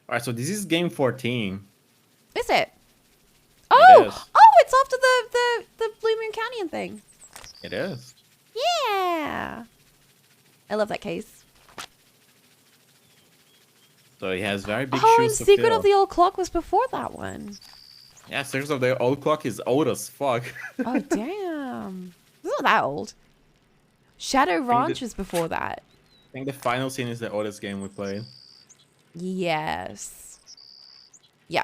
Alright, so this is game 14. Is it? It Oh! is. Oh, it's after the Blue Moon Canyon thing. It is. Yeah. I love that case. So he has very big Oh, and shoes to Secret of fill. the Old Clock was before that one. Yeah, Secrets of the Old Clock is old as fuck. Oh, damn. It's not that old. Shadow Ranch is before that. I think the final scene is the oldest game we played. Yes. Yeah.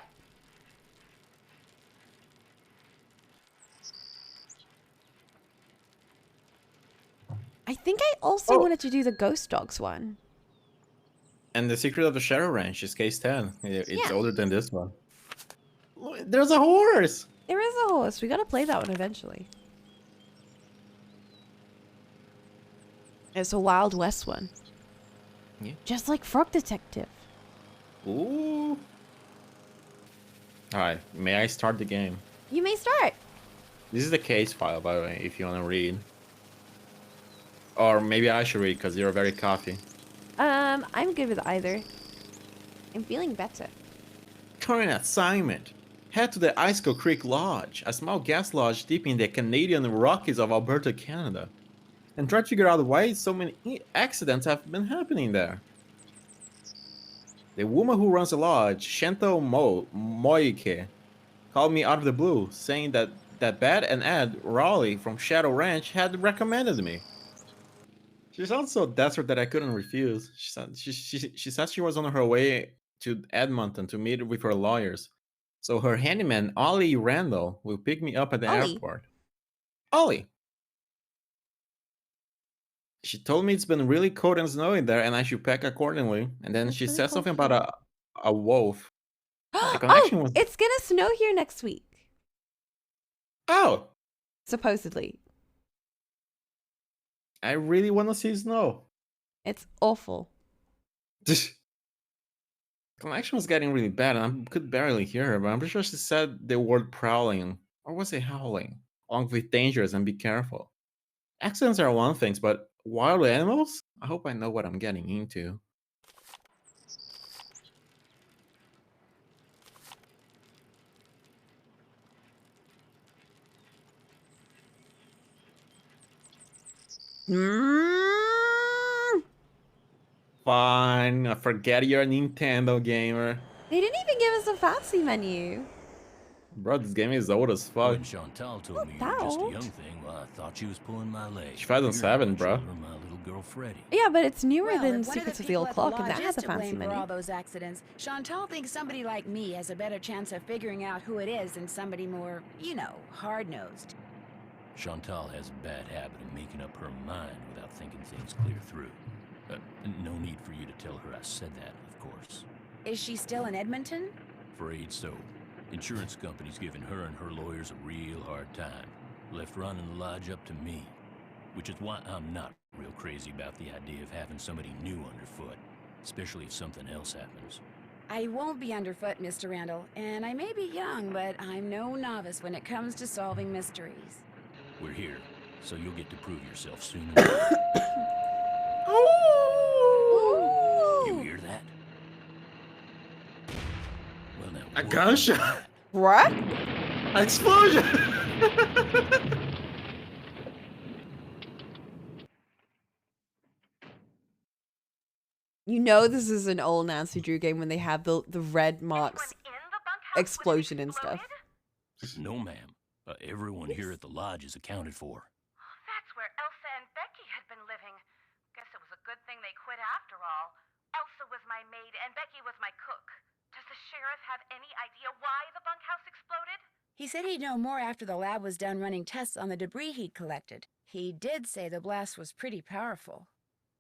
I think I also wanted to do the Ghost Dogs one. And the Secret of the Shadow Ranch is case 10. It's Yeah. older than this one. There's a horse! There is a horse. We gotta play that one eventually. It's a Wild West one. Yeah. Just like Frog Detective. Ooh. Alright, may I start the game? You may start. This is the case file, by the way, if you want to read. Or maybe I should read, because you're very coffee. I'm good with either. I'm feeling better. Current assignment. Head to the Icicle Creek Lodge, a small gas lodge deep in the Canadian Rockies of Alberta, Canada. And try to figure out why so many accidents have been happening there. The woman who runs the lodge, Chantal Moike, called me out of the blue, saying that Bad and Ed Raleigh from Shadow Ranch had recommended me. She sounds so desperate that I couldn't refuse. She said she was on her way to Edmonton to meet with her lawyers. So her handyman, Ollie Randall, will pick me up at the Ollie. airport. Ollie! She told me it's been really cold and snowy there and I should pack accordingly. And then she said something about a wolf. The connection was... It's gonna snow here next week. Oh! Supposedly. I really want to see snow. It's awful. Connection was getting really bad and I could barely hear her, but I'm pretty sure she said the word prowling. Or was it howling? Along with dangerous and be careful. Accidents are one thing, but wild animals? I hope I know what I'm getting into. Fine, I forget you're a Nintendo gamer. They didn't even give us a fancy menu. Bro, this game is old as fuck. When Chantal told me you were just a young thing, well, I thought she was pulling my leg. 2007, bro. My little girl Freddie. Yeah, but it's newer than Secrets of the Old Clock, and that has a fancy menu. For all those accidents, Chantal thinks somebody like me has a better chance of figuring out who it is than somebody more, you know, hard-nosed. Chantal has a bad habit of making up her mind without thinking things clear through. No need for you to tell her I said that, of course. Is she still in Edmonton? Afraid so. Insurance company's giving her and her lawyers a real hard time. Left running the lodge up to me. Which is why I'm not real crazy about the idea of having somebody new underfoot. Especially if something else happens. I won't be underfoot, Mr. Randall. And I may be young, but I'm no novice when it comes to solving mysteries. We're here, so you'll get to prove yourself sooner. You hear that? Well, now, A gunshot! What? An explosion! You know this is an old Nancy Drew game when they have the red marks, explosion and stuff. No, ma'am. Everyone here at the lodge is accounted for. That's where Elsa and Becky had been living. Guess it was a good thing they quit after all. Elsa was my maid and Becky was my cook. Does the sheriff have any idea why the bunkhouse exploded? He said he'd know more after the lab was done running tests on the debris he'd collected. He did say the blast was pretty powerful.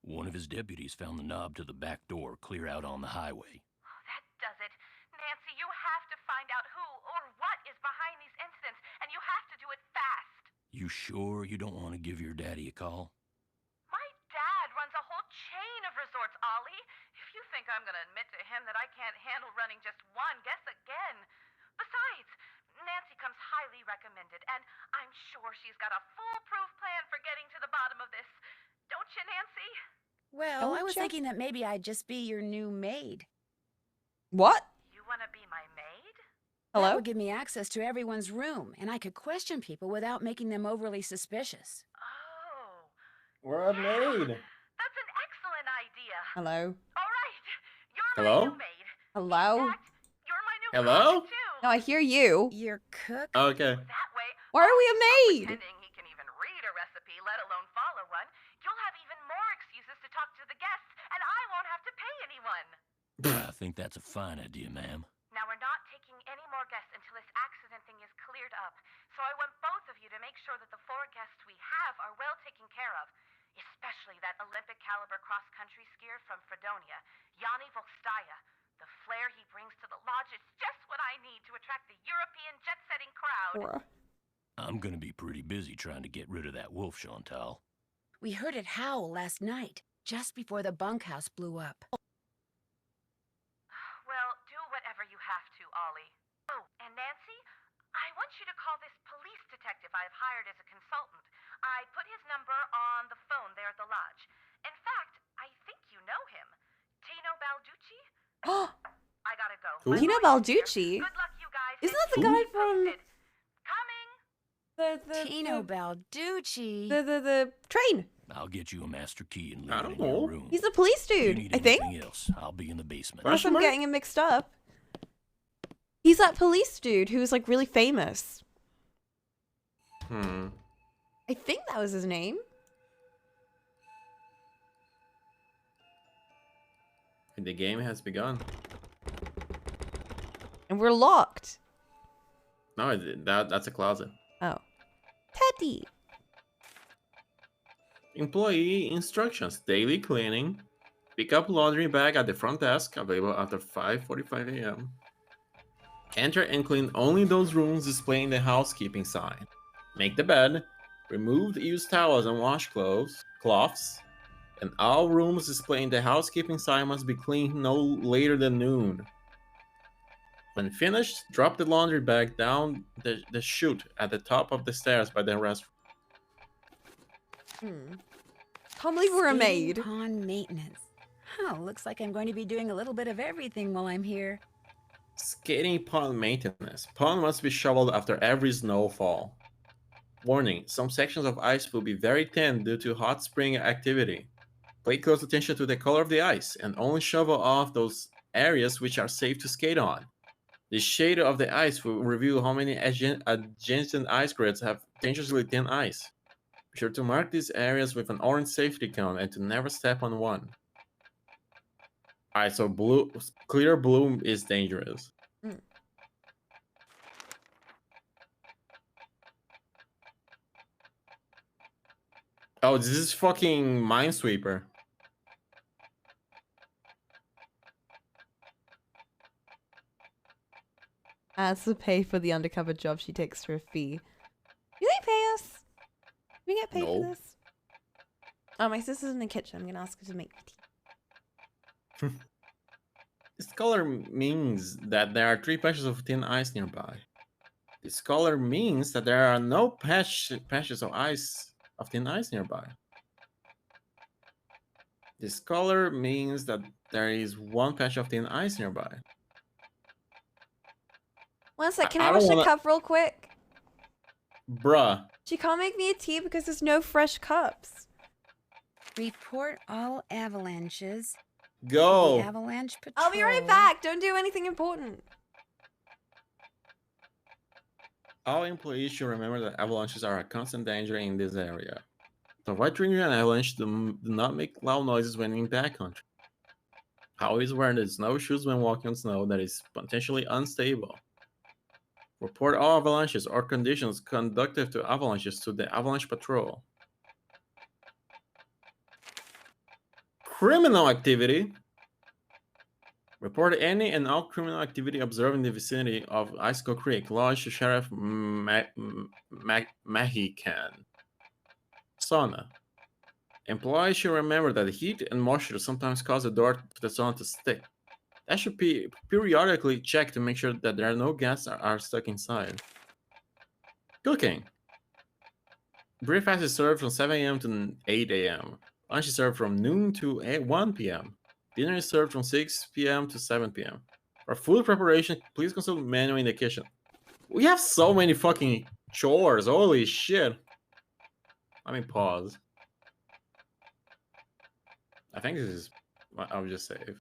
One of his deputies found the knob to the back door clear out on the highway. Oh, that does it. Nancy, you have to find out who or what is behind these incidents, and you have to do it fast. You sure you don't want to give your daddy a call? My dad runs a whole chain of resorts, Ollie. If you think I'm going to admit to him that I can't handle running just one, guess again. Besides, Nancy comes highly recommended, and I'm sure she's got a foolproof plan for getting to the bottom of this. Don't you, Nancy? Well, I was thinking that maybe I'd just be your new maid. What? You want to be my maid? That Hello? would give me access to everyone's room, and I could question people without making them overly suspicious. Oh. We're a maid. That's an excellent idea. Hello? All right. You're my Hello? new maid. Hello? In fact, you're my new Hello? cook, too. No, I hear you. Your cook? Okay. That way, Why are we a maid? pretending he can even read a recipe, let alone follow one, you'll have even more excuses to talk to the guests, and I won't have to pay anyone. I think that's a fine idea, ma'am. Now, we're not taking any more guests until this accident thing is cleared up, so I want both of you to make sure that the 4 guests we have are well taken care of, especially that Olympic-caliber cross-country skier from Fredonia, Yanni Volstaya. The flair he brings to the lodge is just what I need to attract the European jet-setting crowd. Bruh. I'm gonna be pretty busy trying to get rid of that wolf, Chantal. We heard it howl last night, just before the bunkhouse blew up. Well, do whatever you have to, Ollie. Oh, and Nancy, I want you to call this police detective I've hired as a consultant. I put his number on the phone there at the lodge. In fact, I think you know him. Tino Balducci? I gotta go. Who? My Tino lawyer's here. Balducci? Good luck, you guys. Isn't that the and guy keep me from posted. Coming! Tino Balducci. the train? I'll get you a master key and I leave don't it in your know. room. He's the police If you dude, need I think. anything else, I'll be in the basement. Unless I'm Mark? getting him mixed up. He's that police dude who's like really famous. I think that was his name. The game has begun. And we're locked. No, that's a closet. Oh. Teddy. Employee instructions: daily cleaning. Pick up laundry bag at the front desk, available after 5:45 a.m. Enter and clean only those rooms displaying the housekeeping sign. Make the bed. Remove the used towels and cloths. And all rooms displaying the housekeeping sign must be cleaned no later than noon. When finished, drop the laundry bag down the chute at the top of the stairs by the restroom. Can't believe we're a Skating maid. Pond maintenance. Oh, looks like I'm going to be doing a little bit of everything while I'm here. Skating pond maintenance. Pond must be shoveled after every snowfall. Warning, some sections of ice will be very thin due to hot spring activity. Pay close attention to the color of the ice and only shovel off those areas which are safe to skate on. The shade of the ice will reveal how many adjacent ice grids have dangerously thin ice. Be sure to mark these areas with an orange safety cone and to never step on one. Alright, so clear blue is dangerous. Oh, this is fucking Minesweeper. As to pay for the undercover job she takes for a fee. Do they pay us? Do we get paid No. for this? Oh, my sister's in the kitchen. I'm gonna ask her to make me tea. This color means that there are 3 patches of thin ice nearby. This color means that there are no patches of thin ice nearby. This color means that there is 1 patch of thin ice nearby. One sec, can I I don't wash the wanna- cup real quick? Bruh. She can't make me a tea because there's no fresh cups. Report all avalanches. Go! The avalanche patrol. I'll be right back. Don't do anything important. All employees should remember that avalanches are a constant danger in this area. To avoid triggering an avalanche, do not make loud noises when in backcountry. Always wear the snowshoes when walking on snow that is potentially unstable. Report all avalanches or conditions conducive to avalanches to the avalanche patrol. Criminal activity. Report any and all criminal activity observed in the vicinity of Icicle Creek Lodge to Sheriff Mahican. Sauna. Employees should remember that heat and moisture sometimes cause the door to the sauna to stick. That should be periodically checked to make sure that there are no gas are stuck inside. Cooking. Breakfast is served from 7 a.m. to 8 a.m. Lunch is served from noon to 1 p.m. Dinner is served from 6 p.m. to 7 p.m. For food preparation, please consult menu in the kitchen. We have so many fucking chores. Holy shit. Let me pause. I think this is. I'll just save.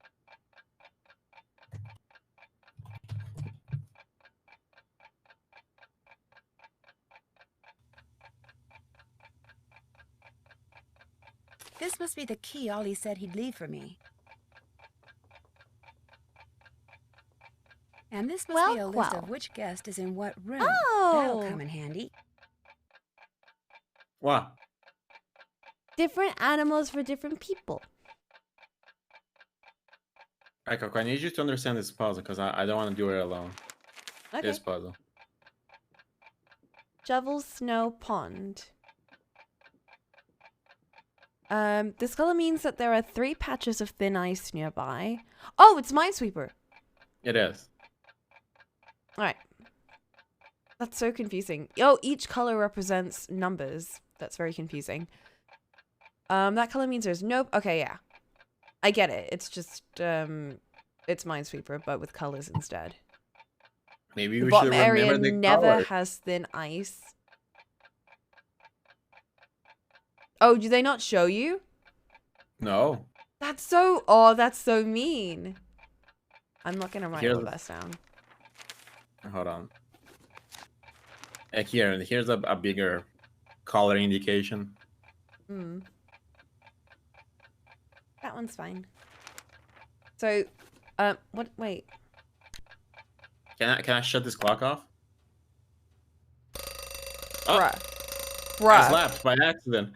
This must be the key Ollie said he'd leave for me. And this must be a list of which guest is in what room. That'll come in handy. What? Different animals for different people. Alright, Coco, I need you to understand this puzzle because I don't want to do it alone. Okay. This puzzle. Shovel, snow, pond. This color means that there are 3 patches of thin ice nearby. Oh, it's Minesweeper. It is. Alright. That's so confusing. Oh, each color represents numbers. That's very confusing. That color means there's nope. Okay, yeah. I get it. It's just, it's Minesweeper, but with colors instead. Maybe The we should bottom remember area the never color. has thin ice. Oh, do they not show you? No. That's so... Oh, that's so mean. I'm not going to write Here's all the- that down. Hold on. Here's a bigger color indication. Hmm. That one's fine. So, what? Wait. Can I shut this clock off? Oh, Bruh. I Bruh. slapped by accident.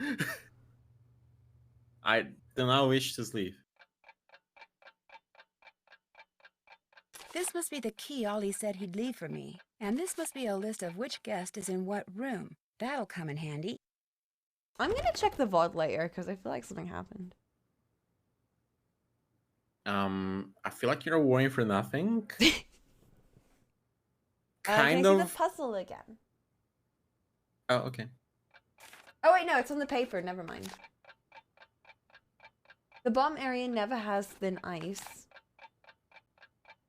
I do not wish to sleep. This must be the key Ollie said he'd leave for me. And this must be a list of which guest is in what room. That'll come in handy. I'm going to check the VOD later because I feel like something happened. I feel like you're worrying for nothing. Can I Kind see of. the puzzle again? Oh, okay. Oh, wait, no, it's on the paper. Never mind. The bottom area never has thin ice.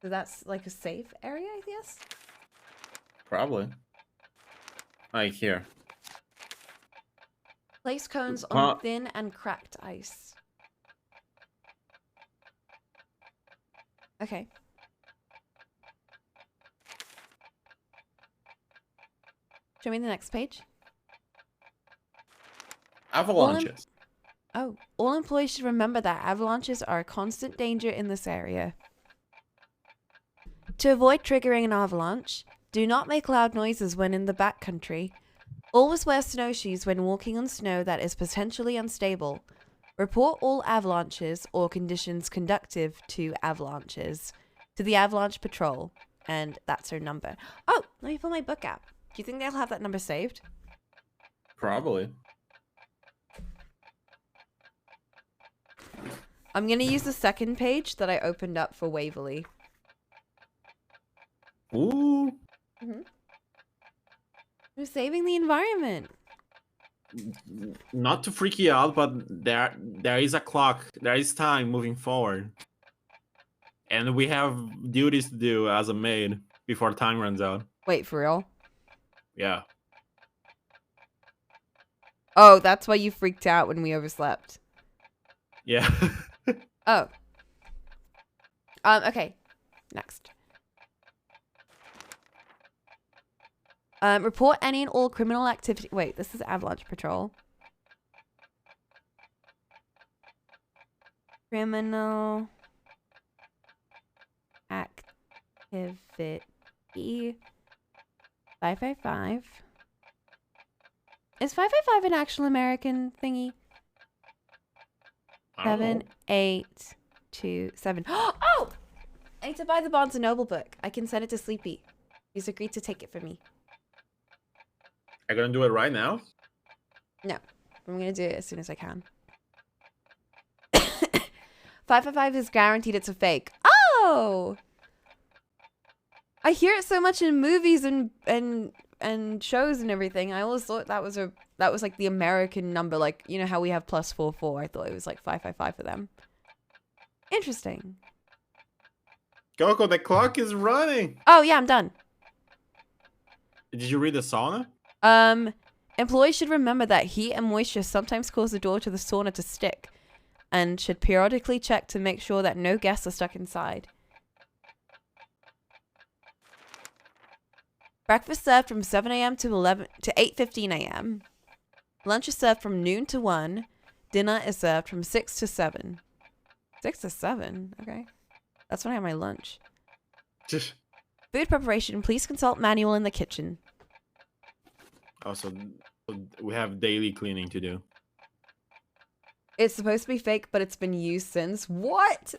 So that's like a safe area, I guess? Probably. Like here. Place cones Huh. on thin and cracked ice. Okay. Show me the next page. Avalanches. Oh, all employees should remember that avalanches are a constant danger in this area. To avoid triggering an avalanche, do not make loud noises when in the backcountry. Always wear snowshoes when walking on snow that is potentially unstable. Report all avalanches or conditions conducive to avalanches to the avalanche patrol, and that's her number. Oh, let me pull my book out. Do you think they'll have that number saved? Probably. I'm going to use the second page that I opened up for Waverly. Ooh. We're saving the environment. Not to freak you out, but there is a clock. There is time moving forward. And we have duties to do as a maid before time runs out. Wait, for real? Yeah. Oh, that's why you freaked out when we overslept. Yeah. Oh. Okay. Next. Report any and all criminal activity. Wait, this is Avalanche Patrol. Criminal activity 555. Is 555 an actual American thingy? I don't 7, know. 8, 2, 7. Oh! I need to buy the Barnes & Noble book. I can send it to Sleepy. He's agreed to take it for me. Are you gonna do it right now? No. I'm going to do it as soon as I can. 555 is guaranteed it's a fake. Oh! I hear it so much in movies and shows and everything. I always thought that was like the American number, like, you know how we have +44. I thought it was like 555 for them. Interesting. Coco, the clock is running. Oh, yeah, I'm done. Did you read the sauna? Employees should remember that heat and moisture sometimes cause the door to the sauna to stick and should periodically check to make sure that no guests are stuck inside. Breakfast served from 7 a.m. to 8:15 a.m. Lunch is served from noon to 1. Dinner is served from 6 to 7. 6 to 7? Okay. That's when I have my lunch. Food preparation. Please consult manual in the kitchen. Also, we have daily cleaning to do. It's supposed to be fake, but it's been used since. What?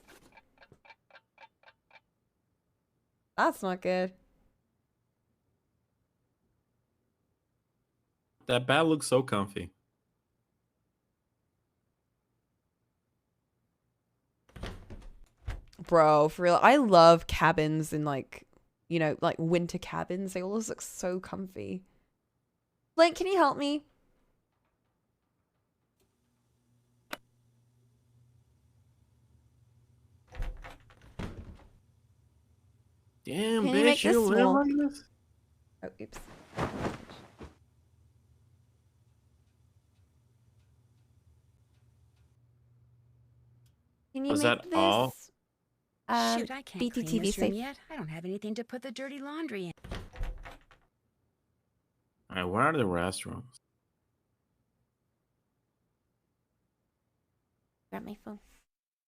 That's not good. That bat looks so comfy. Bro, for real. I love cabins and like, you know, like winter cabins. They always look so comfy. Blake, can you help me? Damn, Can you make bitch, this you live small? like this? Oh, oops. Can you Was make that this? all? Shoot, I can't clean BTTV this room safe. yet. I don't have anything to put the dirty laundry in. Alright, where are the restrooms? Grab my phone.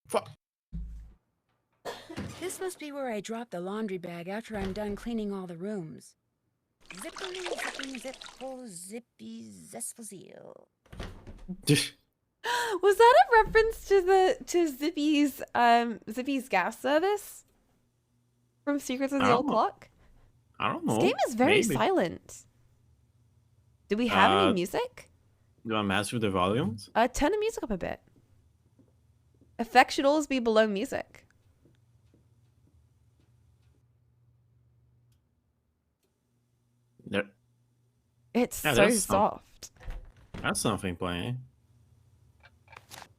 Fuck. This must be where I drop the laundry bag after I'm done cleaning all the rooms. Zipping, zipping, zipple, zippy, zestful zeal. Was that a reference to Zippy's gas service from Secrets of the Old Oh, Clock? I don't know. This game is very Maybe. silent. Do we have any music? Do I mess with the volumes? Turn the music up a bit. Effects should always be below music. There, It's Yeah, so that's soft. that's something playing.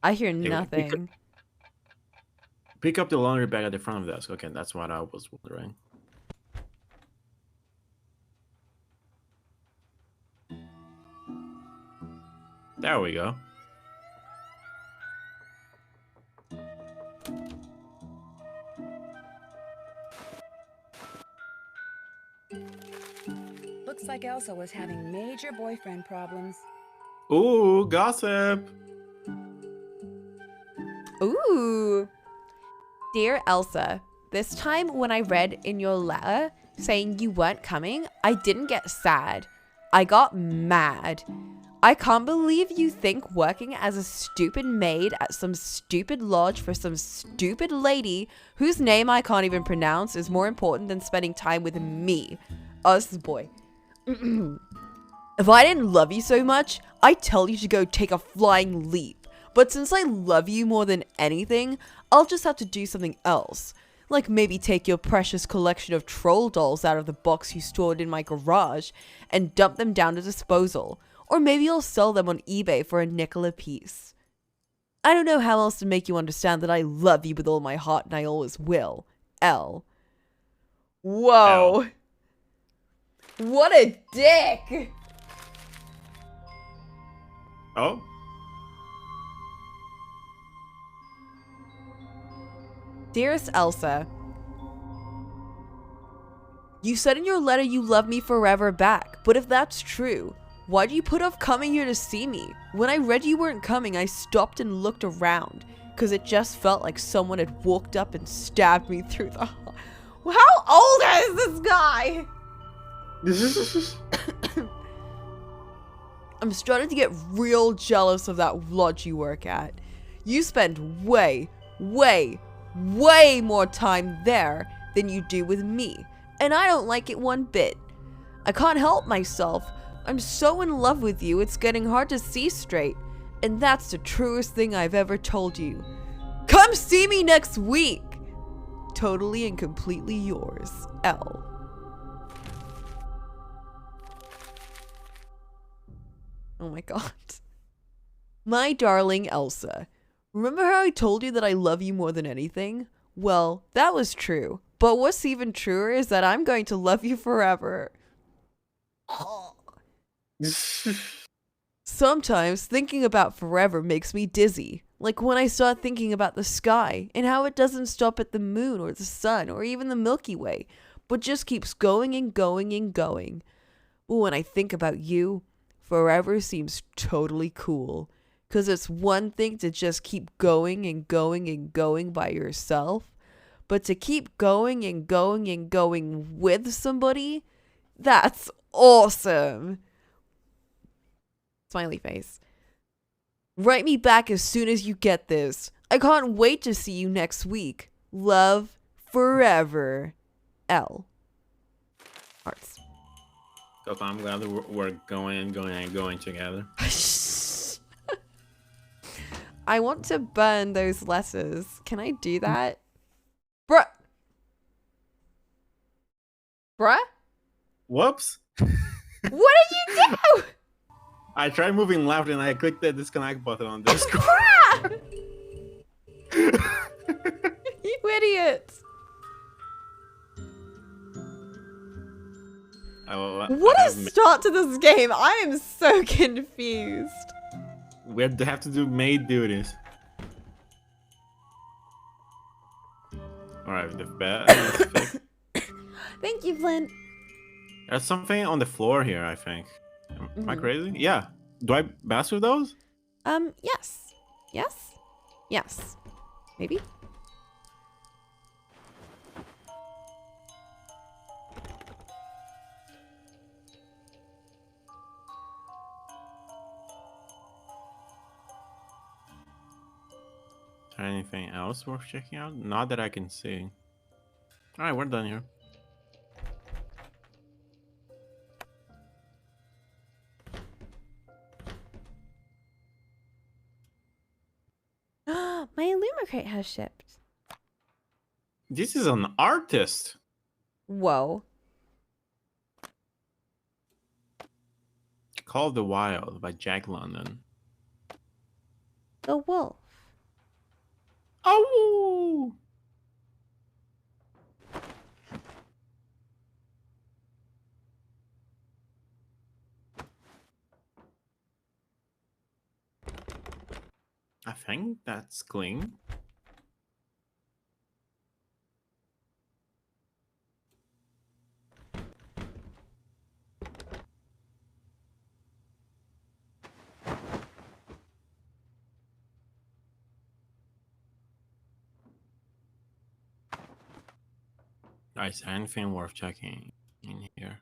I hear we nothing. Pick up the laundry bag at the front of the desk. Okay, that's what I was wondering. There we go. Looks like Elsa was having major boyfriend problems. Ooh, gossip. Ooh. Dear Elsa, this time when I read in your letter saying you weren't coming, I didn't get sad. I got mad. I can't believe you think working as a stupid maid at some stupid lodge for some stupid lady whose name I can't even pronounce is more important than spending time with me. Us boy. If I didn't love you so much, I'd tell you to go take a flying leap. But since I love you more than anything, I'll just have to do something else. Like maybe take your precious collection of troll dolls out of the box you stored in my garage and dump them down to disposal. Or maybe I'll sell them on eBay for a nickel a piece. I don't know how else to make you understand that I love you with all my heart and I always will. L. Whoa. L. What a dick! Oh, Dearest Elsa, you said in your letter you love me forever back, but if that's true, why do you put off coming here to see me? When I read you weren't coming, I stopped and looked around, because it just felt like someone had walked up and stabbed me through the heart. How old is this guy? I'm starting to get real jealous of that lodge you work at. You spend way more time there than you do with me, and I don't like it one bit. I can't help myself. I'm so in love with you, it's getting hard to see straight, and that's the truest thing I've ever told you. Come see me next week! Totally and completely yours, L. Oh my god. My darling Elsa, remember how I told you that I love you more than anything? Well, that was true, But what's even truer is that I'm going to love you forever. Sometimes thinking about forever makes me dizzy. Like when I start thinking about the sky and how it doesn't stop at the moon or the sun or even the Milky Way, but just keeps going and going and going. But when I think about you, forever seems totally cool. 'Cause it's one thing to just keep going and going and going by yourself. But to keep going and going and going with somebody, that's awesome. Smiley face. Write me back as soon as you get this. I can't wait to see you next week. Love forever. L. Hearts. Coco, I'm glad that we're going and going and going together. I want to burn those letters. Can I do that? Bruh. Bruh? Whoops. What did you do? I tried moving left and I clicked the disconnect button on Discord. Bruh! You idiot. What a start to this game. I am so confused. We have to do maid duties. Alright, the bed. Thank you, Flint. There's something on the floor here, I think. Am I crazy? Yeah. Do I mess with those? Yes. Yes? Yes. Maybe? Anything else worth checking out? Not that I can see. Alright, we're done here. My Illumicrate has shipped. This is an artist. Whoa. Call of the Wild by Jack London. The wolf. Oh! I think that's clean. Is anything worth checking in here?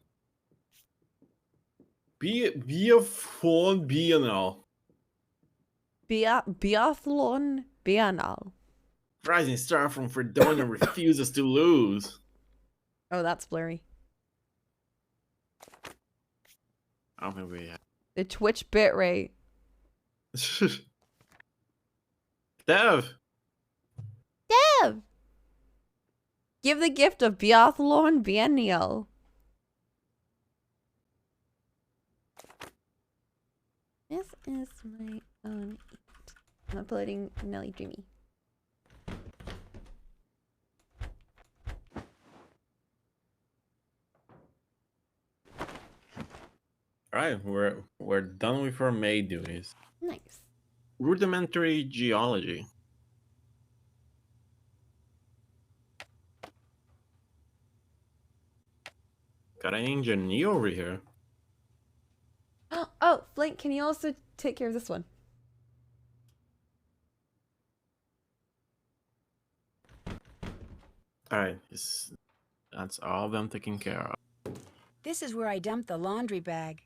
Be a phone BNL. Biathlon Biennale. Rising star from Fredonia refuses to lose. Oh, that's blurry. I don't think we have. The Twitch bitrate. Dev! Dev! Give the gift of Biathlon Biennial. This is my own eat. I'm uploading Nelly Dreamy. Alright, we're done with our maid duties. Nice. Rudimentary geology. Got an engineer over here. Oh, Flink, can you also take care of this one? Alright, that's all of them taken care of. This is where I dumped the laundry bag.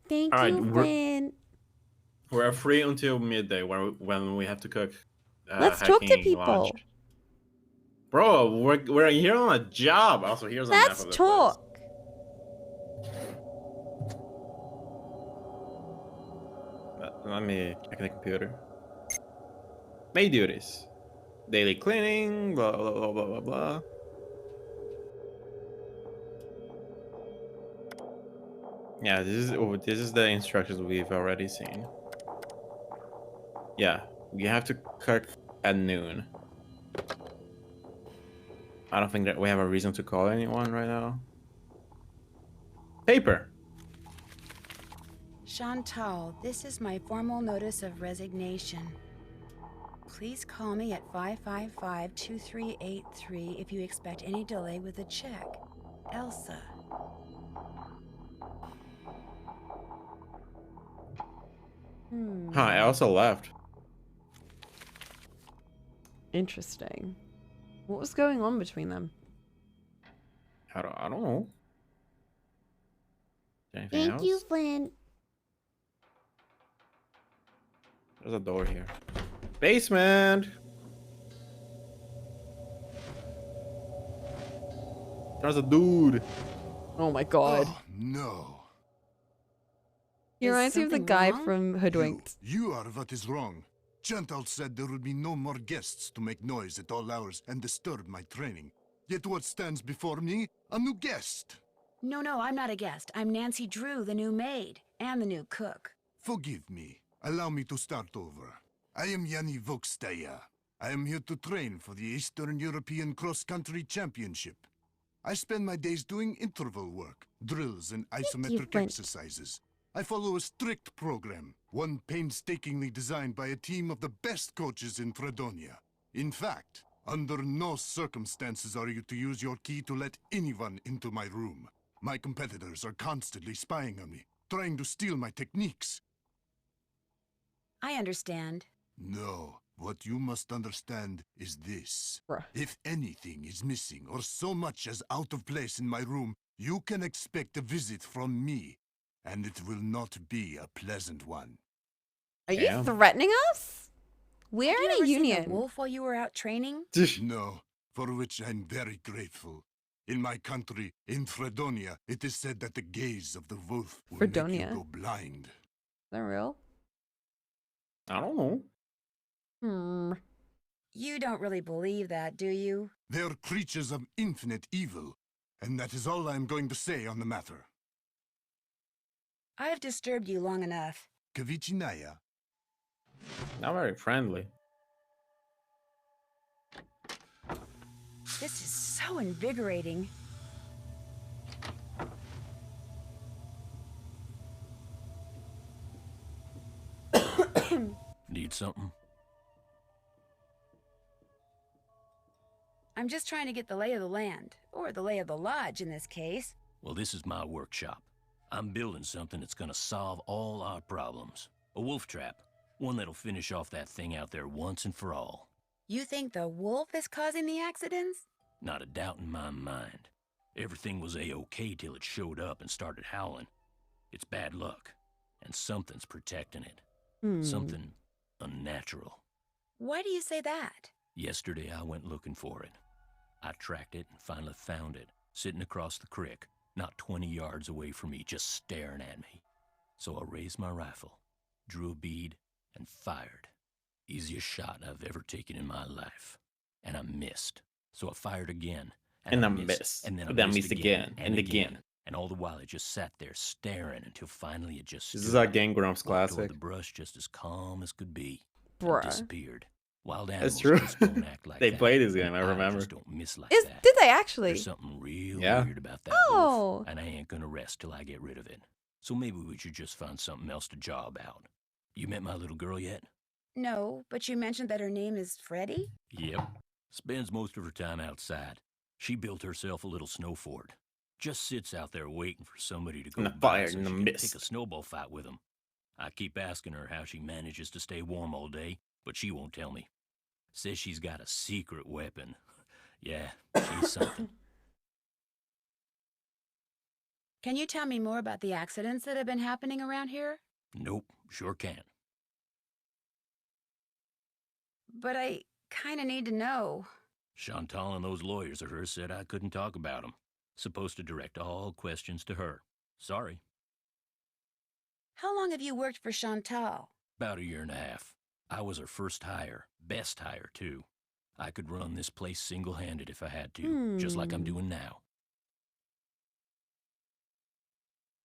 Thank All right, you, Flint. We're free until midday when we have to cook. Let's talk to people. Lunch. Bro, we're here on a job. Also, here's a map Let's of the talk. place. Let me check the computer. Maid duties. Daily cleaning, blah, blah, blah, blah, blah, blah. Yeah, this is the instructions we've already seen. Yeah, we have to cook at noon. I don't think that we have a reason to call anyone right now. Paper. Chantal, this is my formal notice of resignation. Please call me at 555-2383 if you expect any delay with the check. Elsa. Huh, I also left. Interesting. What was going on between them? I don't know. Anything Thank else? you, Flynn. There's a door here. Basement. There's a dude. Oh my god. Oh, no. He Is reminds me of the something guy wrong? from Hoodwinked. You are what is wrong. Chantal said there would be no more guests to make noise at all hours and disturb my training. Yet what stands before me? A new guest. No, I'm not a guest. I'm Nancy Drew, the new maid, and the new cook. Forgive me. Allow me to start over. I am Yanni Vokstaya. I am here to train for the Eastern European Cross-Country Championship. I spend my days doing interval work, drills, and isometric Flint. exercises. I follow a strict program, one painstakingly designed by a team of the best coaches in Fredonia. In fact, under no circumstances are you to use your key to let anyone into my room. My competitors are constantly spying on me, trying to steal my techniques. I understand. No, what you must understand is this. Bruh. If anything is missing or so much as out of place in my room, you can expect a visit from me, and it will not be a pleasant one. Are you Damn. threatening us? We're Have you in ever a seen union. a wolf while you were out training? No, for which I'm very grateful. In my country, in Fredonia, it is said that the gaze of the wolf will make Fredonia? you go blind. Is that real? I don't know. You don't really believe that, do you? They are creatures of infinite evil, and that is all I am going to say on the matter. I've disturbed you long enough. Kavichinaya. Not very friendly. This is so invigorating. Need something? I'm just trying to get the lay of the land, or the lay of the lodge in this case. Well, this is my workshop. I'm building something that's gonna solve all our problems. A wolf trap. One that'll finish off that thing out there once and for all. You think the wolf is causing the accidents? Not a doubt in my mind. Everything was A-OK till it showed up and started howling. It's bad luck, and something's protecting it. Something unnatural. Why do you say that? Yesterday I went looking for it. I tracked it and finally found it, sitting across the creek, not 20 yards away from me, just staring at me. So I raised my rifle, drew a bead, and fired. Easiest shot I've ever taken in my life. And I missed. So I fired again. And I missed. And then I Then missed missed again, and again. And all the while it just sat there staring until finally it just This stood is a up, Game Grumps walked toward classic. the brush just as calm as could be, and Bruh. disappeared. Wild That's animals true. just don't act like They that. played this game, I And remember. just don't miss like Is that. did they actually? There's something real Yeah. weird about that Oh. wolf, and I ain't gonna rest till I get rid of it. So maybe we should just find something else to jaw about. You met my little girl yet? No, but you mentioned that her name is Freddie? Yep. Spends most of her time outside. She built herself a little snow fort. Just sits out there waiting for somebody to go In the by fire, so in the she can mist. pick a snowball fight with him. I keep asking her how she manages to stay warm all day, but she won't tell me. Says she's got a secret weapon. Yeah, she's something. Can you tell me more about the accidents that have been happening around here? Nope, sure can't. But I kinda need to know. Chantal and those lawyers of hers said I couldn't talk about them. Supposed to direct all questions to her. Sorry. How long have you worked for Chantal? About 1.5 years. I was her first hire. Best hire, too. I could run this place single-handed if I had to, just like I'm doing now.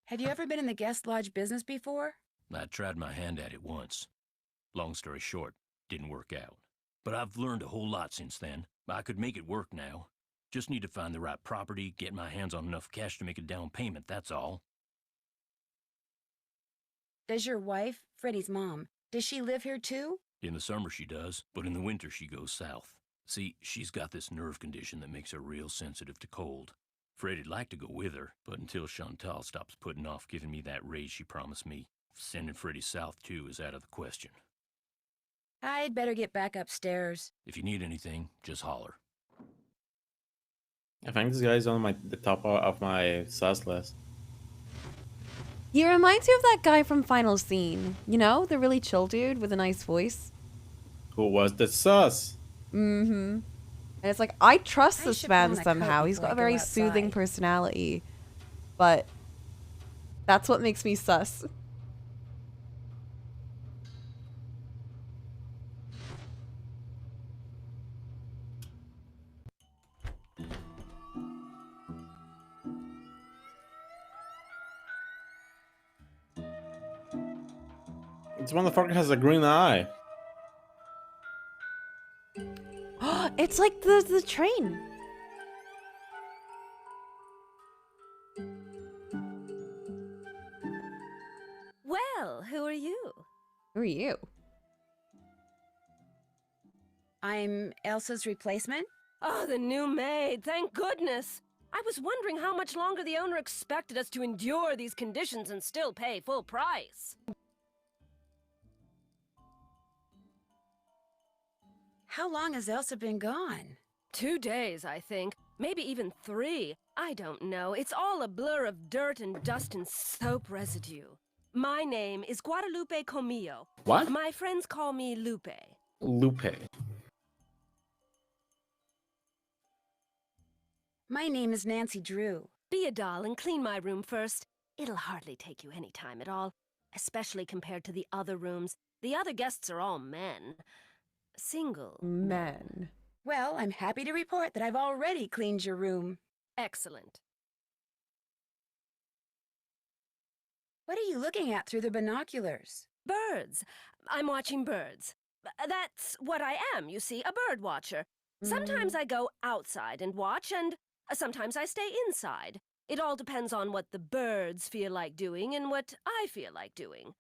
Have you ever been in the guest lodge business before? I tried my hand at it once. Long story short, didn't work out. But I've learned a whole lot since then. I could make it work now. Just need to find the right property, get my hands on enough cash to make a down payment, that's all. Does your wife, Freddie's mom, does she live here too? In the summer she does, but in the winter she goes south. See, she's got this nerve condition that makes her real sensitive to cold. Freddie'd like to go with her, but until Chantal stops putting off giving me that raise she promised me, sending Freddie south too is out of the question. I'd better get back upstairs. If you need anything, just holler. I think this guy's on the top of my sus list. He reminds you of that guy from Final Scene. You know, the really chill dude with a nice voice. Who was the sus? Mm-hmm. And it's like, I trust I this should man put on a somehow. coat He's got before a I very go soothing outside. personality. But that's what makes me sus. This motherfucker has a green eye. It's like the train. Well, who are you? Who are you? I'm Elsa's replacement? Oh, the new maid, thank goodness. I was wondering how much longer the owner expected us to endure these conditions and still pay full price. How long has Elsa been gone? 2 days, I think. Maybe even 3. I don't know. It's all a blur of dirt and dust and soap residue. My name is Guadalupe Comillo. What? My friends call me Lupe. Lupe. My name is Nancy Drew. Be a doll and clean my room first. It'll hardly take you any time at all, especially compared to the other rooms. The other guests are all men. Single. Men. Well, I'm happy to report that I've already cleaned your room. Excellent. What are you looking at through the binoculars? Birds. I'm watching birds. That's what I am, you see, a bird watcher. Sometimes I go outside and watch, and sometimes I stay inside. It all depends on what the birds feel like doing and what I feel like doing.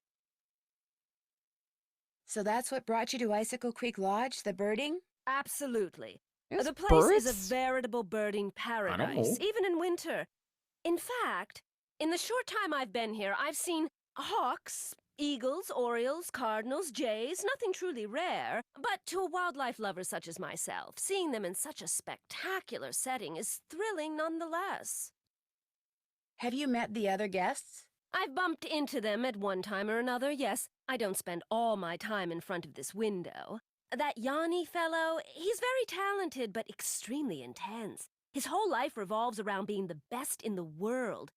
So that's what brought you to Icicle Creek Lodge, the birding? Absolutely. There's The place is a birds? veritable birding paradise, know. even in winter. In fact, in the short time I've been here, I've seen hawks, eagles, orioles, cardinals, jays, nothing truly rare. But to a wildlife lover such as myself, seeing them in such a spectacular setting is thrilling nonetheless. Have you met the other guests? I've bumped into them at one time or another, yes. I don't spend all my time in front of this window. That Yanni fellow, he's very talented, but extremely intense. His whole life revolves around being the best in the world.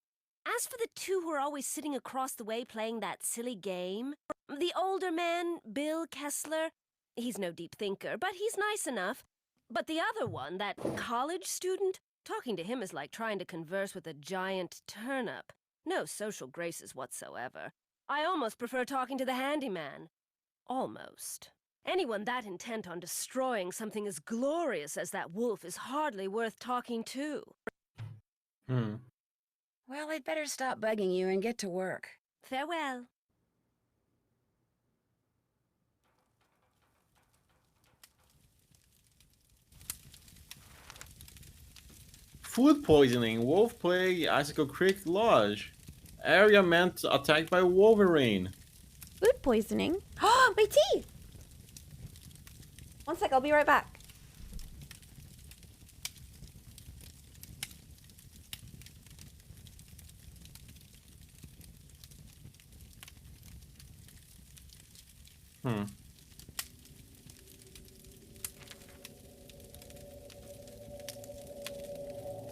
As for the two who are always sitting across the way playing that silly game, the older man, Bill Kessler, he's no deep thinker, but he's nice enough. But the other one, that college student, talking to him is like trying to converse with a giant turnip. No social graces whatsoever. I almost prefer talking to the handyman. Almost. Anyone that intent on destroying something as glorious as that wolf is hardly worth talking to. Well, I'd better stop bugging you and get to work. Farewell. Food poisoning, wolf plague, Icicle Creek Lodge. Area meant attacked by Wolverine. Food poisoning? Oh, my tea! One sec, I'll be right back.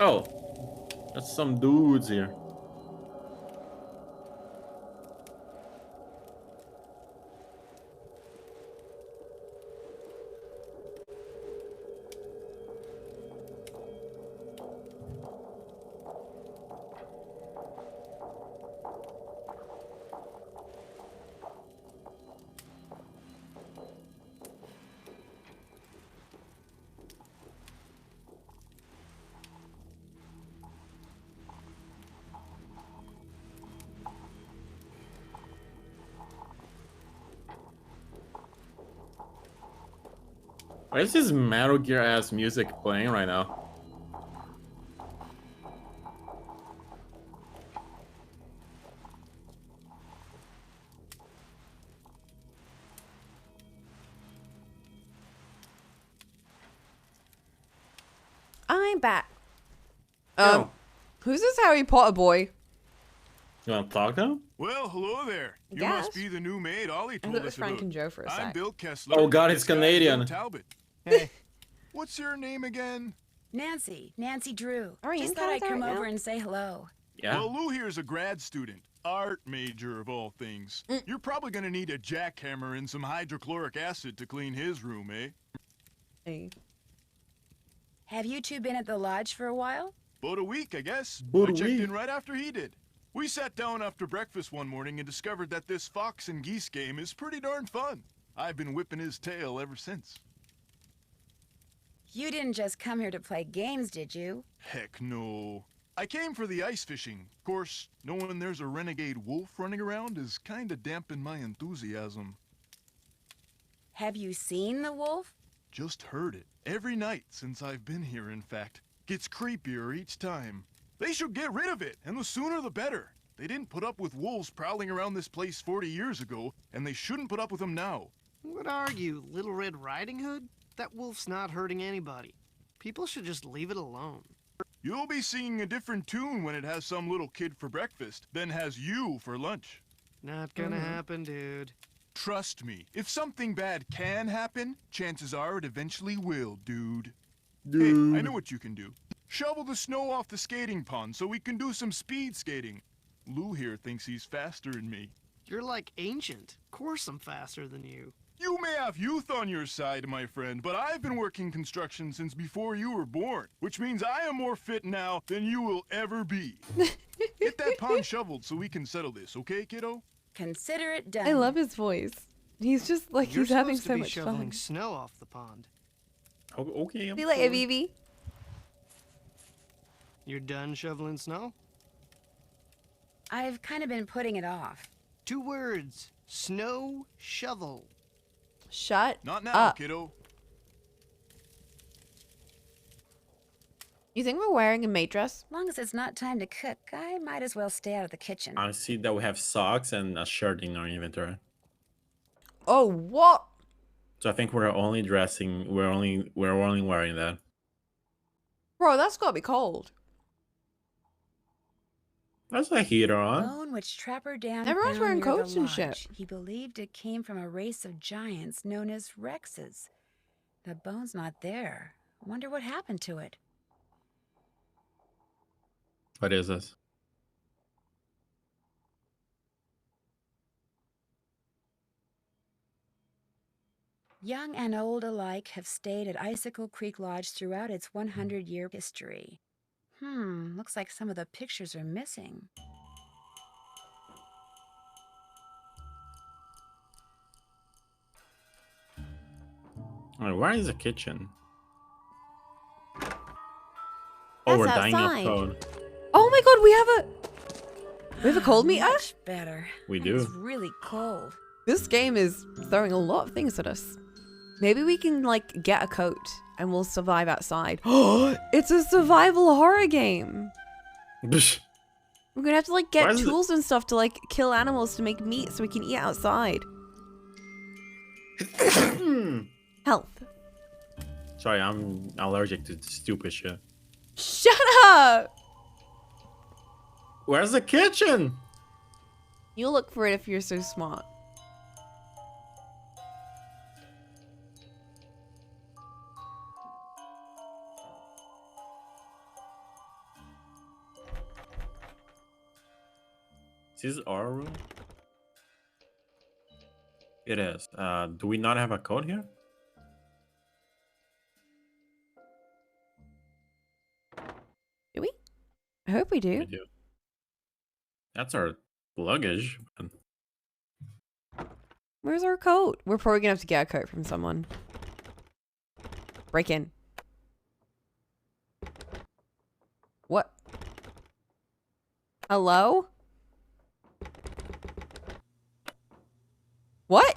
Oh, that's some dudes here. Why is this Metal Gear ass music playing right now? I'm back. Yo. Who's this Harry Potter boy? You want to talk to him? Well, hello there. You Yes. must be the new maid Ollie I told thought it us was Frank about. and Joe for a I'm sec. Bill Kessler. Oh God, This it's guy's Canadian. Bill Talbot. Hey, What's your name again? Nancy Drew. Are you in Just thought I'd Canada come right over now? and say hello. Yeah. Well, Lou here's a grad student. Art major of all things. You're probably gonna need a jackhammer and some hydrochloric acid to clean his room, eh? Hey. Have you two been at the lodge for a while? About a week, I guess. About I a checked week. in right after he did. We sat down after breakfast one morning and discovered that this fox and geese game is pretty darn fun. I've been whipping his tail ever since. You didn't just come here to play games, did you? Heck no. I came for the ice fishing. Of course, knowing there's a renegade wolf running around is kinda dampened my enthusiasm. Have you seen the wolf? Just heard it. Every night since I've been here, in fact. Gets creepier each time. They should get rid of it, and the sooner the better. They didn't put up with wolves prowling around this place 40 years ago, and they shouldn't put up with them now. what are you, Little Red Riding Hood? That wolf's not hurting anybody. People should just leave it alone. You'll be singing a different tune when it has some little kid for breakfast, then has you for lunch. Not gonna happen, dude. Trust me, if something bad can happen, chances are it eventually will, dude. Hey, I know what you can do. Shovel the snow off the skating pond so we can do some speed skating. Lou here thinks he's faster than me. You're like ancient. Of course I'm faster than you. You may have youth on your side, my friend, but I've been working construction since before you were born, which means I am more fit now than you will ever be. Get that pond shoveled so we can settle this, okay, kiddo? Consider it done. I love his voice. He's just like You're he's having supposed to so be much shoveling fun. snow off the pond. Okay. I'm See you later, sorry. Vivi. You're done shoveling snow? I've kind of been putting it off. 2 words. Snow shovel. Shut Not now, up. kiddo. You think we're wearing a maid dress? As long as it's not time to cook, I might as well stay out of the kitchen. I see that we have socks and a shirt in our inventory. Oh, what? So I think we're only dressing. We're only wearing that. Bro, that's gotta be cold. That's a heater on. Bone which Trapper Dan Everyone's found wearing near the coats and shit. lodge. He believed it came from a race of giants known as Rexes. The bone's not there. Wonder what happened to it. What is this? Young and old alike have stayed at Icicle Creek Lodge throughout its 100-year history. Looks like some of the pictures are missing. Wait, where is the kitchen? Oh, That's we're dying of outside. cold. Oh my god, we have a cold meter? Much better. We It's do. really cold. This game is throwing a lot of things at us. Maybe we can like get a coat and we'll survive outside. Oh, it's a survival horror game. Bsh. We're gonna have to like Why get is it- tools and stuff to like kill animals to make meat so we can eat outside. Health. Sorry, I'm allergic to stupid shit. Shut up! Where's the kitchen? You'll look for it if you're so smart. Is this our room? It is. Do we not have a code here? Do we? I hope we do. We do. That's our luggage. Where's our coat? We're probably gonna have to get a coat from someone. Break in. What? Hello? What?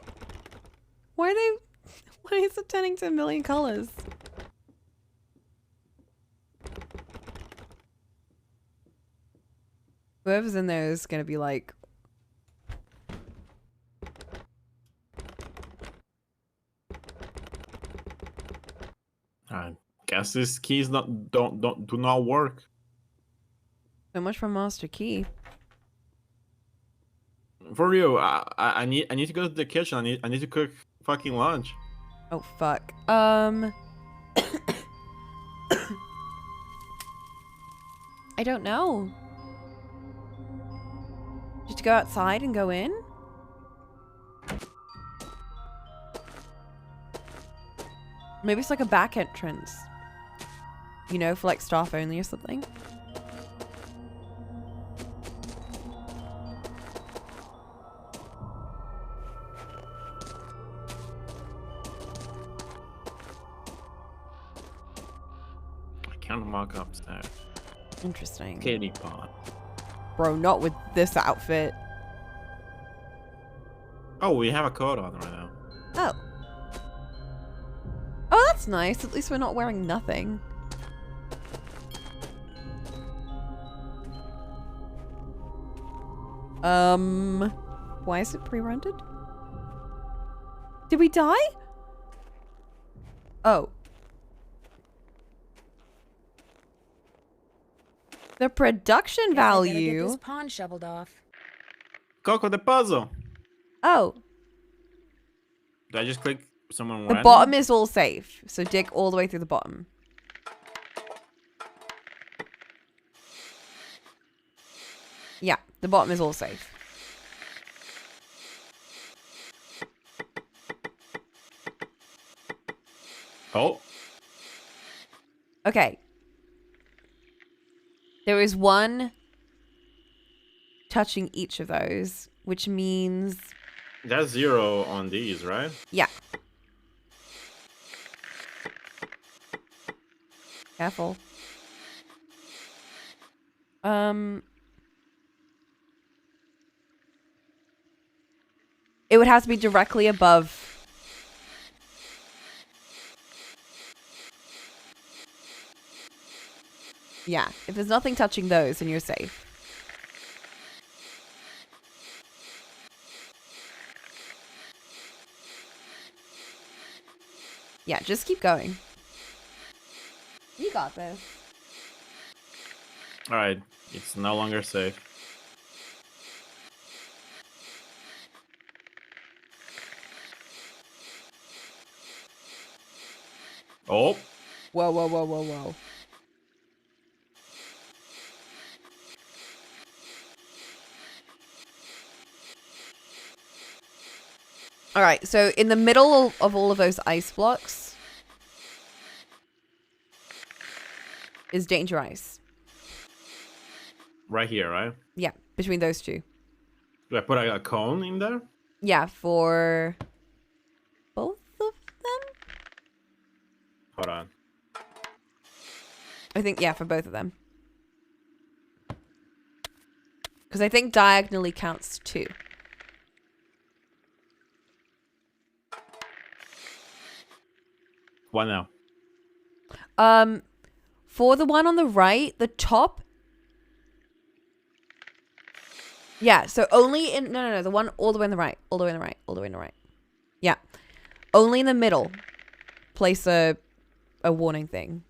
Why are they Why is it turning to a million colors? Whoever's in there is gonna be like, I guess these keys do not work. so much for Master Key. For real, I need to go to the kitchen. I need to cook fucking lunch. Oh fuck. I don't know. Just go outside and go in? Maybe it's like a back entrance. You know, for like staff only or something. I can't walk upstairs. Interesting. Kitty pot. Bro, not with this outfit. Oh, we have a coat on right now. Oh. Oh, that's nice. At least we're not wearing nothing. Why is it pre-rendered? Did we die? Oh. The production Guess I better get value. this pond shoveled off. Coco, the puzzle. Oh. Did I just click someone The random? bottom is all safe. So dig all the way through the bottom. Yeah, the bottom is all safe. Oh. Okay. There is one touching each of those, which means... That's 0 on these, right? Yeah. Careful. It would have to be directly above. Yeah, if there's nothing touching those, then you're safe. Yeah, just keep going. You got this. Alright, it's no longer safe. Oh. Whoa, whoa, whoa, whoa, whoa. All right, so in the middle of all of those ice blocks is danger ice. Right here, right? Yeah, between those two. Do I put a cone in there? Yeah, for both of them? Hold on. I think, yeah, for both of them. Because I think diagonally counts 2. What now? For the one on the right, the top. Yeah, so only in no, the one all the way on the right, all the way on the right, all the way on the right. Yeah, only in the middle. Place a warning thing.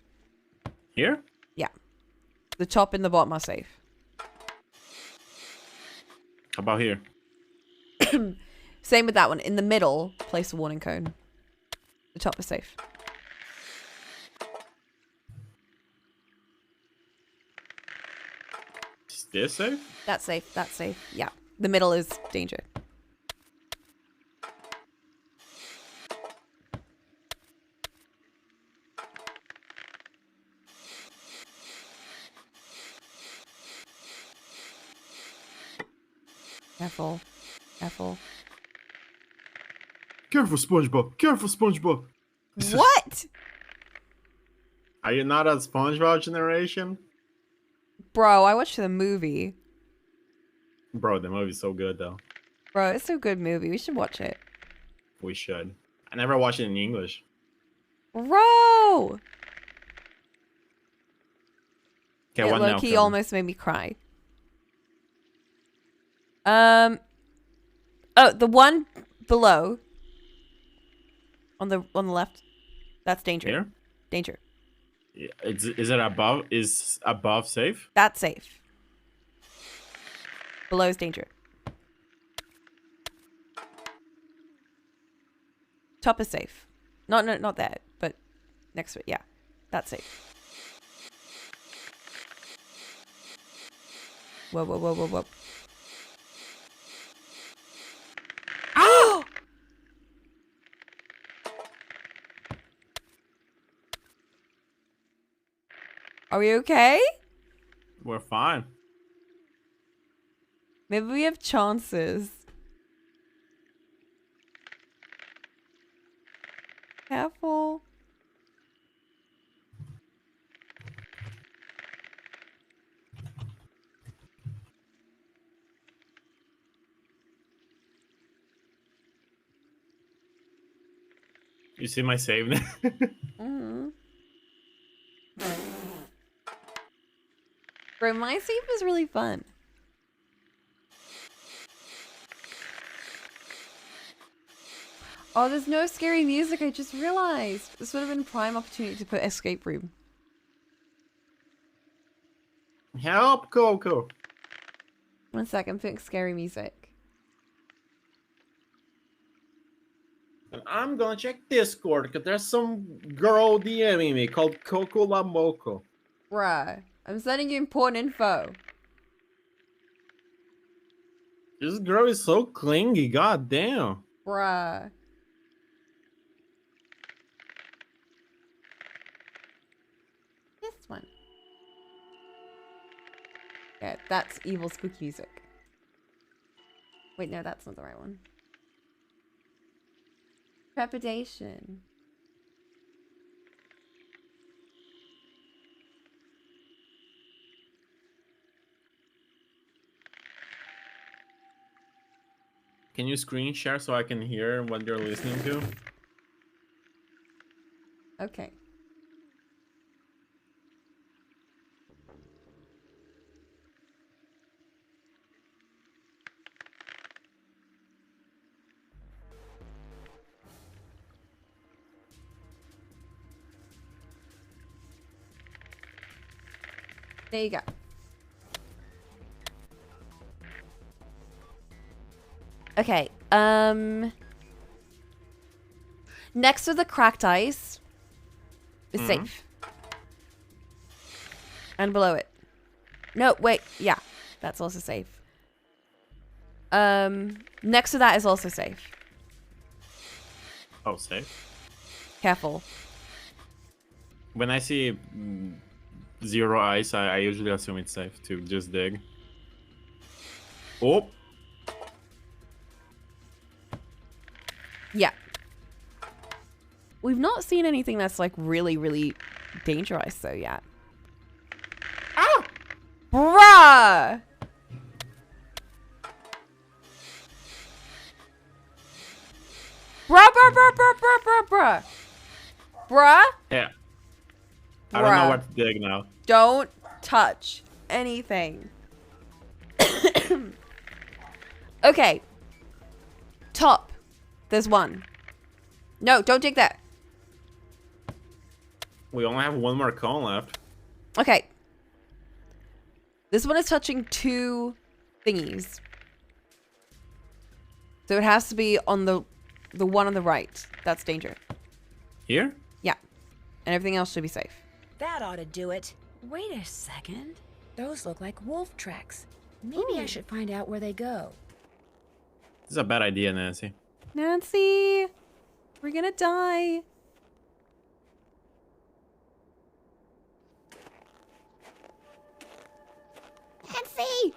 Here? Yeah, the top and the bottom are safe. How about here? Same with that one. In the middle, place a warning cone. The top is safe. Is this safe? That's safe. That's safe. Yeah. The middle is danger. Careful. Careful. Careful, SpongeBob. Careful, SpongeBob. What? Are you not a SpongeBob generation? Bro, I watched the movie. Bro, the movie's so good, though. Bro, it's a good movie. We should watch it. We should. I never watched it in English. Bro! Okay, It what now? low-key Connor? almost made me cry. Oh, the one below. On the left. That's danger. Here? Danger. Yeah, is it above? Is above safe? That's safe. Below is danger. Top is safe. Not that, but next to it. Yeah, that's safe. Whoa, whoa, whoa, whoa, whoa. Oh! Are we okay? We're fine. Maybe we have chances. Careful. You see my save? Mm-hmm. Bro, my save is really fun. Oh, there's no scary music. I just realized. This would have been prime opportunity to put escape room. Help, Coco. 1 second, putting scary music. And I'm gonna check Discord because there's some girl DMing me called Cocolamoco. Bruh, I'm sending you important info. This girl is so clingy. God damn. Bruh. This one. Yeah, that's evil spooky music. Wait, no, that's not the right one. Trepidation. Can you screen share so I can hear what you're listening to? Okay. There you go. Okay, next to the cracked ice is safe. And below it. No, wait, yeah, that's also safe. Next to that is also safe. Oh, safe. Careful. When I see zero ice, I usually assume it's safe to just dig. Oh. Yeah. We've not seen anything that's like really, really dangerous though yet. Ah! Bruh! Bruh. Bruh? Yeah. I don't know what to dig now. Don't touch anything. Okay. Top. There's one. No, don't dig that. We only have one more cone left. Okay. This one is touching two thingies. So it has to be on the one on the right. That's danger. Here? Yeah. And everything else should be safe. That ought to do it. Wait a second. Those look like wolf tracks. Maybe I should find out where they go. This is a bad idea, Nancy. Nancy! We're gonna die. Nancy!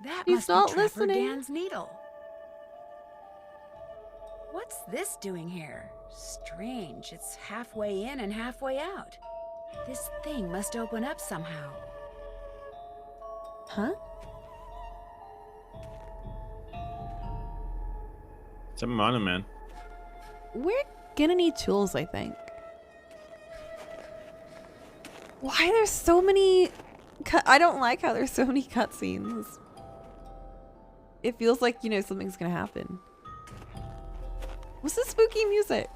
That He's must not be Trapper listening. Dan's needle. What's this doing here? Strange. It's halfway in and halfway out. This thing must open up somehow. Huh? It's a monument. We're gonna need tools, I think. Why there's so many... I don't like how there's so many cutscenes. It feels like, you know, something's gonna happen. What's the spooky music?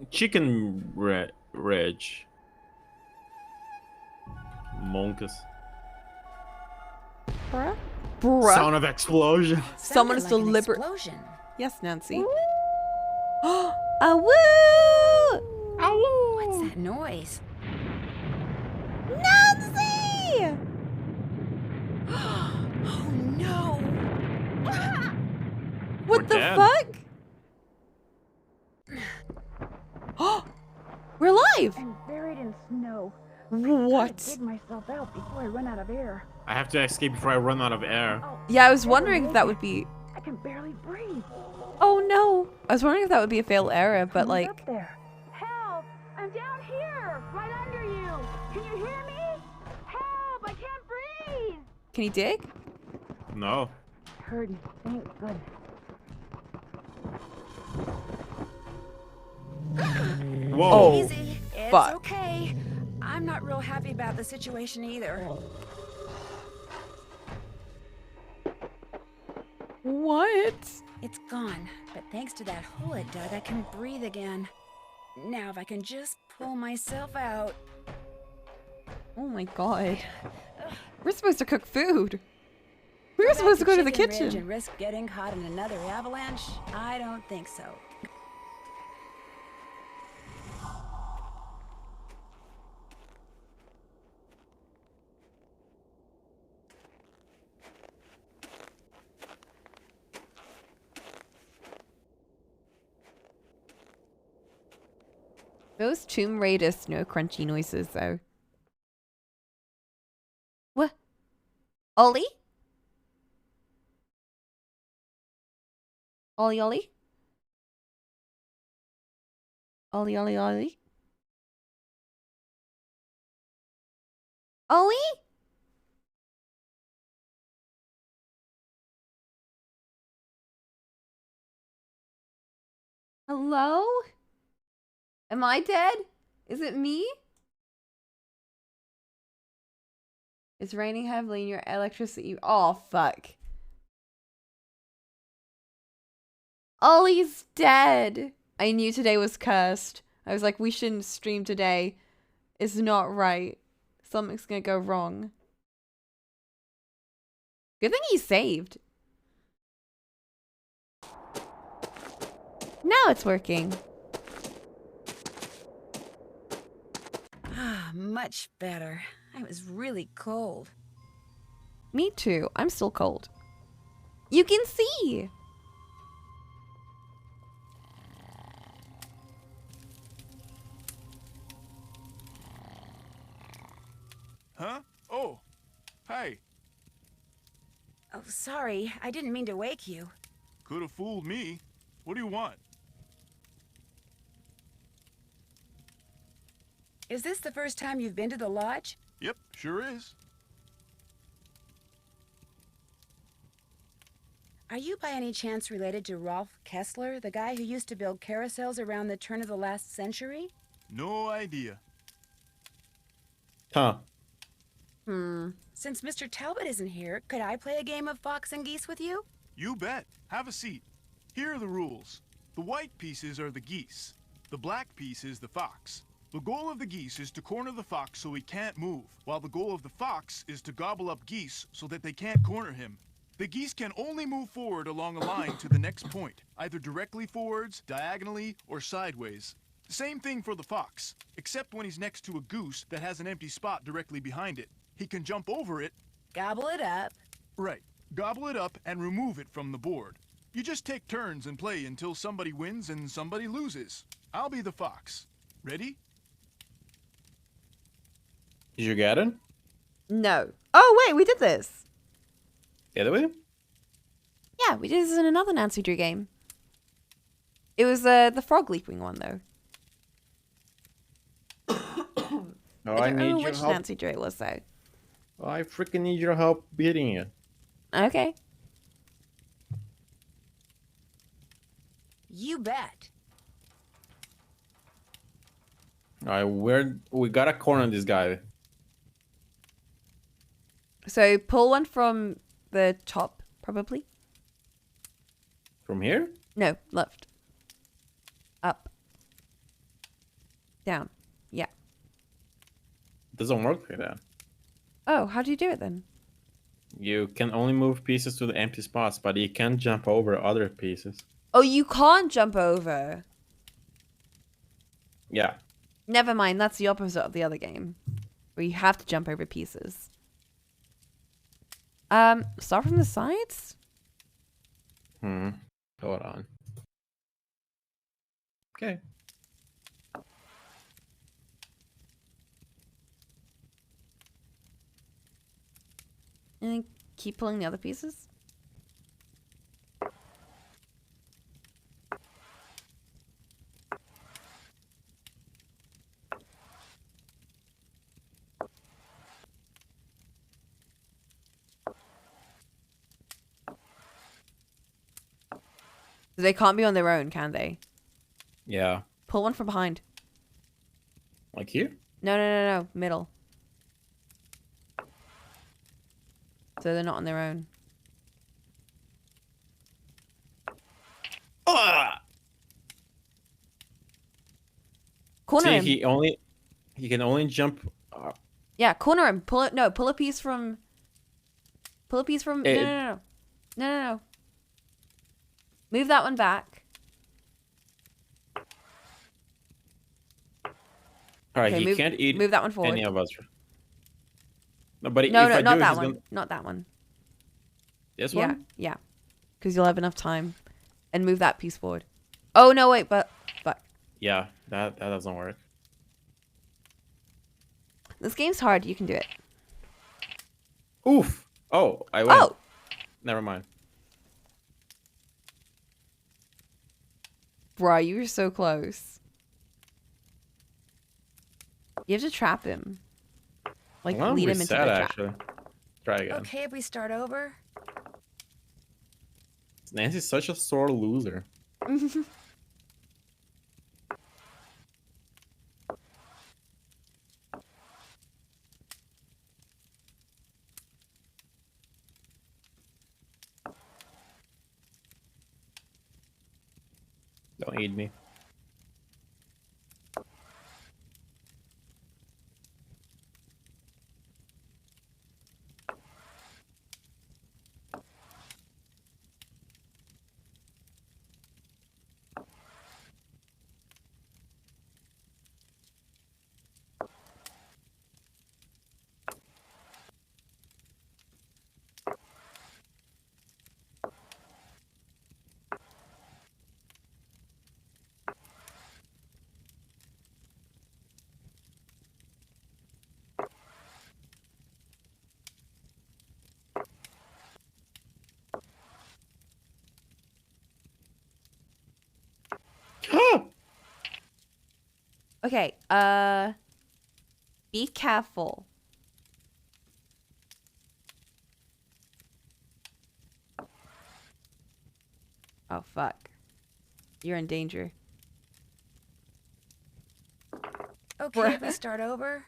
Chicken reg. Monkus. Bruh? Bruh. Sound of explosion. Someone is Sounded like an deliberate. explosion. Yes, Nancy. Ah, woo! What's that noise? Nancy! Oh no! What We're the dead. fuck? We're alive! I'm buried in snow. What? Dig myself out before I run out of air. I have to escape before I run out of air. Yeah, I was wondering if that would be... I can barely breathe. Oh no! I was wondering if that would be a fail area, but Who's like... up there? Help! I'm down here, right under you. Can you hear me? Help! I can't breathe. Can you dig? No. Heard you. Thank goodness. Whoa. Oh. Easy. It's fuck. okay. I'm not real happy about the situation either. What? It's gone, but thanks to that hole it dug, I can breathe again. Now if I can just pull myself out. Oh my god. We're supposed to cook food. We were supposed to go to the Chicken Ridge kitchen. and risk getting caught in another avalanche? I don't think so. Those Tomb Raider snow crunchy noises, though. What? Ollie? Ollie, Ollie? Ollie, Ollie, Ollie? Ollie? Hello? Am I dead? Is it me? It's raining heavily and your electricity... Oh, fuck. Ollie's dead. I knew today was cursed. I was like, we shouldn't stream today. It's not right. Something's gonna go wrong. Good thing he's saved. Now it's working. Ah, much better. I was really cold. Me too. I'm still cold. You can see. Huh? Oh. Hi. Oh, sorry. I didn't mean to wake you. Could have fooled me. What do you want? Is this the first time you've been to the lodge? Yep, sure is. Are you by any chance related to Rolf Kessler, the guy who used to build carousels around the turn of the last century? No idea. Huh. Since Mr. Talbot isn't here, could I play a game of fox and geese with you? You bet. Have a seat. Here are the rules. The white pieces are the geese. The black piece is the fox. The goal of the geese is to corner the fox so he can't move, while the goal of the fox is to gobble up geese so that they can't corner him. The geese can only move forward along a line to the next point, either directly forwards, diagonally, or sideways. Same thing for the fox, except when he's next to a goose that has an empty spot directly behind it. He can jump over it. Gobble it up. Right. Gobble it up and remove it from the board. You just take turns and play until somebody wins and somebody loses. I'll be the fox. Ready? Did you get it? No. Oh, wait, we did this. Get it? Yeah, we did this in another Nancy Drew game. It was the frog leaping one, though. Oh, I I don't need remember your which help. Nancy Drew it was, though. I freaking need your help beating it. Okay. You bet. All right, we gotta corner this guy. So pull one from the top, probably. From here? No, left. Up. Down. Yeah. It doesn't work like that. Oh, how do you do it then? You can only move pieces to the empty spots, but you can't jump over other pieces. Oh, you can't jump over. Yeah. Never mind, that's the opposite of the other game. Where you have to jump over pieces. Start from the sides? Hold on. Okay. And then keep pulling the other pieces? They can't be on their own, can they? Yeah. Pull one from behind. Like here? No. Middle. So they're not on their own. Ah! Corner him. See, he can only jump. Yeah, corner him. Pull it. No, pull a piece from. Pull a piece from. No. Move that one back. All right, Okay, he can't eat move that one forward. any of us. No, but No, if I not do, that he's one. gonna... Not that one. This Yeah, one? yeah. Because you'll have enough time. And move that piece forward. Oh, no, wait, but... Yeah, that doesn't work. This game's hard. You can do it. Oof! Oh, I went. Oh! Never mind. Bruh, you were so close. You have to trap him. Like, Well, lead him into the trap. actually. Try again. Okay, if we start over. Nancy's such a sore loser. Don't eat me. Okay, be careful. Oh, fuck. You're in danger. Okay, if we start over.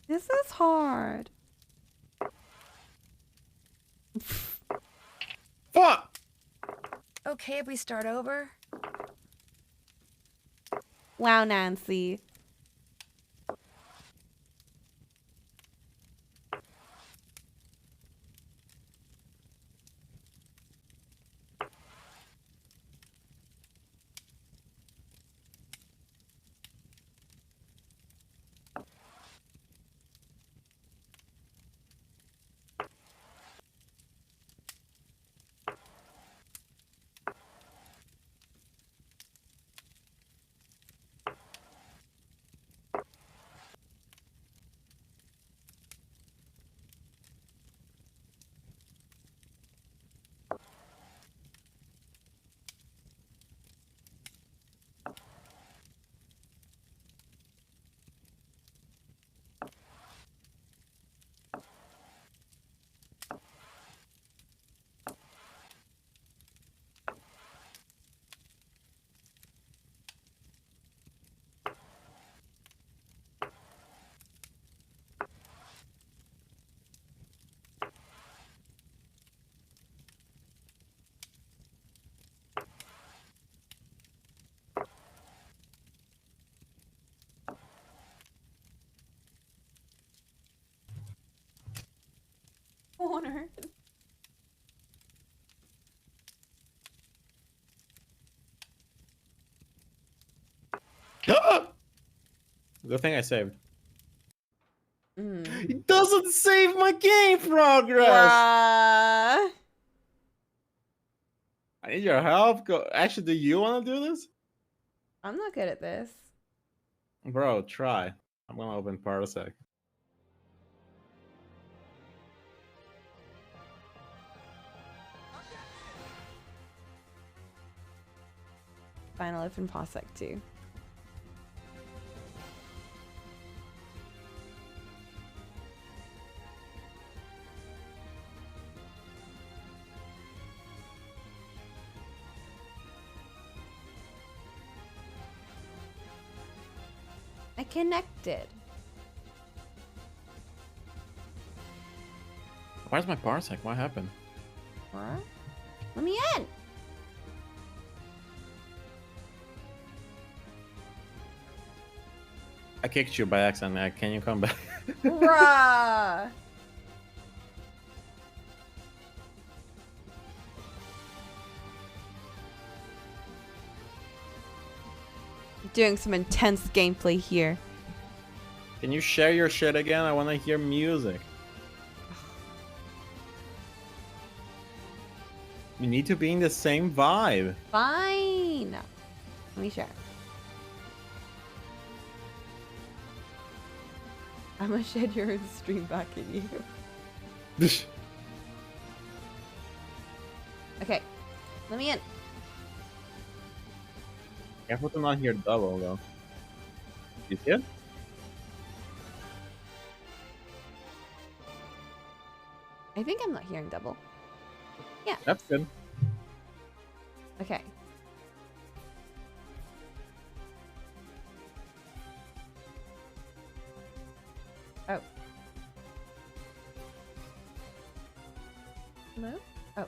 This is hard. Fuck! Okay, if we start over. Wow, Nancy. nerd. Good thing I saved. Mm. It doesn't save my game progress. Bruh. I need your help. Go. Actually, do you want to do this? I'm not good at this. Bro, try. I'm gonna open Parsec. Final open Parsec too. I connected. Where's my Parsec? What happened? What? Let me in. I kicked you by accident. Can you come back? Bruh. Doing some intense gameplay here. Can you share your shit again? I want to hear music. We need to be in the same vibe. Fine. Let me share. I'm gonna shed your stream back at you. Okay. Let me in. Careful to not hear double though. You see it? I think I'm not hearing double. Yeah. That's good. Okay. Oh. Hello? Oh.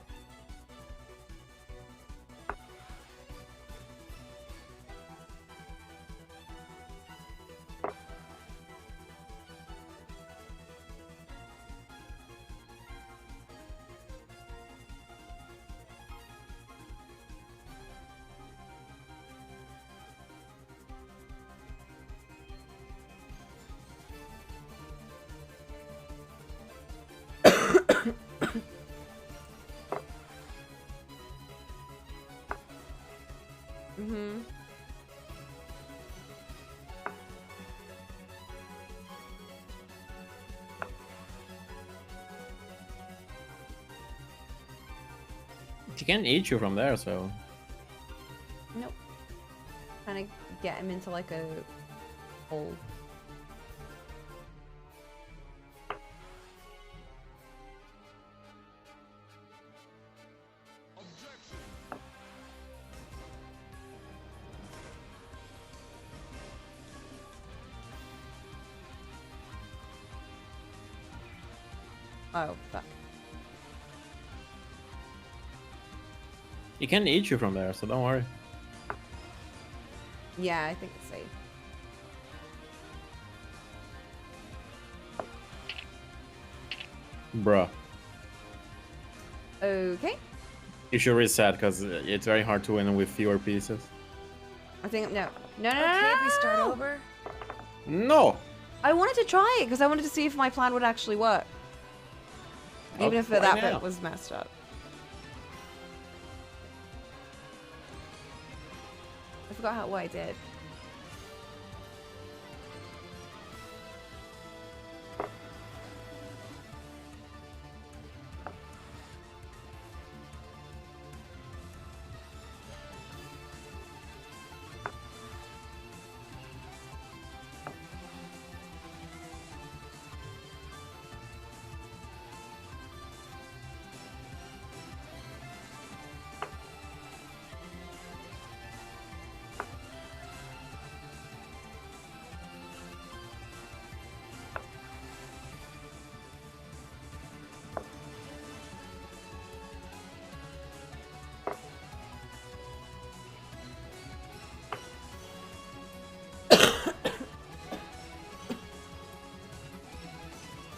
Mm-hmm. She can't eat you from there, so. Nope. Trying to get him into like a hole. Oh, fuck. He can't eat you from there, so don't worry. Yeah, I think it's safe. Bruh. Okay. You should reset, because it's very hard to win with fewer pieces. I think no. No, no, no, Okay, no, if we start no. over. No! I wanted to try it because I wanted to see if my plan would actually work. Even if Why that now? bit was messed up. I forgot what I did.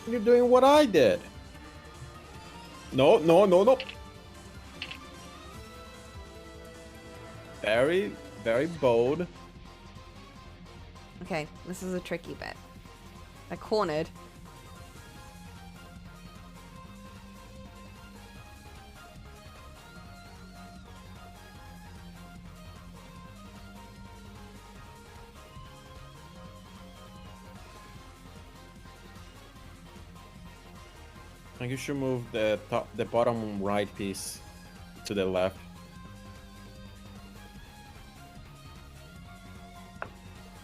You're doing what I did. No, no, no, no. Very, very bold. Okay, this is a tricky bit. They're cornered. I think you should move the bottom right piece to the left.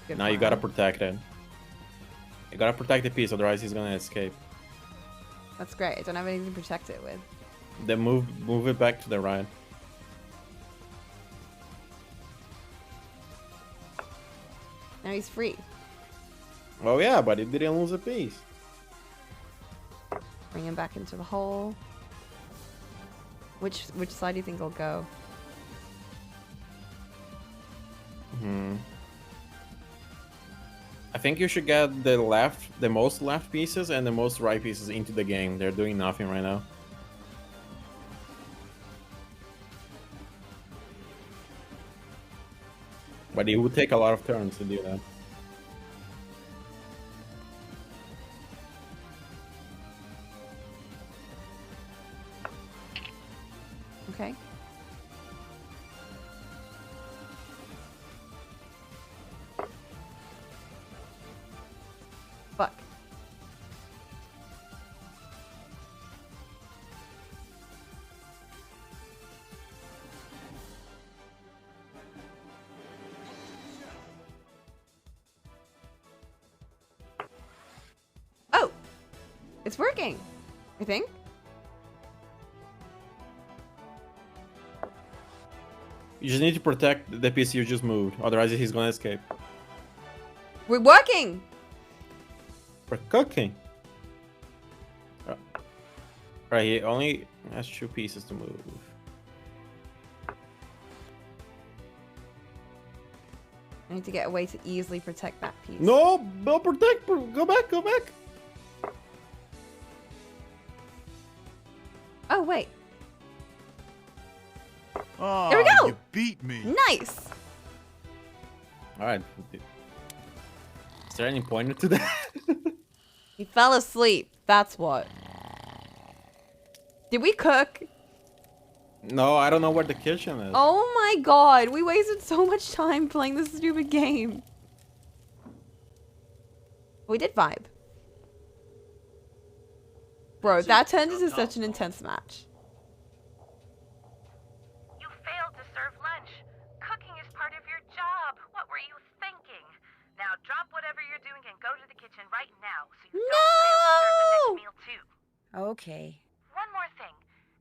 Good Now you gotta plan. protect it. You gotta protect the piece, otherwise he's gonna escape. That's great. I don't have anything to protect it with. Then move it back to the right. Now he's free. Oh yeah, but he didn't lose a piece. Bring him back into the hole. Which side do you think he'll go? I think you should get the most left pieces and the most right pieces into the game. They're doing nothing right now. But it would take a lot of turns to do that. Okay. Fuck. Oh! It's working, I think. You just need to protect the piece you just moved, otherwise he's gonna escape. We're working! For cooking. Right, he only has 2 pieces to move. I need to get a way to easily protect that piece. No, no, protect! Go back, go back! Oh, wait. Oh, There we go! You beat me. Nice! Alright. Is there any pointer to that? He fell asleep. That's what. Did we cook? No, I don't know where the kitchen is. Oh my god, we wasted so much time playing this stupid game. We did vibe. Bro, that turned into such an intense match. You failed to serve lunch. Cooking is part of your job. What were you thinking? Now drop whatever you're doing and go to the kitchen right now so you don't fail to serve the next meal too. Okay. One more thing.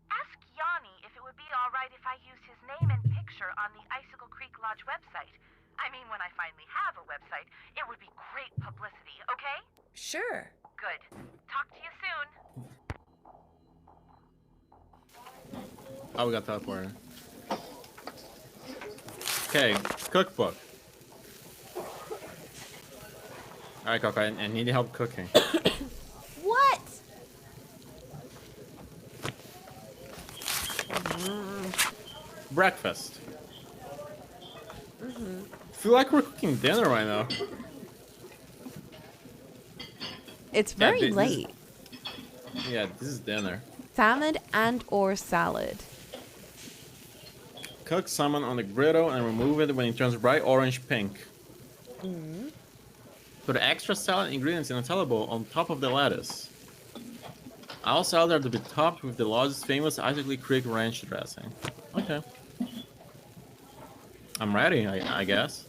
Ask Yanni if it would be alright if I used his name and picture on the Icicle Creek Lodge website. I mean, when I finally have a website, it would be great publicity, okay? Sure. Good. Talk to you soon. Oh, we got teleported. Okay, cookbook. Alright, Coco, I need help cooking. What? Breakfast. Feel like we're cooking dinner right now. It's Yeah, very late. Yeah, this is dinner. Salmon and or salad. Cook salmon on the griddle and remove it when it turns bright orange pink. Put extra salad ingredients in a salad bowl on top of the lettuce. All salads are to be topped with the lodge's famous Icicle Creek ranch dressing. Okay. I'm ready, I guess.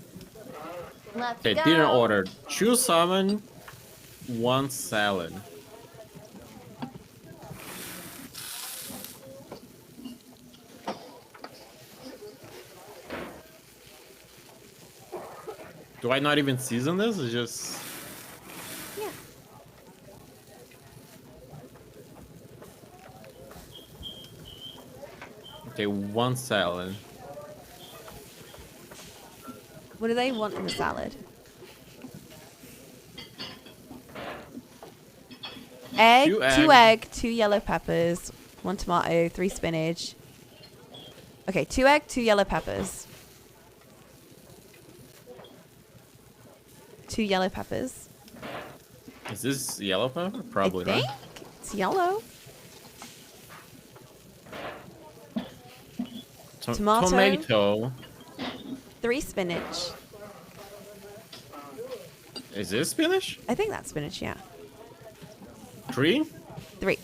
Let's Okay, go. dinner order. 2 salmon, 1 salad. Do I not even season this? It's just... Yeah. Okay, 1 salad. What do they want in the salad? Egg, 2 2 egg, 2 yellow peppers, 1 tomato, 3 spinach. Okay, 2 egg, 2 yellow peppers. 2 yellow peppers. Is this yellow pepper? I Probably, think right? it's yellow. Tomato. Tomato. 3 spinach. Is this spinach? I think that's spinach, yeah. 3? 3.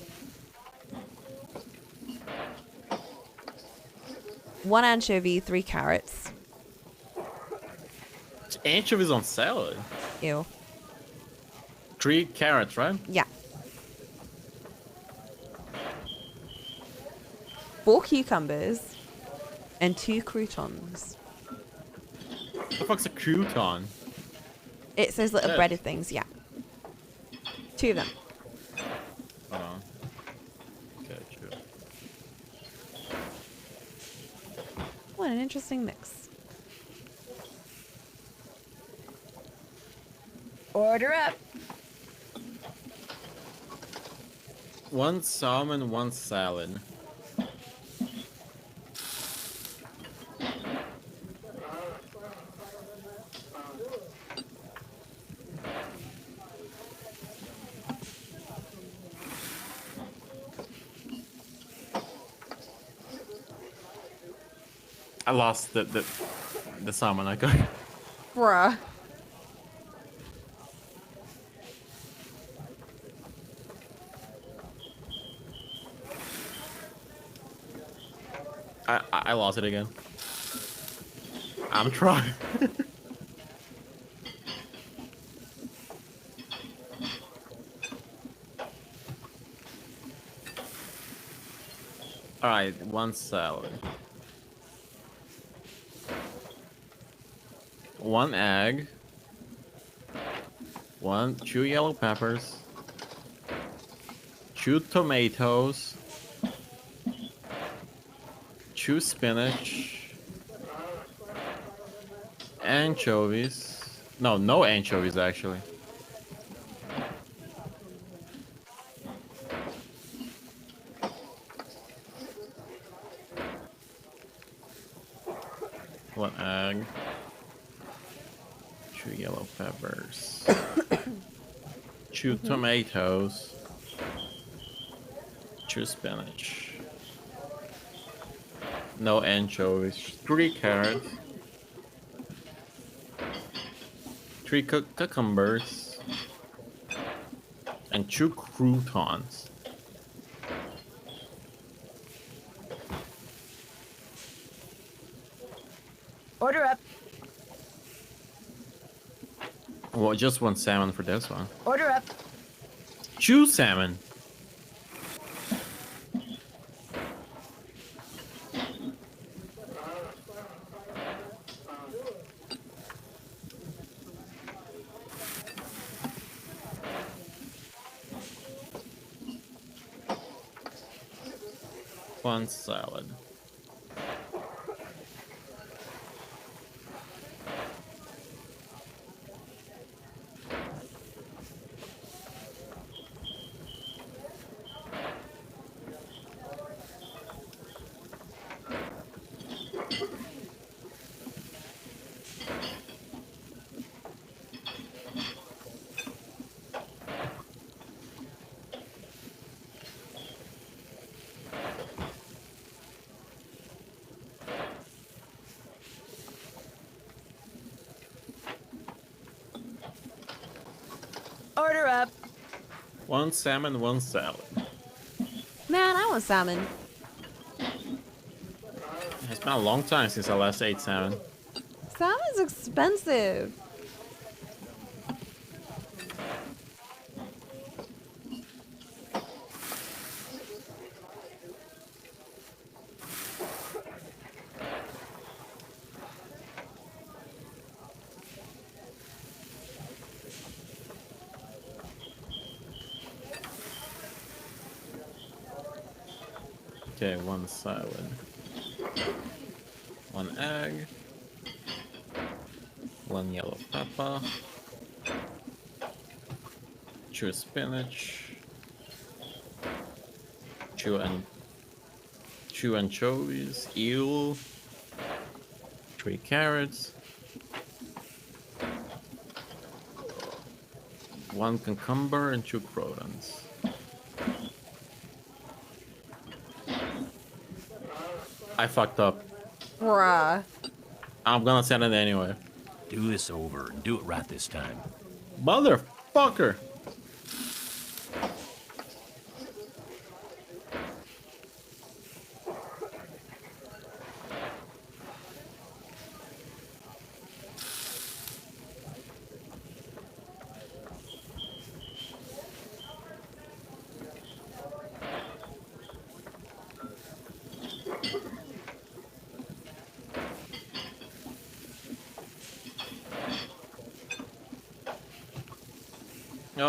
1 anchovy, 3 carrots. Anchovies on salad. Ew. 3 carrots, right? Yeah. 4 cucumbers and 2 croutons. What the fuck's a crouton? It says little Yes. breaded things, yeah. 2 of them. Oh. Okay, true. What an interesting mix. Order up. 1 salmon, 1 salad. I lost the salmon I got. Bruh. I lost it again. I'm trying. Alright, 1 salad. 1 egg. 2 yellow peppers. 2 tomatoes. 2 spinach. Anchovies. No anchovies actually. One egg. 2 yellow peppers. 2 tomatoes. 2 spinach. No anchovies. 3 carrots. 3 cucumbers. And 2 croutons. Order up. Well, just 1 salmon for this one. Order up. Choose salmon. One salad. Order up. 1 salmon, 1 salad. Man, I want salmon. It's been a long time since I last ate salmon. Salmon's expensive. Okay, 1 salad. 1 egg. 1 yellow pepper. 2 spinach. 2 2 anchovies, eel, 3 carrots, 1 cucumber, and 2 croutons. I fucked up. Bruh. I'm gonna send it anyway. Do this over and do it right this time. Motherfucker!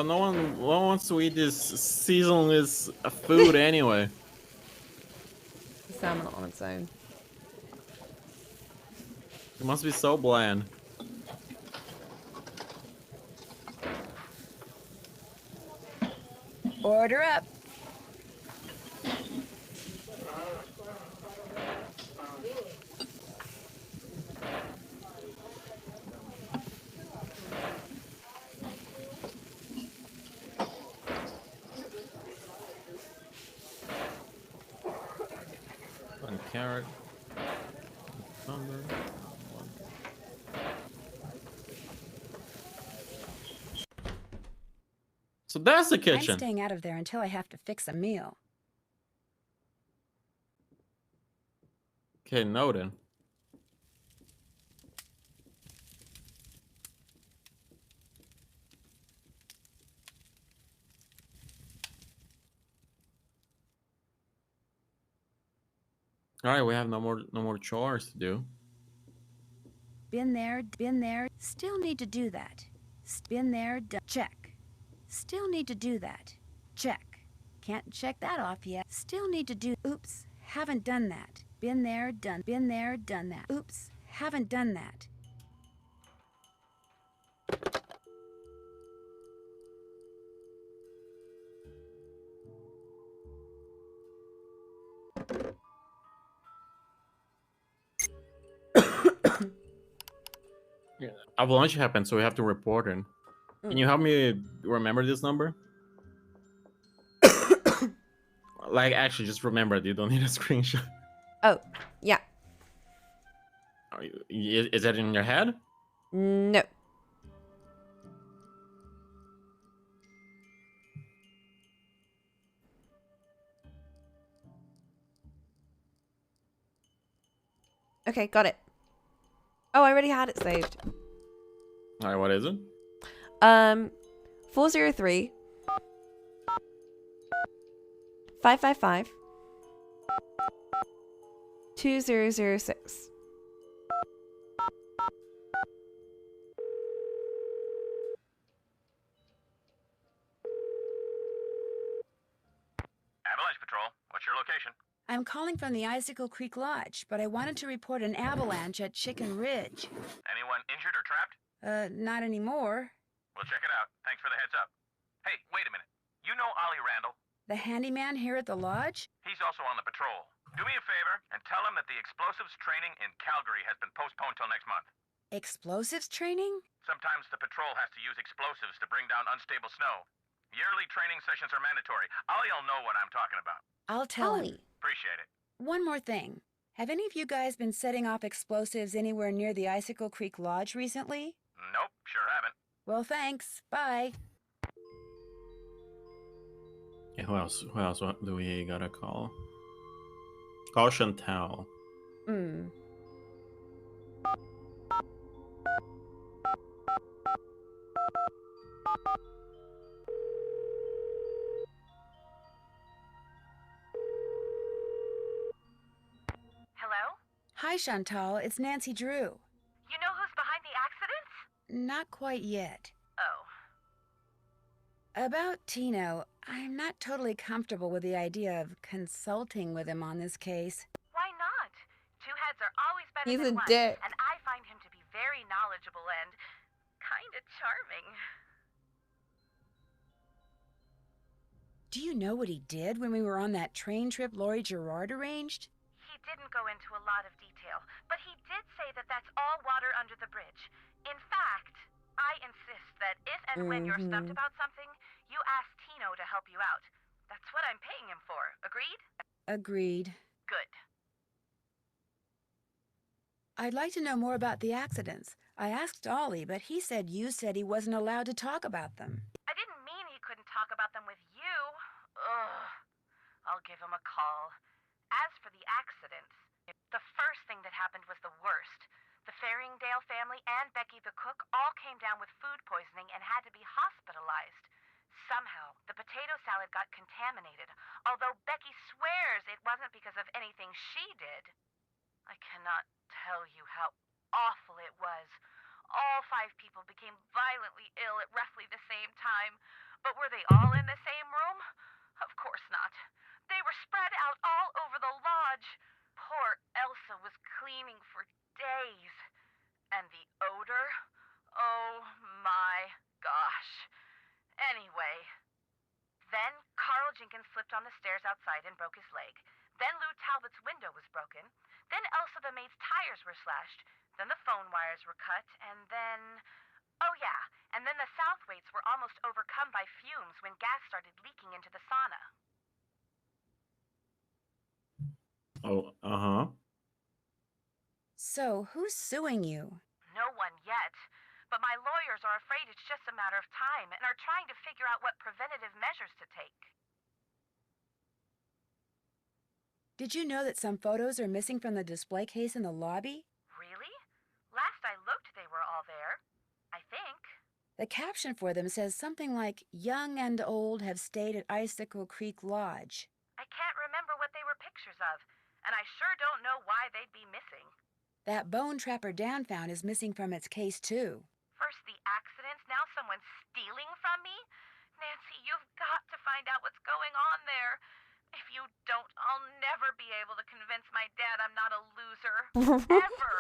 No one wants to eat this seasonless food anyway. Salmon on its own. It must be so bland. Order up. One carrot. Cucumber. So that's the I'm kitchen. staying out of there until I have to fix a meal. Okay, noted. All right, we have no more chores to do. Been there. Still need to do that. Been there, check. Still need to do that. Check. Can't check that off yet. Still need to do. Oops, haven't done that. Been there, done that. Oops, haven't done that. Yeah, avalanche happened, so we have to report it. Can you help me remember this number? Like, actually, just remember it. You don't need a screenshot. Oh, yeah. Is that in your head? No. Okay, got it. Oh, I already had it saved. All right, what is it? 403 555 2006. Avalanche Patrol, what's your location? I'm calling from the Icicle Creek Lodge, but I wanted to report an avalanche at Chicken Ridge. Anyone injured or trapped? Not anymore. We'll check it out. Thanks for the heads up. Hey, wait a minute. You know Ollie Randall? The handyman here at the lodge? He's also on the patrol. Do me a favor and tell him that the explosives training in Calgary has been postponed till next month. Explosives training? Sometimes the patrol has to use explosives to bring down unstable snow. Yearly training sessions are mandatory. Ollie'll know what I'm talking about. I'll tell him. Ollie. Appreciate it. One more thing. Have any of you guys been setting off explosives anywhere near the Icicle Creek Lodge recently? Nope, sure haven't. Well, thanks. Bye. Yeah, who else? Who else do we gotta call? Call Chantal. Hello? Hi, Chantal. It's Nancy Drew. You know who's behind the accident? Not quite yet. Oh. About Tino, I'm not totally comfortable with the idea of consulting with him on this case. Why not? Two heads are always better He's than a one, dick. and I find him to be very knowledgeable and kinda charming. Do you know what he did when we were on that train trip Laurie Gerard arranged? didn't go into a lot of detail, but he did say that that's all water under the bridge. In fact, I insist that if and when you're stumped about something, you ask Tino to help you out. That's what I'm paying him for. Agreed? Agreed. Good. I'd like to know more about the accidents. I asked Ollie, but he said you said he wasn't allowed to talk about them. I didn't mean he couldn't talk about them with you. Ugh. I'll give him a call. As for the accidents, the first thing that happened was the worst. The Faringdale family and Becky the cook all came down with food poisoning and had to be hospitalized. Somehow, the potato salad got contaminated, although Becky swears it wasn't because of anything she did. I cannot tell you how awful it was. All 5 people became violently ill at roughly the same time. But were they all in the same room? Of course not. They were spread out all over the lodge. Poor Elsa was cleaning for days. And the odor? Oh my gosh. Anyway, then Carl Jenkins slipped on the stairs outside and broke his leg. Then Lou Talbot's window was broken. Then Elsa the maid's tires were slashed. Then the phone wires were cut. And then... oh yeah, and then the Southwaites were almost overcome by fumes when gas started leaking into the sauna. Oh, uh-huh. So, who's suing you? No one yet. But my lawyers are afraid it's just a matter of time and are trying to figure out what preventative measures to take. Did you know that some photos are missing from the display case in the lobby? Really? Last I looked, they were all there. I think. The caption for them says something like, "Young and old have stayed at Icicle Creek Lodge." I can't remember what they were pictures of, and I sure don't know why they'd be missing. That bone Trapper Dan found is missing from its case, too. First the accidents, now someone's stealing from me? Nancy, you've got to find out what's going on there. If you don't, I'll never be able to convince my dad I'm not a loser. Ever.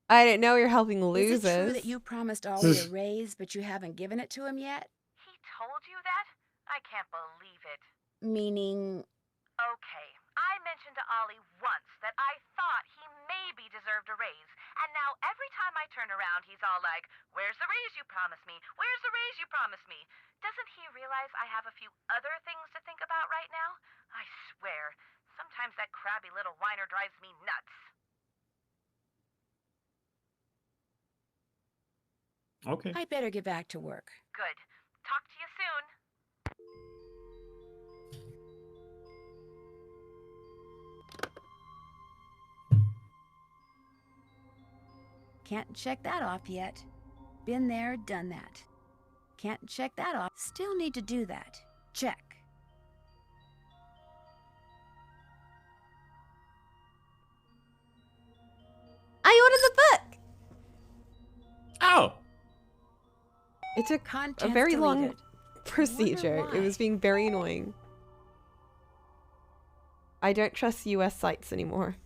I didn't know you're helping Is it true losers. that you promised Ollie a raise, but you haven't given it to him yet? He told you that? I can't believe it. Meaning... Okay, I mentioned to Ollie once that I thought he maybe deserved a raise, and now every time I turn around, he's all like, "Where's the raise you promised me? Where's the raise you promised me?" Doesn't he realize I have a few other things to think about right now? I swear, sometimes that crabby little whiner drives me nuts. Okay. I better get back to work. Good. Talk to you soon. Can't check that off yet. Been there, done that. Can't check that off. Still need to do that. Check. I ordered the book. Oh! It took a Contents very long deleted. procedure. It was why. being very annoying. I don't trust US sites anymore.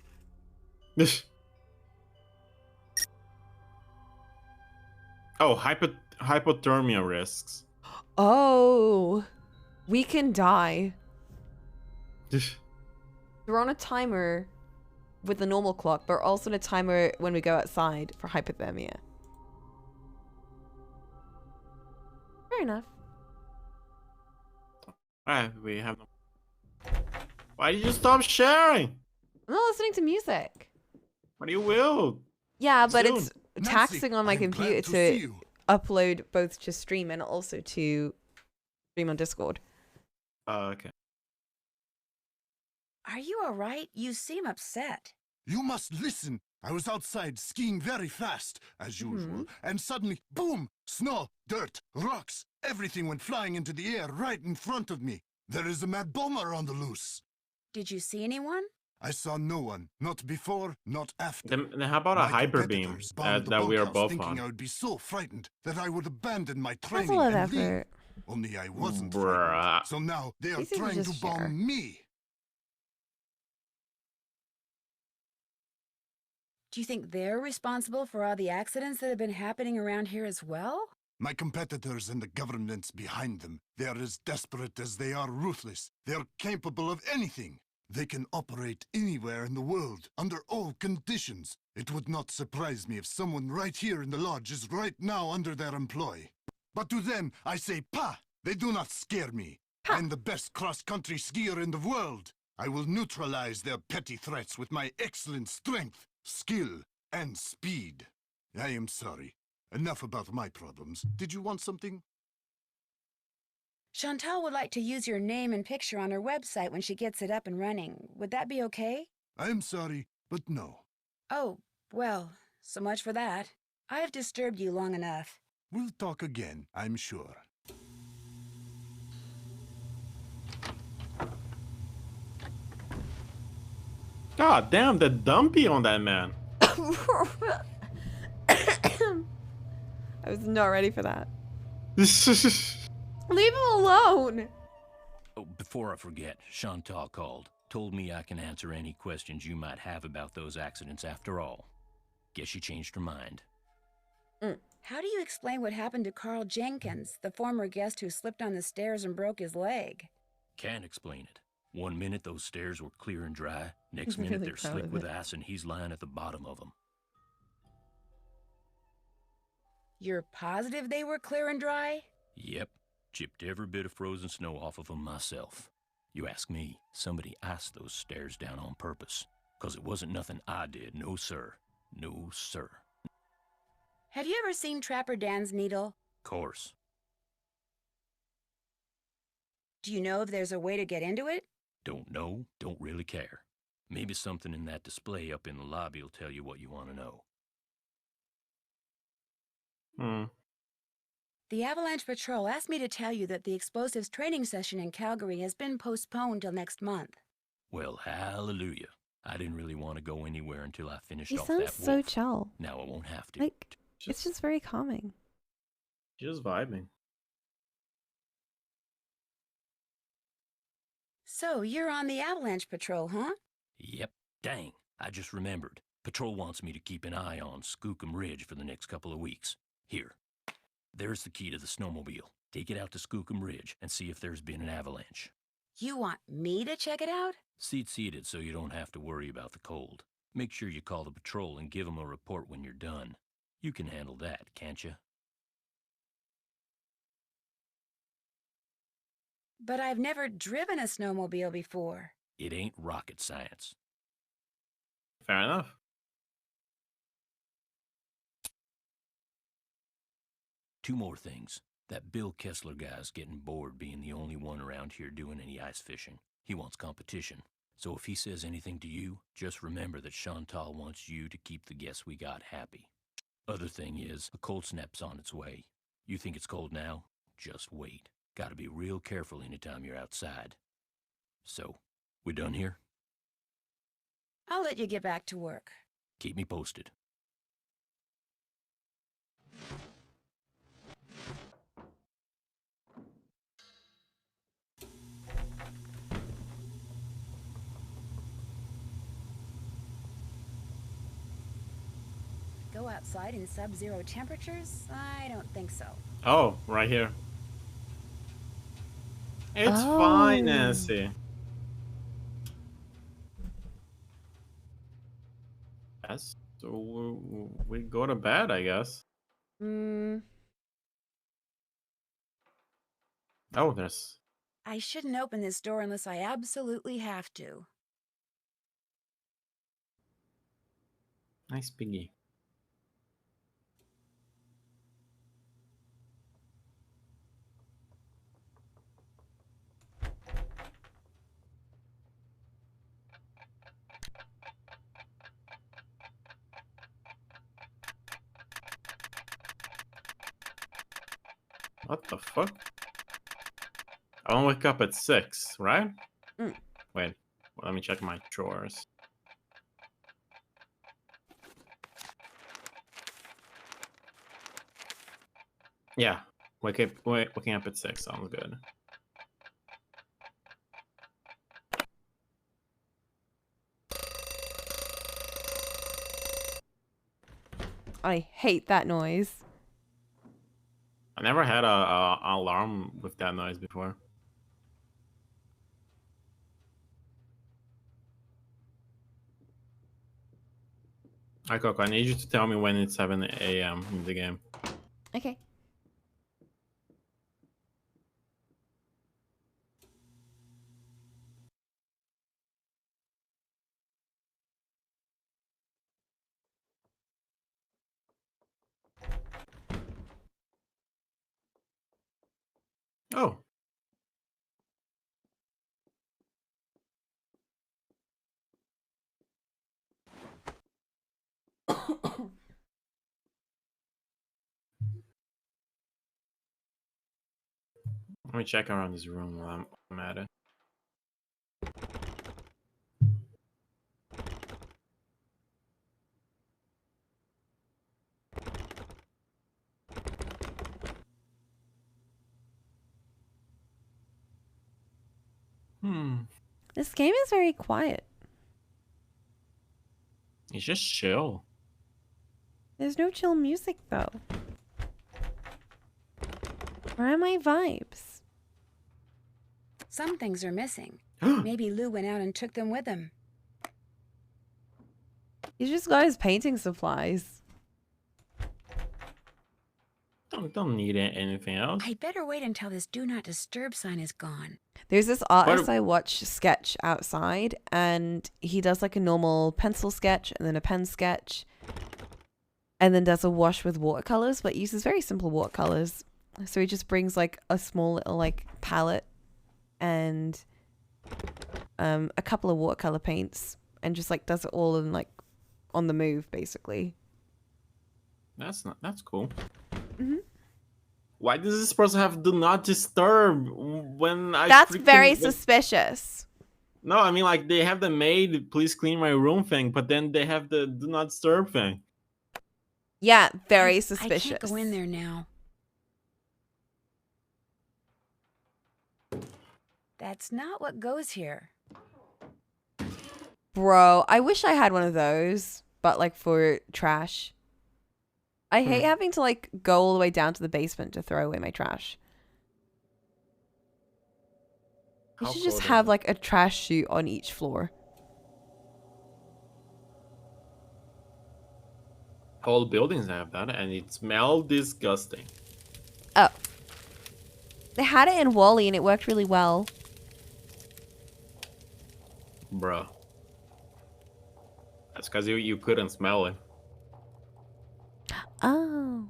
Oh, hypothermia risks. Oh, we can die. We're on a timer with the normal clock, but we're also on a timer when we go outside for hypothermia. Fair enough. Alright, we have no... Why did you stop sharing? I'm not listening to music. What do you will? Yeah, but Soon. it's Nancy, taxing on my I'm glad computer to see to you. upload both to stream and also to stream on Discord. Okay. Are you alright? You seem upset. You must listen. I was outside skiing very fast, as usual, and suddenly, boom! Snow, dirt, rocks, everything went flying into the air right in front of me. There is a mad bomber on the loose. Did you see anyone? I saw no one, not before, not after. Then how about a My hyper beam competitors bombed the that we are bunkhouse both thinking I on? would be so frightened that I would abandon my That's a training lot of and leave. effort. Only I wasn't Bruh. frightened. So now they are These things trying to just bomb share. me. Do you think they're responsible for all the accidents that have been happening around here as well? My competitors and the governments behind them, they are as desperate as they are ruthless. They are capable of anything. They can operate anywhere in the world, under all conditions. It would not surprise me if someone right here in the lodge is right now under their employ. But to them, I say, "Pa!" They do not scare me. I am the best cross-country skier in the world. I will neutralize their petty threats with my excellent strength, skill, and speed. I am sorry. Enough about my problems. Did you want something? Chantal would like to use your name and picture on her website when she gets it up and running. Would that be okay? I am sorry, but no. Oh, well, so much for that. I've disturbed you long enough. We'll talk again, I'm sure. God damn, the dumpy on that man. I was not ready for that. Leave him alone. Oh, before I forget, Chantal called. Told me I can answer any questions you might have about those accidents after all. Guess she changed her mind. How do you explain what happened to Carl Jenkins, the former guest who slipped on the stairs and broke his leg? Can't explain it. 1 minute those stairs were clear and dry. Next I'm minute really they're proud slick of with it. ice and he's lying at the bottom of them. You're positive they were clear and dry? Yep. Chipped every bit of frozen snow off of them myself. You ask me, somebody iced those stairs down on purpose. 'Cause it wasn't nothing I did, no sir. No sir. Have you ever seen Trapper Dan's needle? Course. Do you know if there's a way to get into it? Don't know, don't really care. Maybe something in that display up in the lobby will tell you what you want to know. The Avalanche Patrol asked me to tell you that the explosives training session in Calgary has been postponed till next month. Well, hallelujah. I didn't really want to go anywhere until I finished He off sounds that so wolf. chill. Now I won't have to. Like, it's just very calming. Just vibing. So, you're on the Avalanche Patrol, huh? Yep. Dang, I just remembered. Patrol wants me to keep an eye on Skookum Ridge for the next couple of weeks. Here. There's the key to the snowmobile. Take it out to Skookum Ridge and see if there's been an avalanche. You want me to check it out? Seat-seated so you don't have to worry about the cold. Make sure you call the patrol and give them a report when you're done. You can handle that, can't you? But I've never driven a snowmobile before. It ain't rocket science. Fair enough. Two more things. That Bill Kessler guy's getting bored being the only one around here doing any ice fishing. He wants competition. So if he says anything to you, just remember that Chantal wants you to keep the guests we got happy. Other thing is, a cold snap's on its way. You think it's cold now? Just wait. Gotta be real careful anytime you're outside. So, we done here? I'll let you get back to work. Keep me posted. Go outside in sub-zero temperatures? I don't think so. Oh, right here. It's fine, Oh. Nancy. Yes. So we go to bed, I guess. Oh, there's. I shouldn't open this door unless I absolutely have to. Nice piggy. What the fuck? I won't wake up at 6, right? Wait, let me check my drawers. Yeah, waking up at 6 sounds good. I hate that noise. I never had a alarm with that noise before. Hi, Coco. I need you to tell me when it's 7 a.m. in the game. Okay. Oh. Let me check around this room while I'm at it. This game is very quiet. It's just chill. There's no chill music though. Where are my vibes? Some things are missing. Maybe Lou went out and took them with him. He's just got his painting supplies. Don't need anything else. I'd better wait until this do not disturb sign is gone. There's this artist I watch sketch outside, and he does like a normal pencil sketch and then a pen sketch, and then does a wash with watercolors, but uses very simple watercolors. So he just brings like a small little like palette and a couple of watercolor paints, and just like does it all in like on the move basically. That's cool. Mm-hmm. Why does this person have do not disturb when I That's very suspicious. No, I mean like they have the maid please clean my room thing, but then they have the do not disturb thing. Yeah, very suspicious. I can't go in there now. That's not what goes here. Bro, I wish I had one of those, but like for trash. I hate having to like go all the way down to the basement to throw away my trash. You should just have like a trash chute on each floor. Whole buildings have that, and it smells disgusting. Oh. They had it in Wally and it worked really well. Bro. That's because you couldn't smell it. Oh.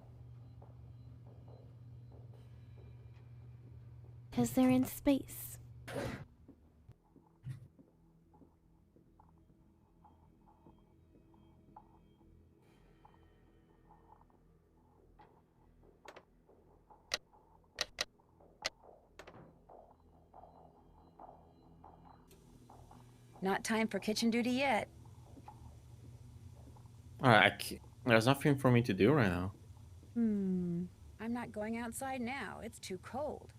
Because they're in space. Not time for kitchen duty yet. Alright, there's nothing for me to do right now. I'm not going outside now. It's too cold.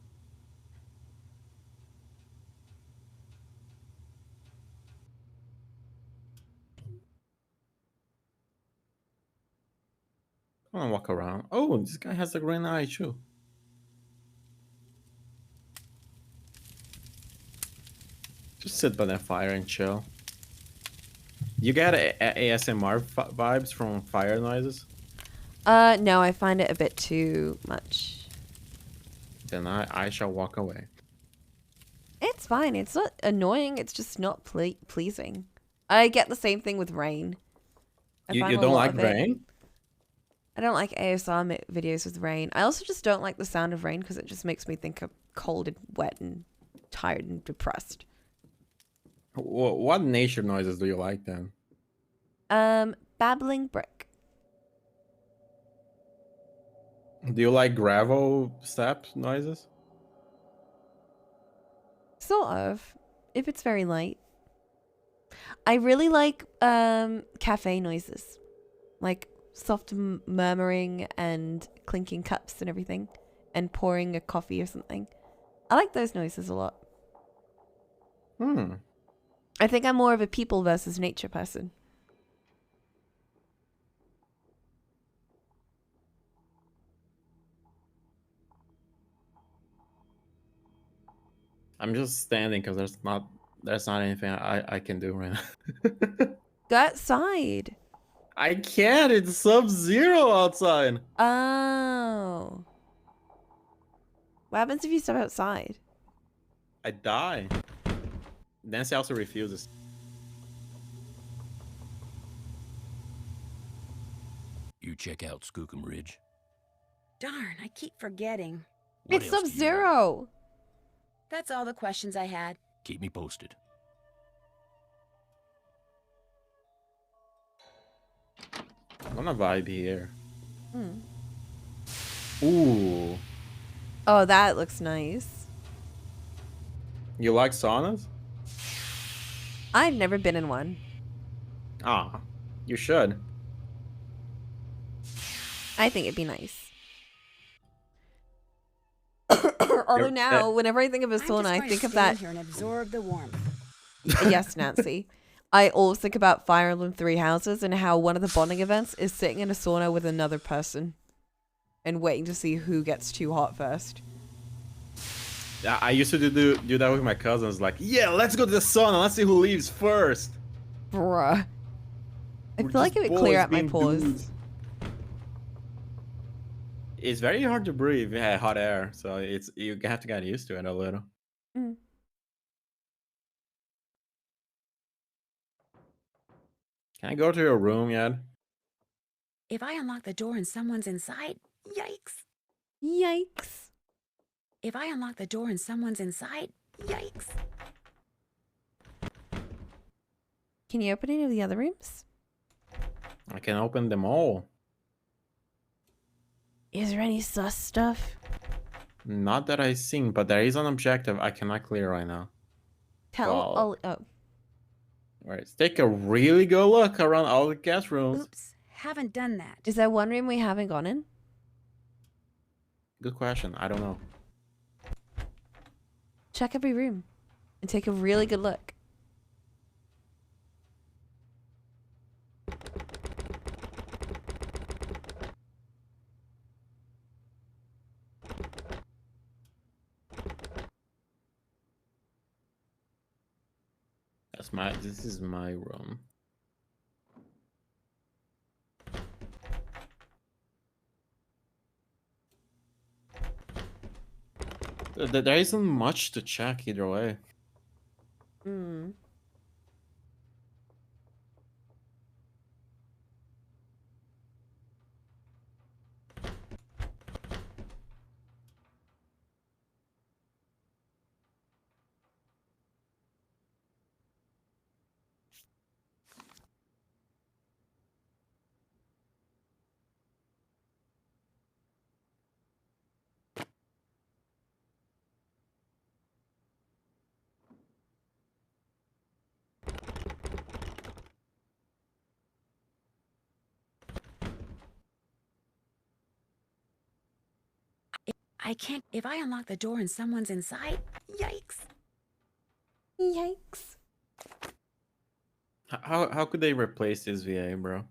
I want to walk around. Oh, this guy has a green eye too. Just sit by that fire and chill. You get ASMR vibes from fire noises? No, I find it a bit too much. Then I shall walk away. It's fine. It's not annoying. It's just not pleasing. I get the same thing with rain. You don't like rain? I don't like ASMR videos with rain. I also just don't like the sound of rain because it just makes me think of cold and wet and tired and depressed. What nature noises do you like then? Babbling brook. Do you like gravel step noises? Sort of, if it's very light. I really like cafe noises, like soft murmuring and clinking cups and everything, and pouring a coffee or something. I like those noises a lot. I think I'm more of a people versus nature person. I'm just standing because there's not anything I can do right now. Go outside. I can't. It's Sub-Zero outside. Oh. What happens if you step outside? I die. Nancy also refuses. You check out Skookum Ridge. Darn, I keep forgetting. What It's else do you want? Sub-Zero. That's all the questions I had. Keep me posted. I'm gonna vibe here. Hmm. Ooh. Oh, that looks nice. You like saunas? I've never been in one. Ah, you should. I think it'd be nice. Although now, whenever I think of a sauna, I think of that. Here and absorb the warmth. Yes, Nancy. I always think about Fire Emblem Three Houses and how one of the bonding events is sitting in a sauna with another person and waiting to see who gets too hot first. Yeah, I used to do that with my cousins. Like, yeah, let's go to the sauna. Let's see who leaves first. Bruh. I We're feel like just it would clear boys out my being pores. dudes. It's very hard to breathe hot air, so you have to get used to it a little. Mm. Can I go to your room yet? If I unlock the door and someone's inside, yikes. Yikes. If I unlock the door and someone's inside, yikes. Can you open any of the other rooms? I can open them all. Is there any sus stuff? Not that I've seen, but there is an objective I cannot clear right now. Tell Well, Ollie. Oh. Alright, let's take a really good look around all the guest rooms. Oops, haven't done that. Is there one room we haven't gone in? Good question. I don't know. Check every room and take a really good look. This is my room. There isn't much to check either way. Hmm. I can't. If I unlock the door and someone's inside, yikes. Yikes. How could they replace this VA, bro?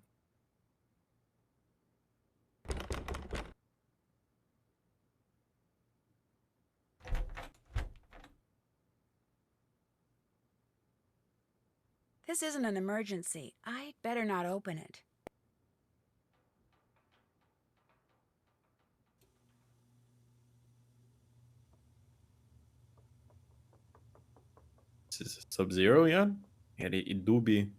This isn't an emergency. I'd better not open it. This is Sub-Zero yet? Yeah, it do be.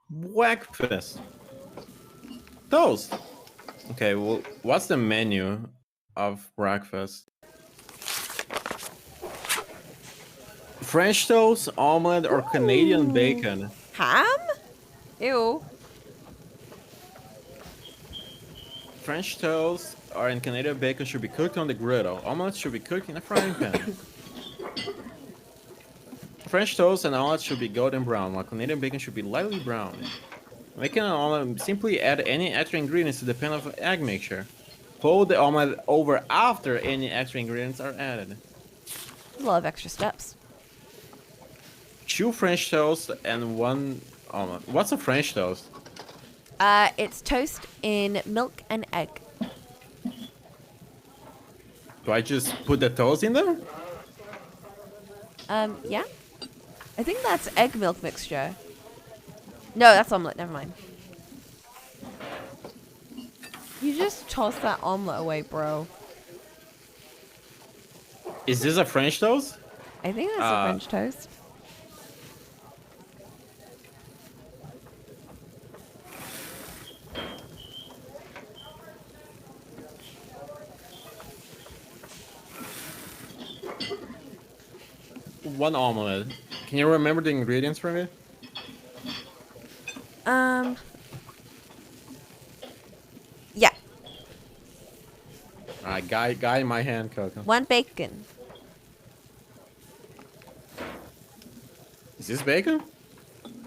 Breakfast. Toast. Okay, well, what's the menu of breakfast? French toast, omelette, or Canadian bacon? Ham? Ew. French toast and Canadian bacon should be cooked on the griddle. Omelette should be cooked in a frying pan. French toast and omelette should be golden brown, while Canadian bacon should be lightly brown. Making an omelette, simply add any extra ingredients to the pan of egg mixture. Fold the omelette over after any extra ingredients are added. A lot of extra steps. 2 French toast and 1 omelette. What's a French toast? It's toast in milk and egg. Do I just put the toast in there? Yeah. I think that's egg milk mixture. No, that's omelette. Never mind. You just toss that omelette away, bro. Is this a French toast? I think that's a French toast. One omelette. Can you remember the ingredients from it? Yeah. Alright, guy in my hand, Coco. 1 bacon. Is this bacon?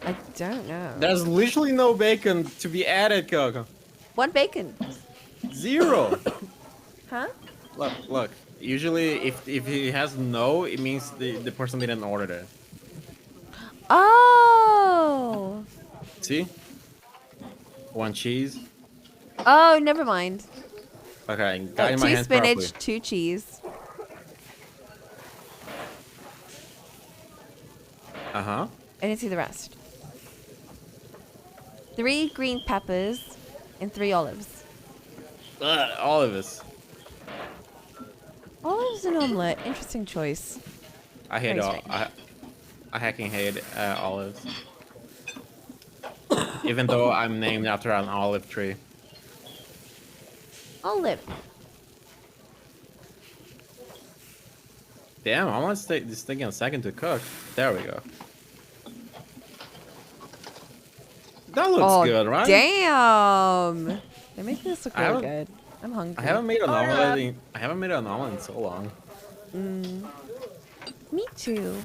I don't know. There's literally no bacon to be added, Coco. 1 bacon. 0. Huh? Look. Usually, if he has no, it means the person didn't order it. Oh. See? 1 cheese. Oh, never mind. Okay, guy in my 2 hand spinach, properly. 2 cheese. Uh-huh. I didn't see the rest. 3 green peppers and 3 olives. All of us. Olives and omelette. Interesting choice. I hate Very all. strange. I hacking hate olives. Even though I'm named after an olive tree. Olive. Damn, I want to take this taking a second to cook. There we go. That looks good, right? Damn. They make this look I really haven't- good. I'm hungry. I haven't made an omelet. I haven't made an omelet in so long. Me too.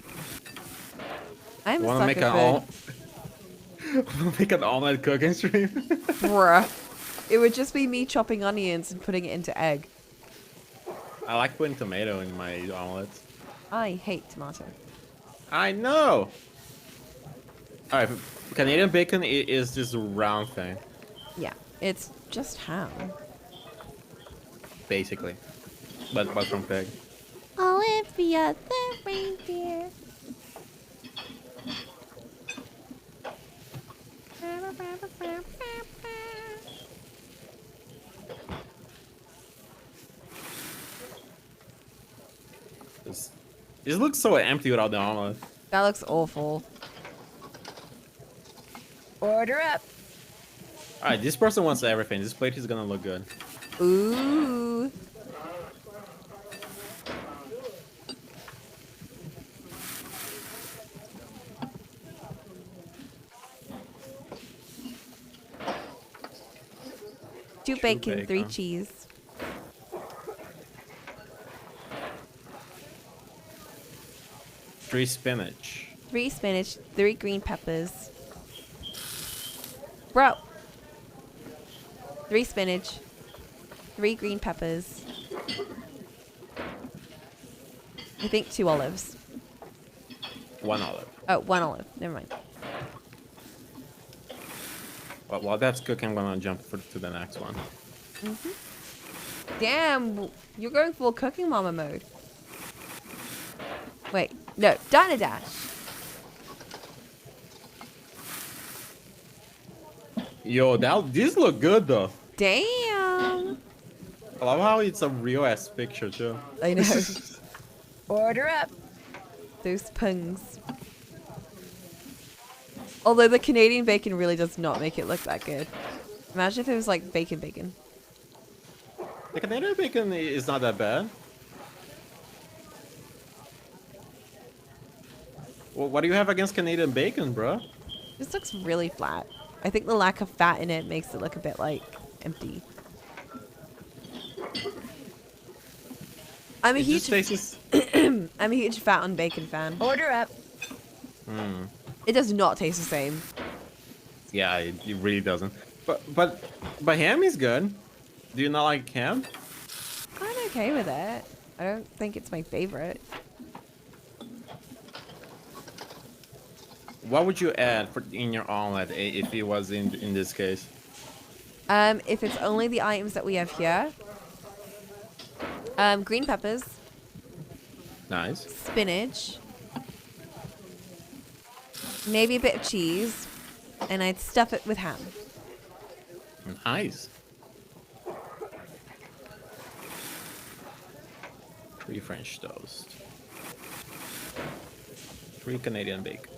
I'm a Want to sucker make an make an omelet cooking stream? Bruh. It would just be me chopping onions and putting it into egg. I like putting tomato in my omelets. I hate tomato. I know. All right, Canadian bacon is this round thing, Yeah, it's just ham. basically, but from pig. Olivia the reindeer. This looks so empty without the omelet. That looks awful. Order up. All right, this person wants everything. This plate is gonna look good. Ooh. Two bacon, 3 cheese. Three spinach. 3 spinach, 3 green peppers. Bro. 3 spinach, 3 green peppers. I think 2 olives. 1 olive. Oh, 1 olive. Never mind. Well, while that's cooking, I'm gonna jump to the next one. Damn, you're going full cooking mama mode. Wait, no, Diner Dash. Yo, these look good though. Damn. I love how it's a real ass picture too. I know. Order up. Those pungs. Although the Canadian bacon really does not make it look that good. Imagine if it was like bacon. The Canadian bacon is not that bad. Well, what do you have against Canadian bacon, bro? This looks really flat. I think the lack of fat in it makes it look a bit like empty. I'm a It huge just tastes. I'm a huge fat on bacon fan. Order up. Hmm. It does not taste the same. Yeah, it really doesn't. But ham is good. Do you not like ham? I'm okay with it. I don't think it's my favorite. What would you add in your omelet if it was in this case? If it's only the items that we have here, green peppers, Nice. spinach, maybe a bit of cheese, and I'd stuff it with ham. Nice. 3 French toast. 3 Canadian bacon.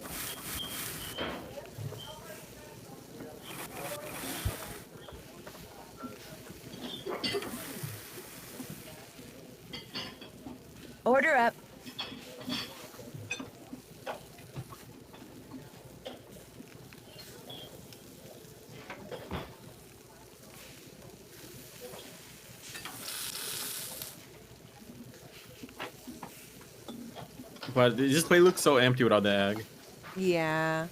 Order up. But this place looks so empty without the egg. Yeah.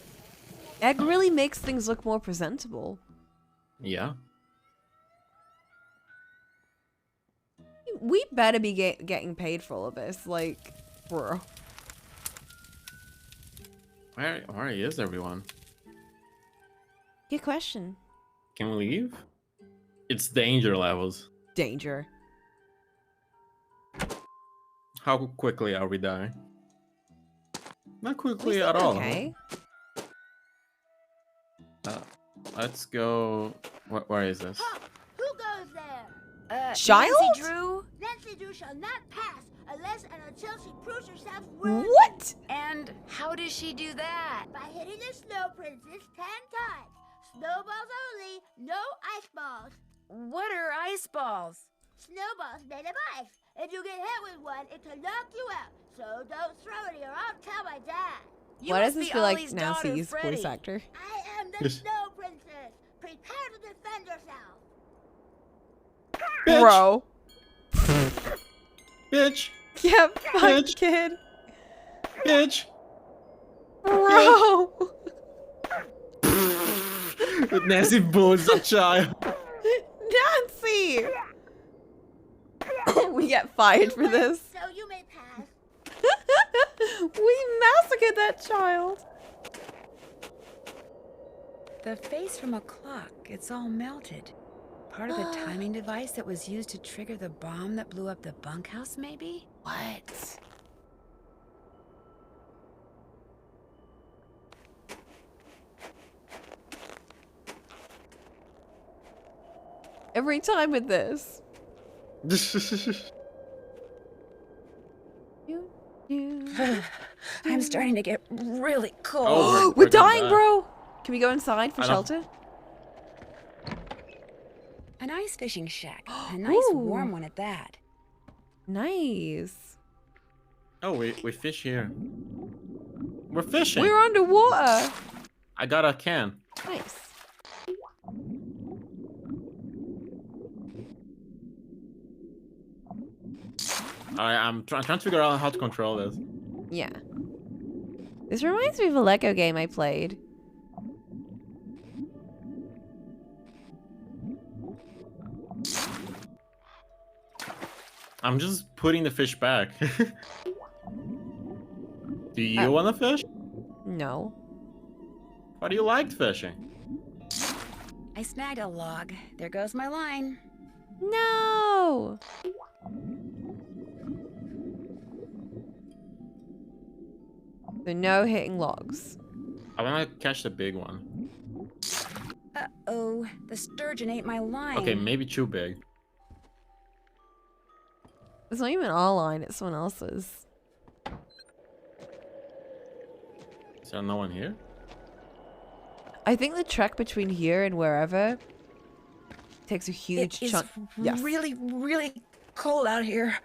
Egg really makes things look more presentable. Yeah. We better be getting paid for all of this. Like, bro. Where is everyone? Good question. Can we leave? It's danger levels. Danger. How quickly are we dying? Not We quickly seem at all. okay. Let's go. Where is this? Who goes there? Child? Nancy Drew? Nancy Drew shall not pass unless and until she proves herself worthy. What? And how does she do that? By hitting the snow princess 10 times. Snowballs only, no ice balls. What are ice balls? Snowballs made of ice. If you get hit with one, it can knock you out. So don't throw any or I'll tell my dad. You Why does must this be feel like Ollie's daughter, Nancy's Freddie. voice actor? I am the snow princess. Prepare to defend yourself. Bitch! Bro. Bitch! Yep, fuck Bitch. kid. Bitch! Bro. Nancy bullies a child. Nancy! We get fired for this. So you may pass. We massacred that child. The face from a clock, it's all melted. Part of the timing device that was used to trigger the bomb that blew up the bunkhouse, maybe? What? Every time with this. I'm starting to get really cold. Oh, We're we're gonna dying, die. bro. Can we go inside for I know. shelter? An ice fishing shack. A nice Ooh. warm one at that. Nice. Oh, we fish here. We're fishing. We're underwater. I got a can. Nice. I'm trying to figure out how to control this. Yeah. This reminds me of a Lego game I played. I'm just putting the fish back. Do you want to fish? No. Why do you like fishing? I snagged a log. There goes my line. No. So no hitting logs. I want to catch the big one. Uh-oh, the sturgeon ate my line. Okay, maybe too big. It's not even our line, it's someone else's. Is there no one here? I think the trek between here and wherever takes a huge It is chunk. Yes. really, really cold out here.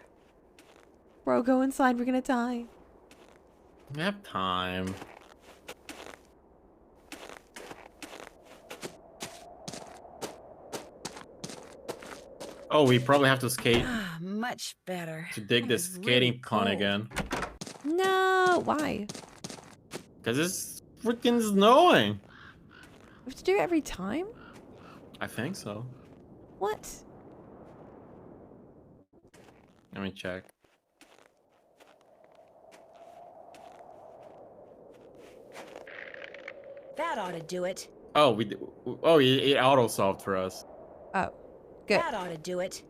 Bro, go inside, we're gonna die. We have time. Oh, we probably have to skate Ah, much better. to dig It this is skating really pond cold. again. No, why? Because it's freaking snowing. We have to do it every time? I think so. What? Let me check. That ought to do it. Oh, it auto solved for us. Oh, good. That ought to do it.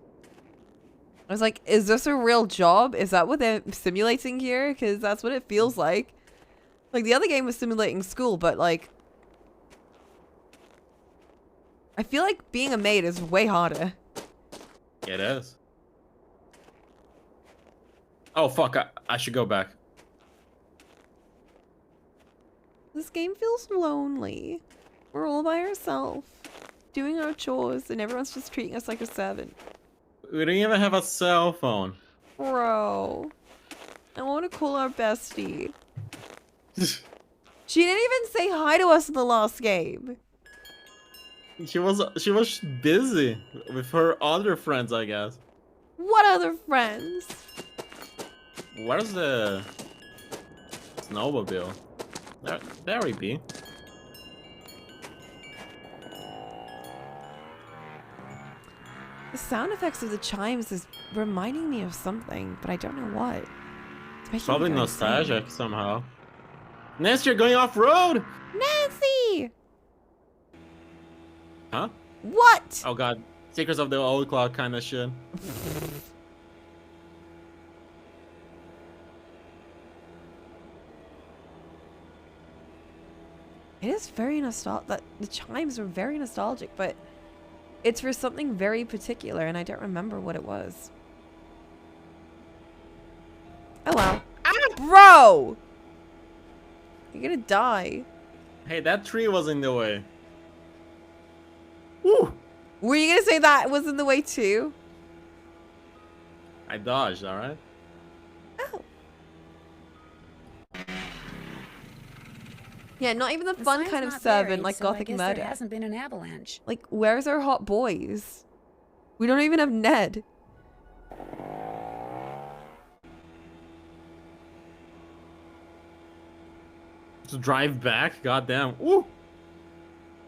I was like, is this a real job? Is that what they're simulating here? Because that's what it feels like. Like, the other game was simulating school, but, like... I feel like being a maid is way harder. It is. Oh, fuck. I should go back. This game feels lonely. We're all by ourselves, doing our chores, and everyone's just treating us like a servant. We don't even have a cell phone. Bro. I want to call our bestie. She didn't even say hi to us in the last game. She was busy with her other friends, I guess. What other friends? Where's the snowmobile? There we be. The sound effects of the chimes is reminding me of something, but I don't know what. It's making Probably me very nostalgic sad. somehow. Nancy, you're going off road. Nancy! Huh? What? Oh god, Secrets of the Old Clock kind of shit. It is very nostalgic. The chimes are very nostalgic, but it's for something very particular, and I don't remember what it was. Oh well. Bro! You're gonna die. Hey, that tree was in the way. Woo! Were you gonna say that was in the way too? I dodged, alright? Oh. Yeah, not even the The fun sign's kind of not servant buried, like so I Gothic guess Murder. There hasn't been an avalanche. Like, where's our hot boys? We don't even have Ned. To drive back, goddamn. Woo!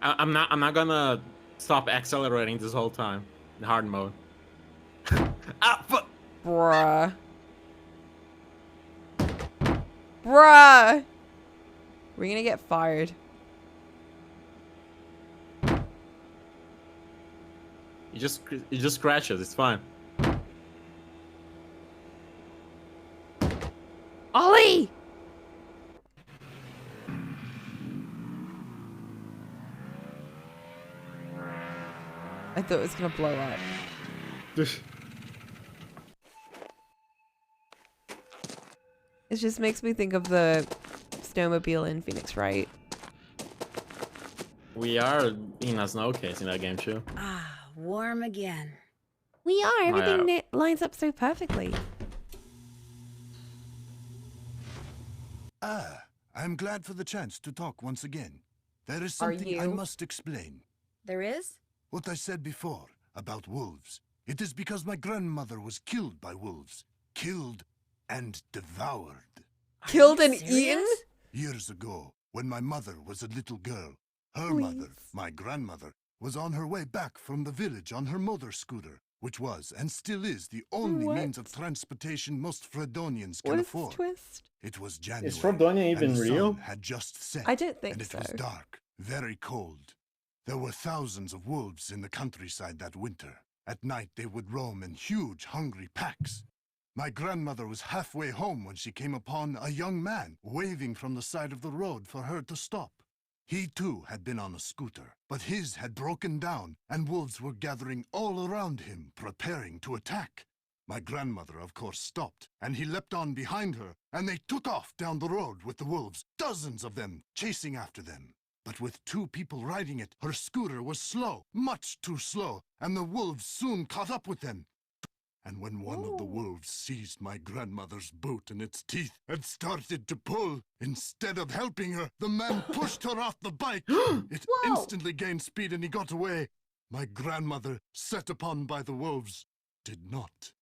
I'm not gonna stop accelerating this whole time. In hard mode. Ah, fuck! Bruh. Bruh! We're gonna get fired. You just scratch us, it's fine. Ollie! I thought it was gonna blow up. It just makes me think of the snowmobile in Phoenix Wright. We are in a snow case in that game too. Ah, warm again. We are. Everything lines up so perfectly. Ah, I'm glad for the chance to talk once again. There is Are something I you? must explain. There is? What I said before about wolves. It is because my grandmother was killed by wolves. Killed and devoured. Killed you and eaten? serious? Years ago, when my mother was a little girl, her mother, my grandmother, was on her way back from the village on her motor scooter, which was and still is the only means of transportation most Fredonians can What is afford. this twist? It was January. Is Fredonia even and the real? sun had just set. I don't think and it so. was dark, very cold. There were thousands of wolves in the countryside that winter. At night, they would roam in huge, hungry packs. My grandmother was halfway home when she came upon a young man waving from the side of the road for her to stop. He too had been on a scooter, but his had broken down, and wolves were gathering all around him, preparing to attack. My grandmother, of course, stopped, and he leapt on behind her, and they took off down the road with the wolves, dozens of them, chasing after them. But with two people riding it, her scooter was slow, much too slow, and the wolves soon caught up with them. And when one of the wolves seized my grandmother's boot in its teeth and started to pull, instead of helping her, the man pushed her off the bike. It instantly gained speed and he got away. My grandmother, set upon by the wolves, did not.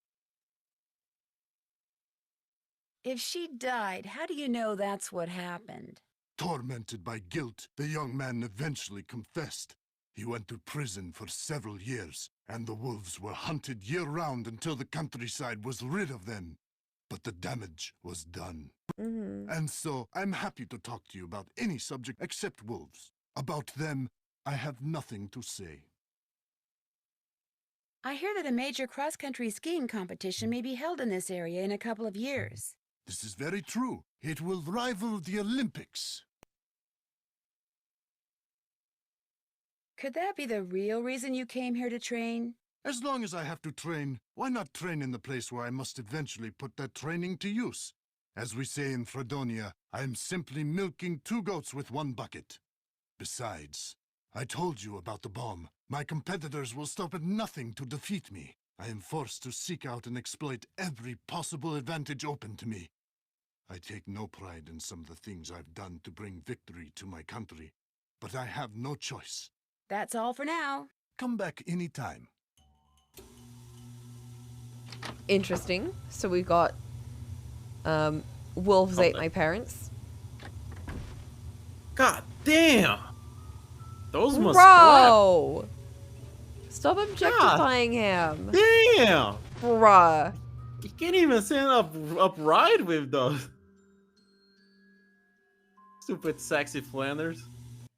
If she died, how do you know that's what happened? Tormented by guilt, the young man eventually confessed. He went to prison for several years, and the wolves were hunted year-round until the countryside was rid of them. But the damage was done. And so, I'm happy to talk to you about any subject except wolves. About them, I have nothing to say. I hear that a major cross-country skiing competition may be held in this area in a couple of years. This is very true. It will rival the Olympics. Could that be the real reason you came here to train? As long as I have to train, why not train in the place where I must eventually put that training to use? As we say in Fredonia, I am simply milking 2 goats with 1 bucket. Besides, I told you about the bomb. My competitors will stop at nothing to defeat me. I am forced to seek out and exploit every possible advantage open to me. I take no pride in some of the things I've done to bring victory to my country, but I have no choice. That's all for now. Come back anytime. Interesting. So we got wolves ate my parents. God damn! Those must Bro! Stop objectifying him. Damn! Bruh. You can't even stand upright with those. Stupid sexy Flanders.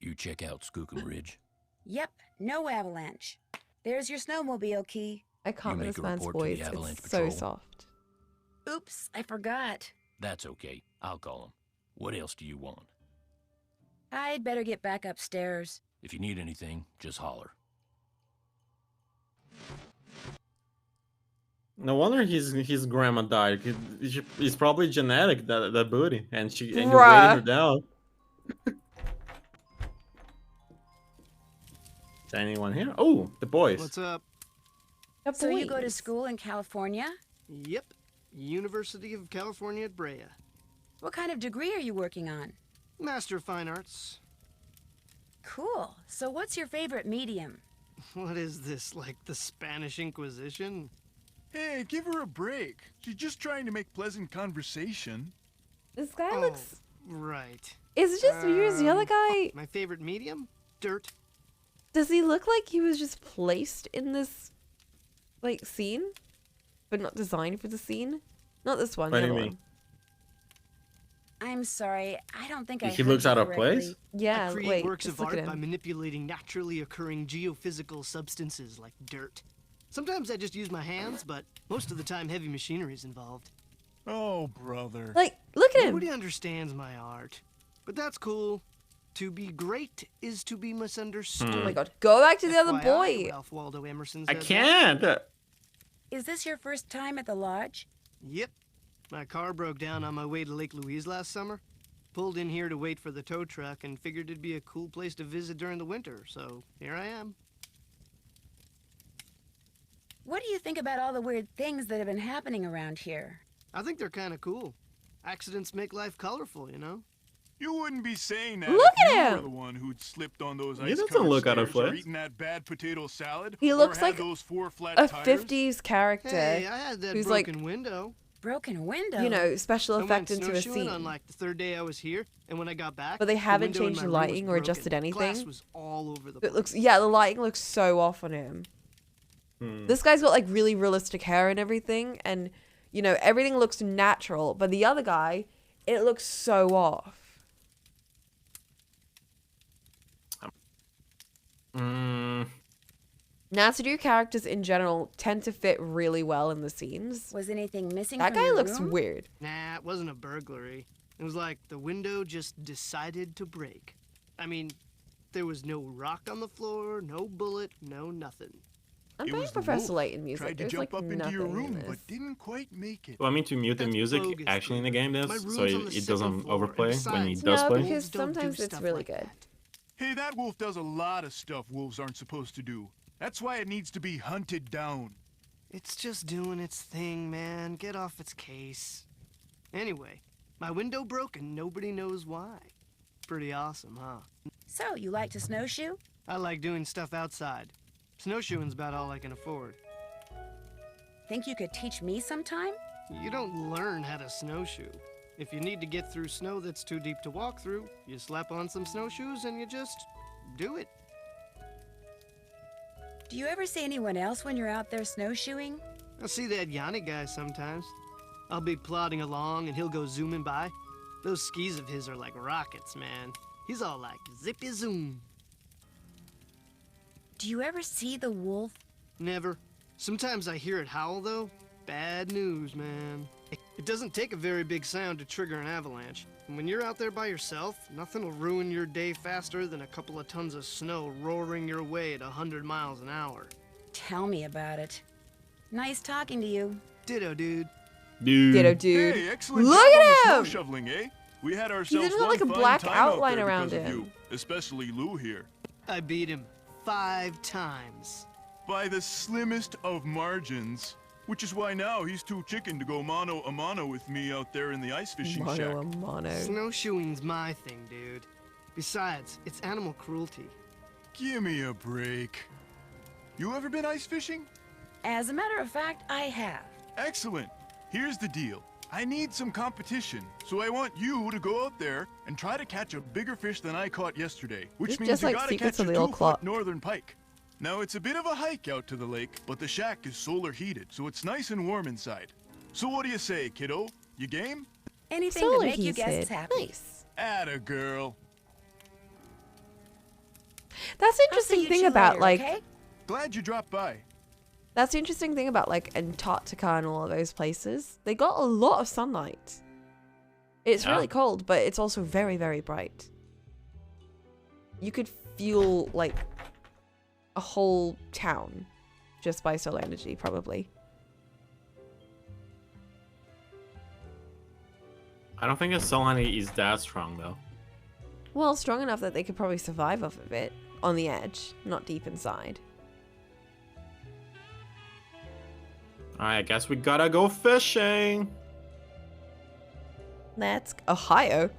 You check out Skookum Ridge. Yep, no avalanche. There's your snowmobile key. I can't You with make this a man's report to the voice. Avalanche It's so Patrol. soft. Oops, I forgot. That's okay. I'll call him. What else do you want? I'd better get back upstairs. If you need anything, just holler. No wonder his grandma died. It's probably genetic, that booty, and he weighted her down. Is anyone here? Oh, the boys. What's up? So you go to school in California? Yep. University of California at Brea. What kind of degree are you working on? Master of Fine Arts. Cool. So what's your favorite medium? What is this, like the Spanish Inquisition? Hey, give her a break. She's just trying to make pleasant conversation. This guy looks... Right. Is it just me or is the other guy... My favorite medium? Dirt. Does he look like he was just placed in this, like, scene? But not designed for the scene? Not this one, What the do you other mean? one. I'm sorry, I don't think I He heard looks you out of correctly. place? Yeah, I create wait, works just of look at art by him. manipulating naturally occurring geophysical substances like dirt. Sometimes I just use my hands, but most of the time heavy machinery is involved. Oh, brother. Like, look at him! Nobody understands my art. But that's cool. To be great is to be misunderstood. Oh my god, go back to the other FYI, boy! Ralph Waldo Emerson I said that. can't! Is this your first time at the lodge? Yep. My car broke down on my way to Lake Louise last summer. Pulled in here to wait for the tow truck and figured it'd be a cool place to visit during the winter, so here I am. What do you think about all the weird things that have been happening around here? I think they're kind of cool. Accidents make life colorful, you know? You wouldn't be saying that Look if at you him! were the one who'd slipped on those He ice doesn't look out of stairs or place. eaten that bad potato salad. He or looks had like those 4 flat A tires. 50s character Hey, I had that who's broken like, window. Broken window? you know, special I went effect into a snowshoeing scene. on like the 3rd day I was here, and when I got back, But they the haven't window in changed my the room was lighting or broken. adjusted Glass anything. was all over the It place. looks, yeah, the lighting looks so off on him. This guy's got like really realistic hair and everything, and you know, everything looks natural, but the other guy, it looks so off. Natsudu characters in general tend to fit really well in the scenes. Was anything missing That from guy your looks room? weird. Nah, it wasn't a burglary. It was like the window just decided to break. I mean, there was no rock on the floor, no bullet, no nothing. I'm It playing was the Professor wolf. Layton music. Tried to There's jump like up into nothing your in room, this. but didn't quite make it. Do you want me to mute the That's music bogus, actually in the game, My this, room's so on the it second doesn't floor, and overplay when he besides, does No, play? because Wolves don't do sometimes it's stuff really like good. that. Hey, that wolf does a lot of stuff wolves aren't supposed to do. That's why it needs to be hunted down. It's just doing its thing, man. Get off its case. Anyway, my window broke and nobody knows why. Pretty awesome, huh? So, you like to snowshoe? I like doing stuff outside. Snowshoeing's about all I can afford. Think you could teach me sometime? You don't learn how to snowshoe. If you need to get through snow that's too deep to walk through, you slap on some snowshoes and you just do it. Do you ever see anyone else when you're out there snowshoeing? I see that Yanni guy sometimes. I'll be plodding along and he'll go zooming by. Those skis of his are like rockets, man. He's all like zippy zoom. Do you ever see the wolf? Never. Sometimes I hear it howl, though. Bad news, man. It doesn't take a very big sound to trigger an avalanche. And when you're out there by yourself, nothing will ruin your day faster than a couple of tons of snow roaring your way at 100 miles an hour. Tell me about it. Nice talking to you. Ditto, dude. Ditto, dude. Hey, excellent Look job on the at snow him! shoveling, eh? We had ourselves even got, one like, a fine black time out outline there around because of him. you, especially Lou here. I beat him 5 times. By the slimmest of margins. Which is why now he's too chicken to go mano a mano with me out there in the ice fishing shack. Mono a mono. Snowshoeing's my thing, dude. Besides, it's animal cruelty. Give me a break. You ever been ice fishing? As a matter of fact, I have. Excellent. Here's the deal. I need some competition, so I want you to go out there and try to catch a bigger fish than I caught yesterday, which It's means just you like gotta Secrets catch of a the Old 2-foot Clock. northern pike. Now, it's a bit of a hike out to the lake, but the shack is solar heated, so it's nice and warm inside. So what do you say, kiddo? You game? Anything Solar to make you heated. guests happy. Nice. Atta girl. That's the I'll see interesting you thing two about later, like okay? Glad you dropped by. that's the interesting thing about like Antarctica and all of those places. They got a lot of sunlight. It's Yeah. really cold, but it's also very, very bright. You could feel like a whole town just by solar energy, probably. I don't think the sunlight is that strong though. Well, strong enough that they could probably survive off of it on the edge, not deep inside. Alright, I guess we gotta go fishing. Let's Ohio.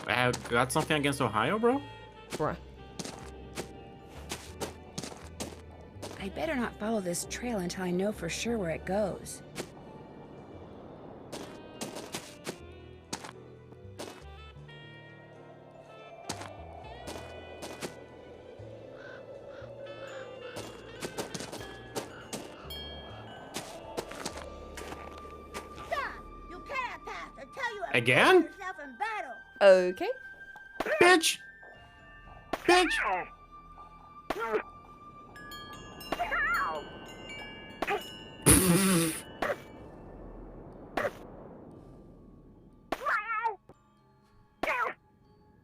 I have got something against Ohio, bro? Bruh. I better not follow this trail until I know for sure where it goes. Stop! You cannot pass until you have Again? put yourself in battle. Okay. Bitch! Bitch!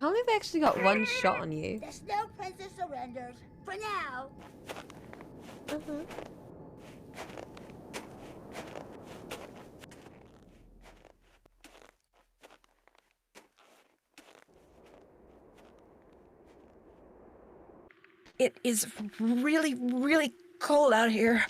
How many have they actually got one shot on you? The Snow Princess surrenders. For now. It is really, really cold out here.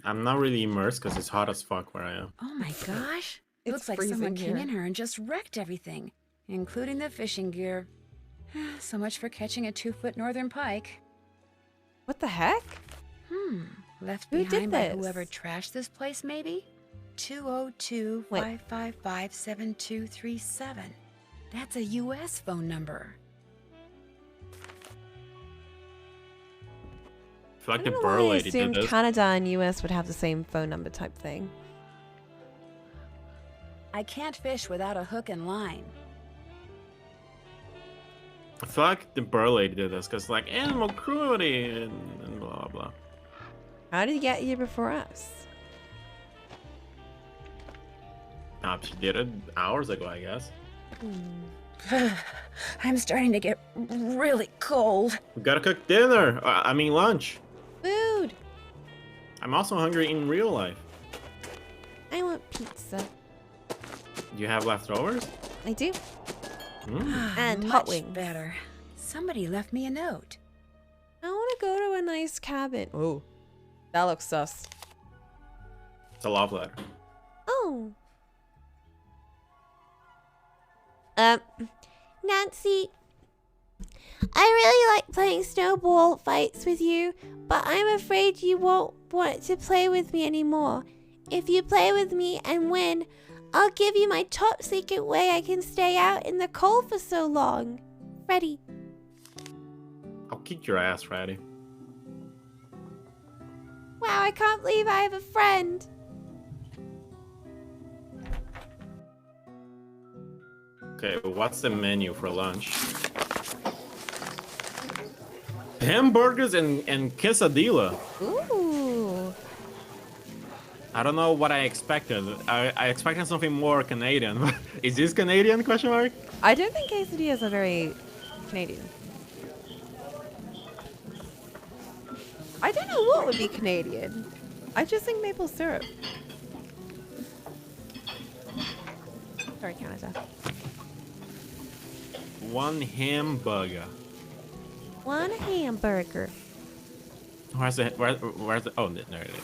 I'm not really immersed because it's hot as fuck where I am. Oh my gosh. It's Looks like someone freezing came here. in here and just wrecked everything, including the fishing gear. So much for catching a 2-foot northern pike. What the heck? Left Who did behind by this? whoever trashed this place, maybe? 202-555-7237. That's a U.S. phone number. I feel like I the don't know burr why I lady did assumed this. Canada and US would have the same phone number type thing. I can't fish without a hook and line. I feel like the burr lady did this because like animal cruelty and blah blah blah. How did he get here before us? She did it hours ago, I guess. I'm starting to get really cold. We gotta cook dinner. I mean lunch. Food! I'm also hungry in real life. I want pizza. Do you have leftovers? I do. And Much hot wings. better. Somebody left me a note. I want to go to a nice cabin. Oh, that looks sus. It's a love letter. Oh. Nancy, I really like playing snowball fights with you, but I'm afraid you won't want to play with me anymore. If you play with me and win, I'll give you my top secret way I can stay out in the cold for so long. Freddy. I'll kick your ass, Freddy. Wow, I can't believe I have a friend. Okay, what's the menu for lunch? Hamburgers and quesadilla. Ooh. I don't know what I expected. I expected something more Canadian. Is this Canadian, question mark? I don't think quesadillas are very Canadian. I don't know what would be Canadian. I just think maple syrup. Sorry, Canada. One hamburger. One hamburger. Where's the oh, there it is.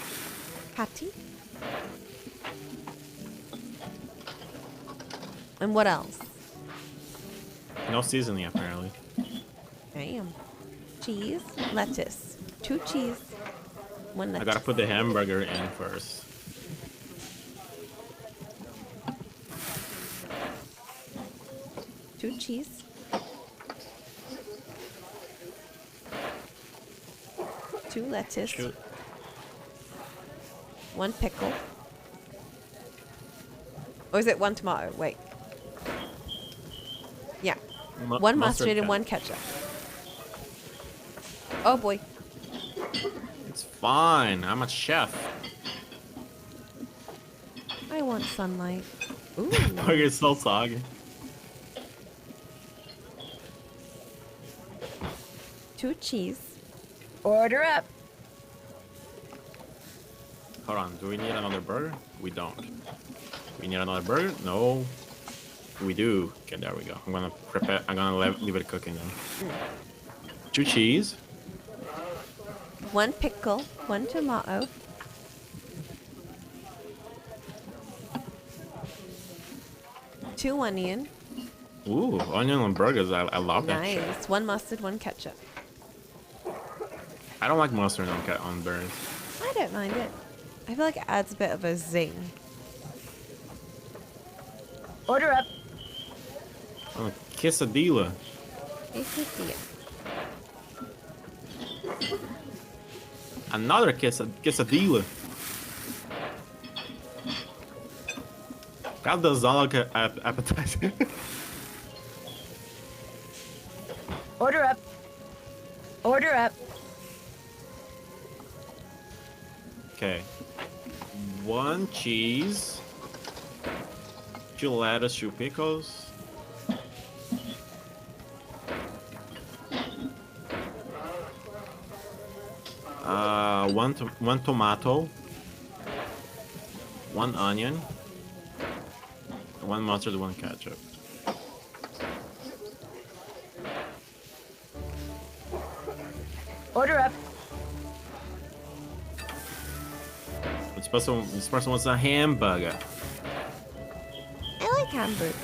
Patty. And what else? No seasoning, apparently. Damn. Cheese, lettuce. 2 cheese, 1 lettuce. I gotta put the hamburger in first. Two cheese. Two lettuce. Shoot. 1 pickle. Or is it 1 tomato? Wait. Yeah. 1 mustard and 1 ketchup. Oh boy. It's fine. I'm a chef. I want sunlight. Ooh. Burger's so soggy. Two cheese. Order up. Hold on. Do we need another burger? We don't. We need another burger? No. We do. Okay, there we go. I'm gonna prepare. I'm gonna leave it cooking then. 2 cheese. 1 pickle. 1 tomato. Two onion. Ooh, onion on burgers. I love that Nice. shit. 1 mustard, 1 ketchup. I don't like mustard on burgers. I don't mind it. I feel like it adds a bit of a zing. Order up. Oh, quesadilla. Quesadilla. Another quesadilla. That does not look appetizing. Order up. Order up. Okay. 1 cheese. 2 lettuce, 2 pickles. One tomato. 1 onion. 1 mustard, 1 ketchup. Order up. This person wants a hamburger. I like hamburgers.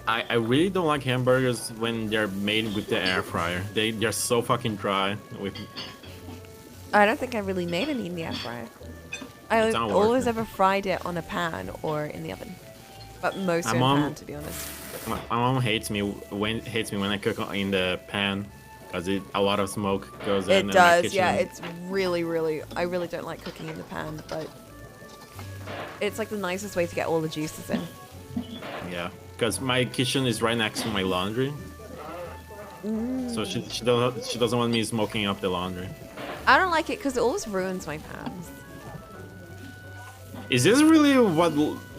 I really don't like hamburgers when they're made with the air fryer. They're so fucking dry. I don't think I really made any in the air fryer. I It's not always worth it. ever fried it on a pan or in the oven. But mostly My on mom- pan, to be honest. My mom hates me when I cook in the pan because a lot of smoke goes in. It and my does, yeah. kitchen- It's really, I really don't like cooking in the pan, but it's like the nicest way to get all the juices in. Yeah, because my kitchen is right next to my laundry, so she doesn't want me smoking up the laundry. I don't like it because it always ruins my pans. Is this really what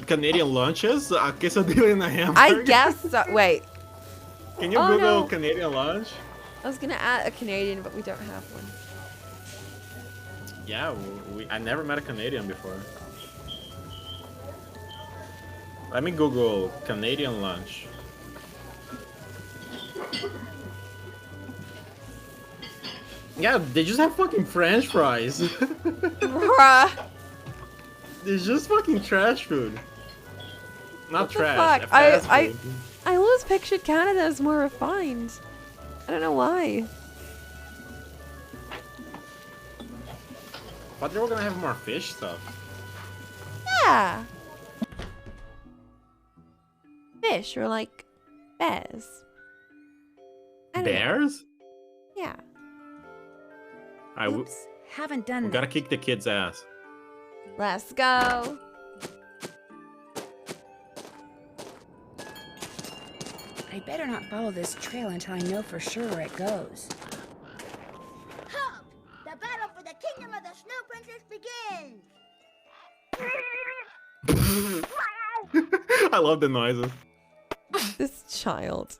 Canadian lunch is? A quesadilla and a hamburger? I guess so. Wait, Can you Oh, Google no. Canadian lunch? I was gonna add a Canadian, but we don't have one. Yeah, I never met a Canadian before. Let me Google Canadian lunch. Yeah, they just have fucking French fries. Bruh. It's just fucking trash food. Not What the trash. fuck? Fast I food. always always pictured Canada as more refined. I don't know why. But they were gonna have more fish stuff. Yeah. Fish or like bears. I don't know. Bears? Yeah. Oops, haven't done We that. gotta kick the kid's ass. Let's go. I better not follow this trail until I know for sure where it goes. Halt! The battle for the kingdom of the Snow Princess begins! I love the noises. This child.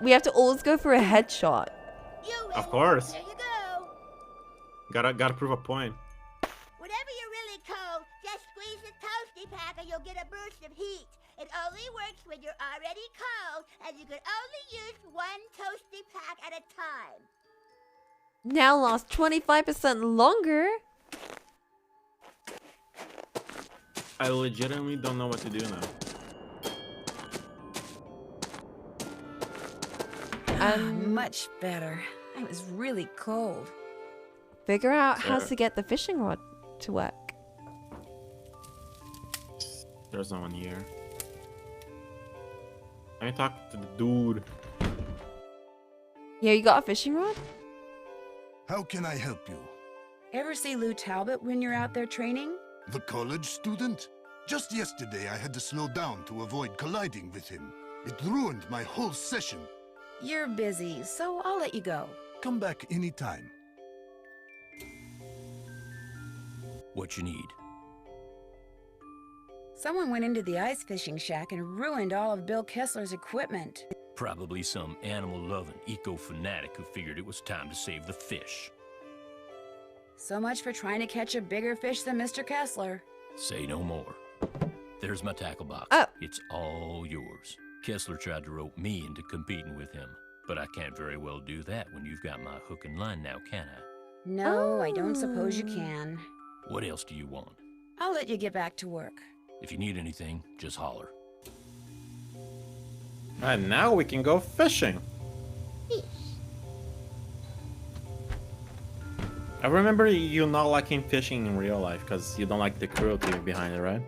We have to always go for a headshot. Of course. There you go. Gotta prove a point. Whenever you're really cold, just squeeze the toasty pack and you'll get a burst of heat. It only works when you're already cold, and you can only use one toasty pack at a time. Now lasts 25% longer. I legitimately don't know what to do now. Much better. I was really cold. Figure out how to get the fishing rod to work. There's no one here. Let me talk to the dude. Yeah, you got a fishing rod? How can I help you? Ever see Lou Talbot when you're out there training? The college student? Just yesterday I had to slow down to avoid colliding with him. It ruined my whole session. You're busy, so I'll let you go. Come back anytime. What you need? Someone went into the ice fishing shack and ruined all of Bill Kessler's equipment. Probably some animal-loving eco-fanatic who figured it was time to save the fish. So much for trying to catch a bigger fish than Mr. Kessler. Say no more. There's my tackle box. Oh. It's all yours. Kessler tried to rope me into competing with him, but I can't very well do that when you've got my hook and line now, can I? No, I don't suppose you can. What else do you want? I'll let you get back to work. If you need anything, just holler. And now we can go fishing. I remember you not liking fishing in real life because you don't like the cruelty behind it, right?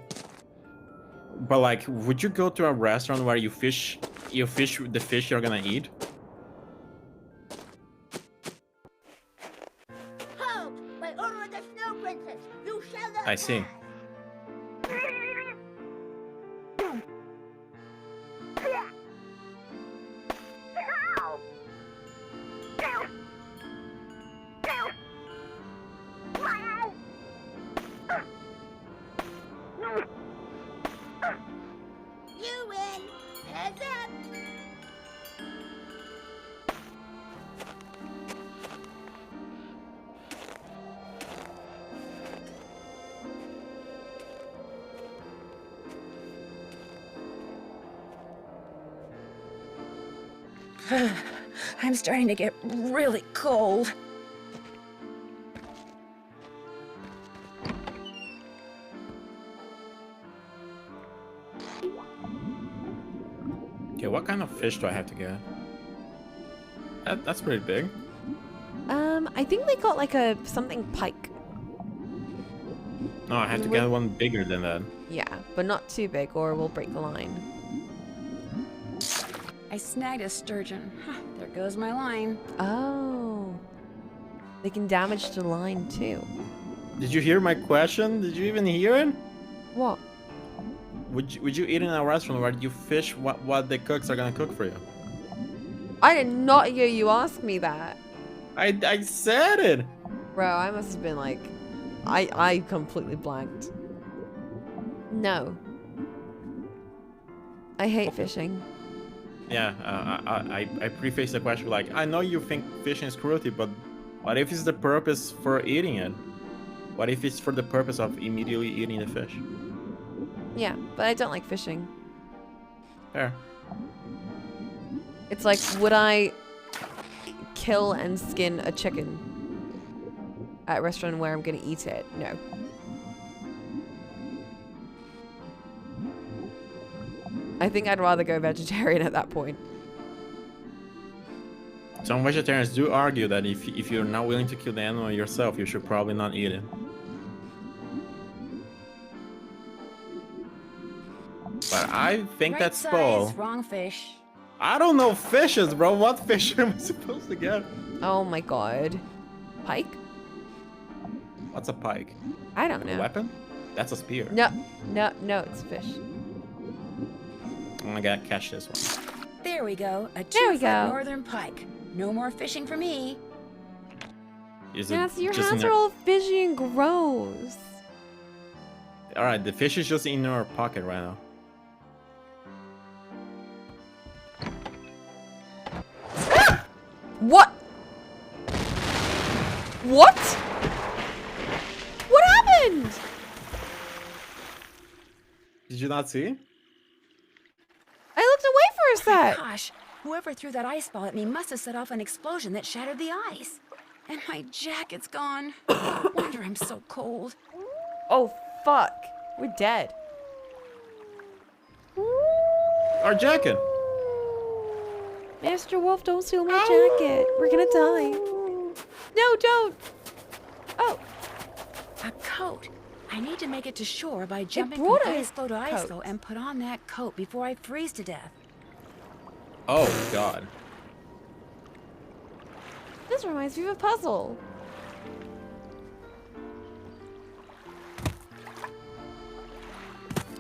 But like, would you go to a restaurant where you fish the fish you're gonna eat? Halt! By order of the Snow Princess, you shall not I see. pass. You win. Heads up. I'm starting to get really cold. Okay, what kind of fish do I have to get? That's pretty big. I think they got like a something pike. No, I have to get one bigger than that. Yeah, but not too big or we'll break the line. I snagged a sturgeon. Huh, there goes my line. Oh. They can damage the line too. Did you hear my question? Did you even hear it? What? Would you eat in a restaurant where you fish what the cooks are gonna cook for you? I did not hear you ask me that. I said it. Bro, I must have been like, I completely blanked. No. I hate fishing. Yeah, I preface the question like, I know you think fishing is cruelty, but what if it's the purpose for eating it? What if it's for the purpose of immediately eating the fish? Yeah, but I don't like fishing. Fair. It's like, would I kill and skin a chicken at a restaurant where I'm gonna eat it. No. I think I'd rather go vegetarian at that point. Some vegetarians do argue that if you're not willing to kill the animal yourself, you should probably not eat it. But I think that's bull. Wrong fish. I don't know fishes, bro. What fish am I supposed to get? Oh my god. Pike? What's a pike? I don't know. A weapon? That's a spear. No, it's fish. I gotta catch this one. There we go. A There we 2-foot go. northern pike. No more fishing for me. Is it Nancy, your just in hands there? are all fishy and gross. Alright, the fish is just in your pocket right now. What? What? What happened? Did you not see? I looked away for a sec. Gosh, whoever threw that ice ball at me must have set off an explosion that shattered the ice. And my jacket's gone. No wonder I'm so cold. Oh, fuck. We're dead. Our jacket. Master Wolf, don't steal my jacket. We're gonna die. No, don't. Oh. A coat. I need to make it to shore by jumping from brought a ice floe to ice coat. floe and put on that coat before I freeze to death. Oh god. This reminds me of a puzzle.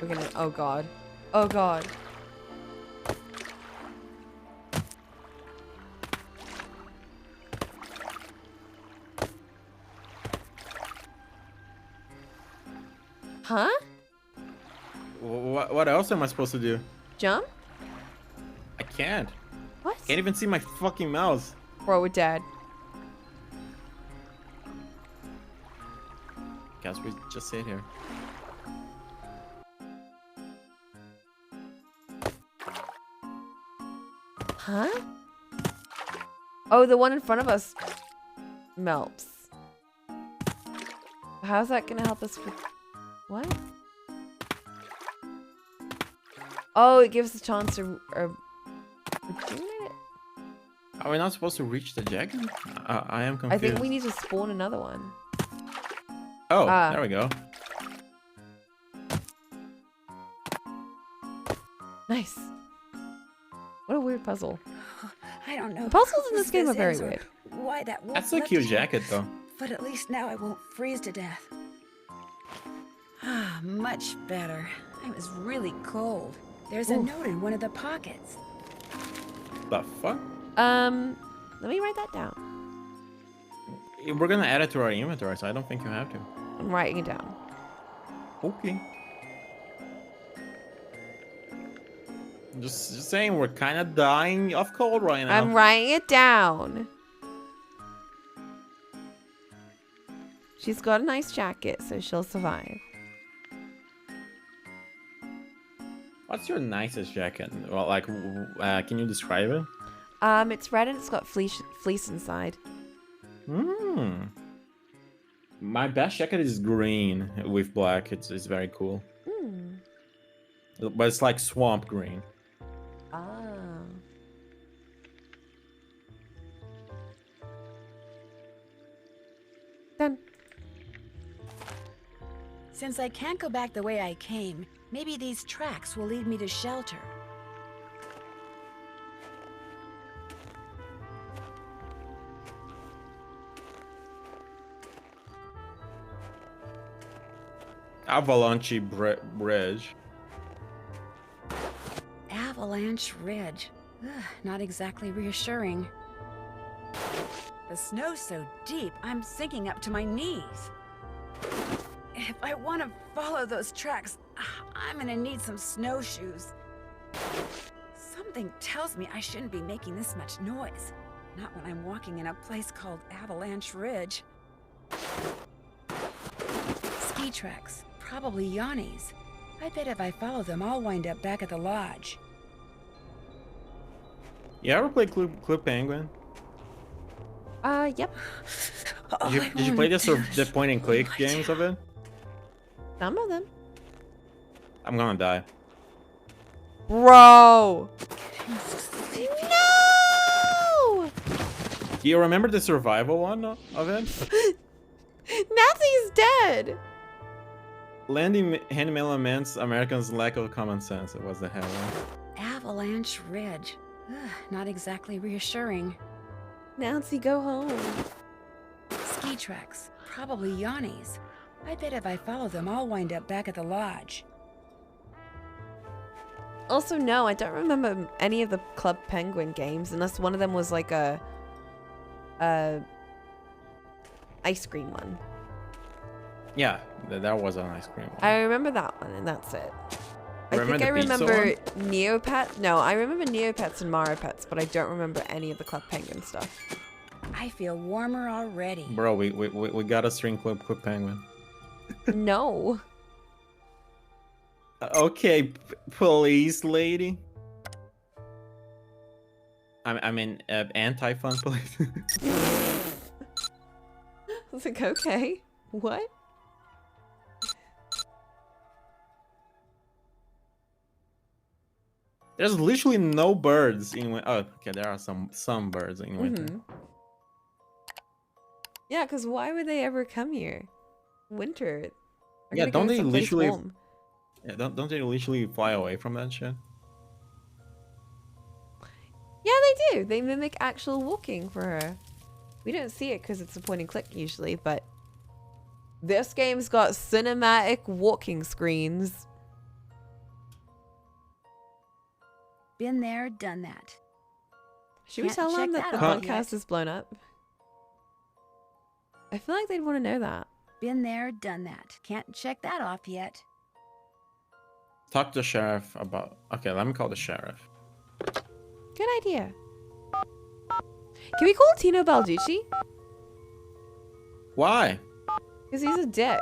We're gonna. Oh god. Oh god. Huh? What else am I supposed to do? Jump? I can't. What? Can't even see my fucking mouse. Bro, we're dead. Guess we just sit here. Huh? Oh, the one in front of us melts. How's that gonna help us with... What? Oh, it gives us a chance to rejuvenate it? Are we not supposed to reach the jacket? I am I confused. think we need to spawn another one. Oh, there we go. Nice. What a weird puzzle. I don't know. The puzzles in whose this game are very is or weird. Why that wolf That's a left cute it here, jacket, though. But at least now I won't freeze to death. Ah, much better. I was really cold. There's a note in one of the pockets. The fuck? Let me write that down. We're gonna add it to our inventory, so I don't think you have to. I'm writing it down. Okay. Just saying, we're kind of dying of cold right now. I'm writing it down. She's got a nice jacket, so she'll survive. What's your nicest jacket? Well, like, can you describe it? It's red and it's got fleece inside. Hmm. My best jacket is green with black. It's very cool. Hmm. But it's like swamp green. Ah. Done. Since I can't go back the way I came, maybe these tracks will lead me to shelter. Avalanche Bridge. Avalanche Ridge. Ugh, not exactly reassuring. The snow's so deep, I'm sinking up to my knees. If I want to follow those tracks, I'm gonna need some snowshoes. Something tells me I shouldn't be making this much noise. Not when I'm walking in a place called Avalanche Ridge. Ski tracks, probably Yanni's. I bet if I follow them, I'll wind up back at the lodge. You ever play Club Penguin? Yep. Did you play the point and click games of it? Some of them. I'm gonna die. Bro! No! Do you remember the survival one of it? Nazi's dead! Landy Handmill laments Americans' lack of common sense. It was the hell. Avalanche Ridge. Ugh, not exactly reassuring. Nancy, go home. Ski tracks. Probably Yanni's. I bet if I follow them, I'll wind up back at the lodge. Also, no, I don't remember any of the Club Penguin games, unless one of them was like a ice cream one. Yeah, that was an ice cream one. I remember that one, and that's it. I Remember think I the pizza remember one? Neopets. No, I remember Neopets and Maropets, but I don't remember any of the Club Penguin stuff. I feel warmer already. Bro, we got a string Club Penguin. No. Okay, police lady. I mean, anti-fun police. I was like, okay, what? There's literally no birds in winter. Oh, okay, there are some birds in winter. Yeah, because why would they ever come here? Winter. They're Yeah, gonna don't go they someplace literally? warm. Yeah, don't they literally fly away from that shit? Yeah, they do. They mimic actual walking for her. We don't see it because it's a point and click usually, but this game's got cinematic walking screens. Been there, done that. Should we Can't tell them check that that the off bunkhouse yet. is blown up? I feel like they'd want to know that. Been there, done that. Can't check that off yet. Talk to the sheriff about. Okay, let me call the sheriff. Good idea. Can we call Tino Balducci? Why? Because he's a dick.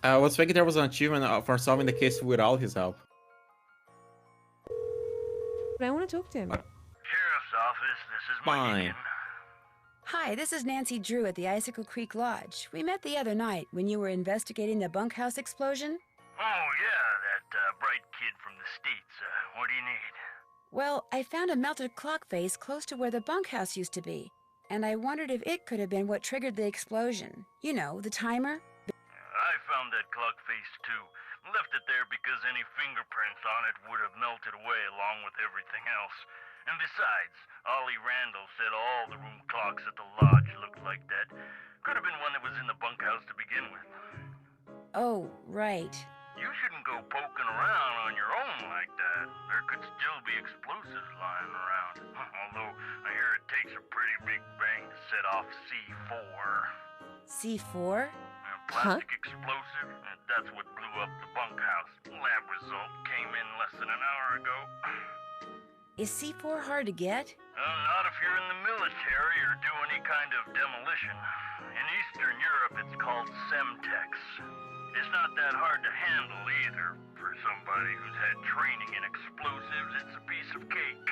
I was thinking there was an achievement for solving the case without his help. But I want to talk to him. Sheriff's office, this is Mike Fine. again. Hi, this is Nancy Drew at the Icicle Creek Lodge. We met the other night when you were investigating the bunkhouse explosion. Oh, yeah, that bright kid from the States. What do you need? Well, I found a melted clock face close to where the bunkhouse used to be, and I wondered if it could have been what triggered the explosion. You know, the timer. I found that clock face, too. Left it there because any fingerprints on it would have melted away along with everything else. And besides, Ollie Randall said all the room clocks at the lodge looked like that. Could have been one that was in the bunkhouse to begin with. Oh, right. You shouldn't go poking around on your own like that. There could still be explosives lying around. Although, I hear it takes a pretty big bang to set off C4. C4? A plastic explosive? That's what blew up the bunkhouse. Lab result came in less than an hour ago. Is C4 hard to get? Not if you're in the military or do any kind of demolition. In Eastern Europe, it's called Semtex. It's not that hard to handle either. For somebody who's had training in explosives, it's a piece of cake.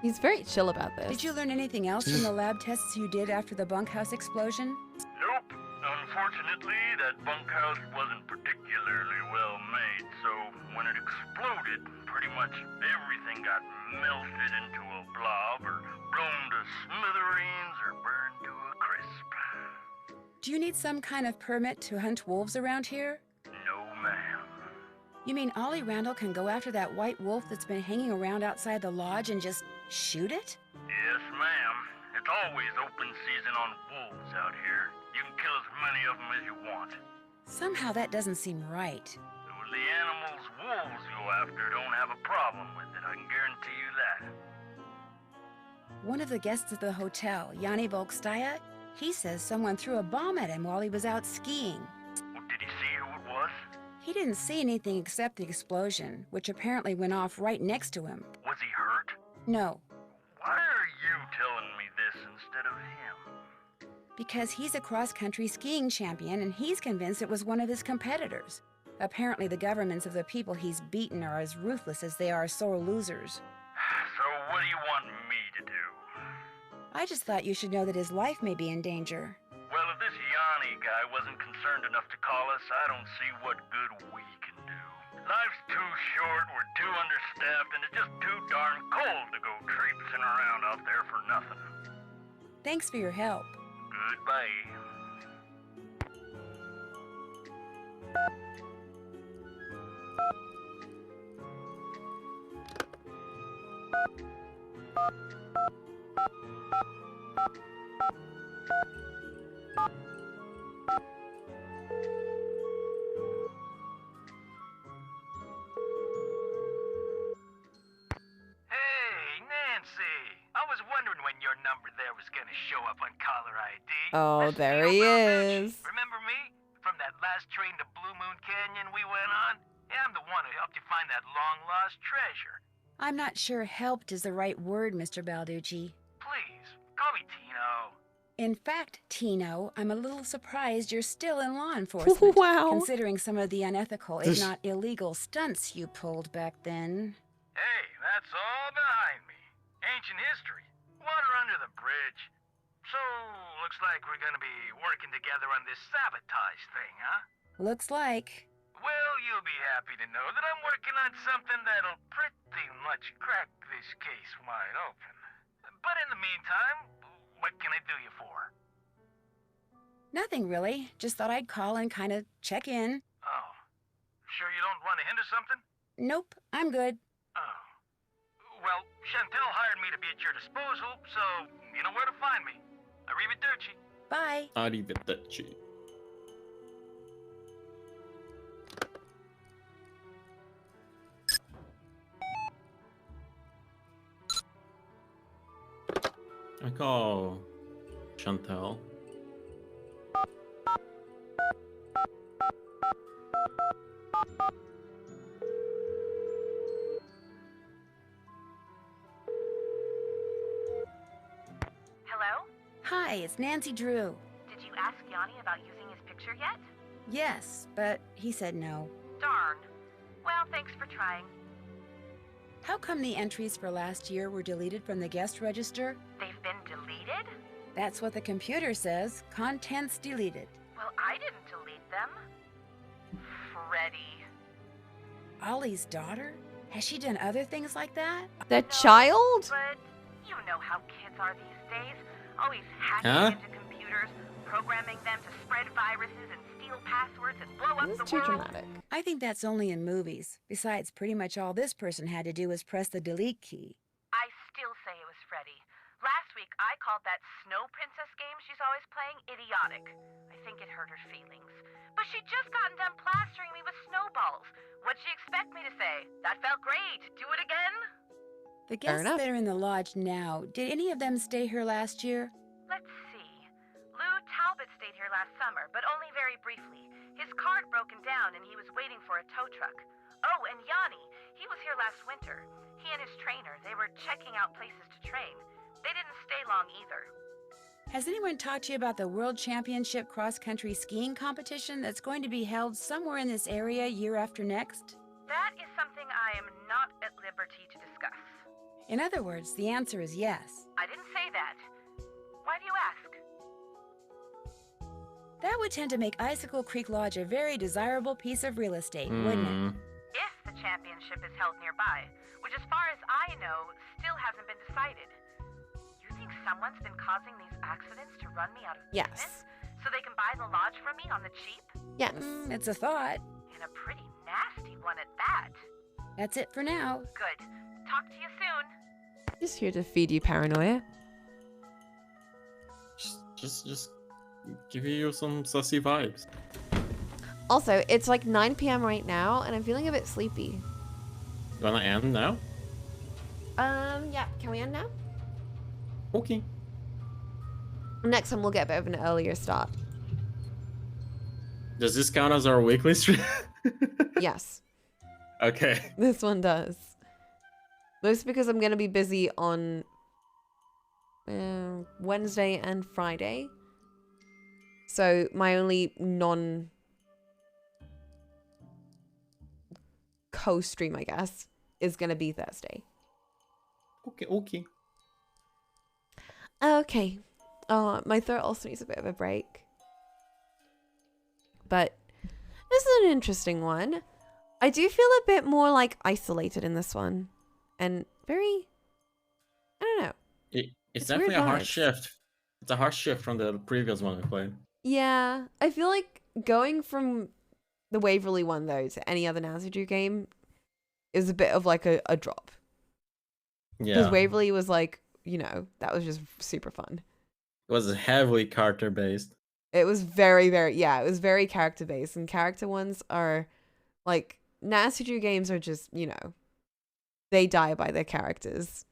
He's very chill about this. Did you learn anything else from the lab tests you did after the bunkhouse explosion? Nope. Unfortunately, that bunkhouse wasn't particularly well made, so when it exploded, pretty much everything got melted into a blob or blown to smithereens or burned to a crisp. Do you need some kind of permit to hunt wolves around here? No, ma'am. You mean Ollie Randall can go after that white wolf that's been hanging around outside the lodge and just shoot it? Yes, ma'am. It's always open season on wolves out here. You can kill as many of them as you want. Somehow that doesn't seem right. The animals wolves go after don't have a problem with it, I can guarantee you that. One of the guests at the hotel, Yanni Volkstaya, he says someone threw a bomb at him while he was out skiing. Well, did he see who it was? He didn't see anything except the explosion, which apparently went off right next to him. Was he hurt? No, Why are you telling me this instead of him? because he's a cross-country skiing champion and he's convinced it was one of his competitors. Apparently the governments of the people he's beaten are as ruthless as they are sore losers. So what do you want me to do? I just thought you should know that his life may be in danger. Well, if this Yanni guy wasn't concerned enough to call us, I don't see what good we can do. Life's too short, we're too understaffed, and it's just too darn cold to go traipsing around out there for nothing. Thanks for your help. Goodbye. Hey, Nancy. I was wondering when your number there was gonna show up on caller ID. Oh, This there Neil he Balducci. is. Remember me? From that last train to Blue Moon Canyon we went on? Yeah, I'm the one who helped you find that long-lost treasure. I'm not sure helped is the right word, Mr. Balducci. Please, call me Tino. In fact, Tino, I'm a little surprised you're still in law enforcement. Wow. Considering some of the unethical, if not illegal, stunts you pulled back then. Hey, that's all behind me. Ancient history. Water under the bridge. So, looks like we're gonna be working together on this sabotage thing, huh? Looks like. Well, you'll be happy to know that I'm working on something that'll pretty much crack this case wide open. But in the meantime, what can I do you for? Nothing really. Just thought I'd call and kind of check in. Oh. Sure you don't run into something? Nope, I'm good. Oh. Well, Chantel hired me to be at your disposal, so you know where to find me. Arrivederci. Bye. Arrivederci. I call Chantel. Hello? Hi, it's Nancy Drew. Did you ask Yanni about using his picture yet? Yes, but he said no. Darn. Well, thanks for trying. How come the entries for last year were deleted from the guest register? They've been deleted? That's what the computer says. Contents deleted. Well, I didn't delete them. Freddie. Ollie's daughter? Has she done other things like that? The child? But you know how kids are these days. Always hacking Huh? into computers, programming them to spread viruses and steal passwords and blow up This the is too world. dramatic. I think that's only in movies. Besides, pretty much all this person had to do was press the delete key. I still say it was Freddie. Last week, I called that Snow Princess game she's always playing idiotic. I think it hurt her feelings. But she'd just gotten done plastering me with snowballs. What'd she expect me to say? That felt great. Do it again? The Fair guests enough. that are in the lodge now, did any of them stay here last year? Let's see. Lou Talbot stayed here last summer, but only very briefly. His car had broken down and he was waiting for a tow truck. Oh, and Yanni, he was here last winter. He and his trainer, they were checking out places to train. They didn't stay long either. Has anyone talked to you about the World Championship cross-country skiing competition that's going to be held somewhere in this area year after next? That is something I am not at liberty to discuss. In other words, the answer is yes. I didn't say that. Why do you ask? That would tend to make Icicle Creek Lodge a very desirable piece of real estate, wouldn't it? If the championship is held nearby, which as far as I know, still hasn't been decided. You think someone's been causing these accidents to run me out of business? Yes. So they can buy the lodge from me on the cheap? Yes. It's a thought. And a pretty nasty one at that. That's it for now. Good. Talk to you soon. Just here to feed you paranoia. Just give you some sussy vibes. Also, it's like 9 p.m. right now, and I'm feeling a bit sleepy. Gonna end now? Yeah. Can we end now? Okay. Next time we'll get a bit of an earlier start. Does this count as our weekly stream? Yes. Okay. This one does. Mostly because I'm going to be busy on Wednesday and Friday. So my only co-stream, I guess, is going to be Thursday. Okay. Okay. My throat also needs a bit of a break. But this is an interesting one. I do feel a bit more like isolated in this one. And very, I don't know. It's weird definitely a harsh vibes. shift. It's a harsh shift from the previous one we played. Yeah. I feel like going from the Waverly one, though, to any other Nancy Drew game is a bit of like a drop. Because Yeah. Waverly was like, you know, that was just super fun. It was heavily character based. It was very, very, yeah, it was very character based. And character ones are like, Nancy Drew games are just, you know, they die by their characters.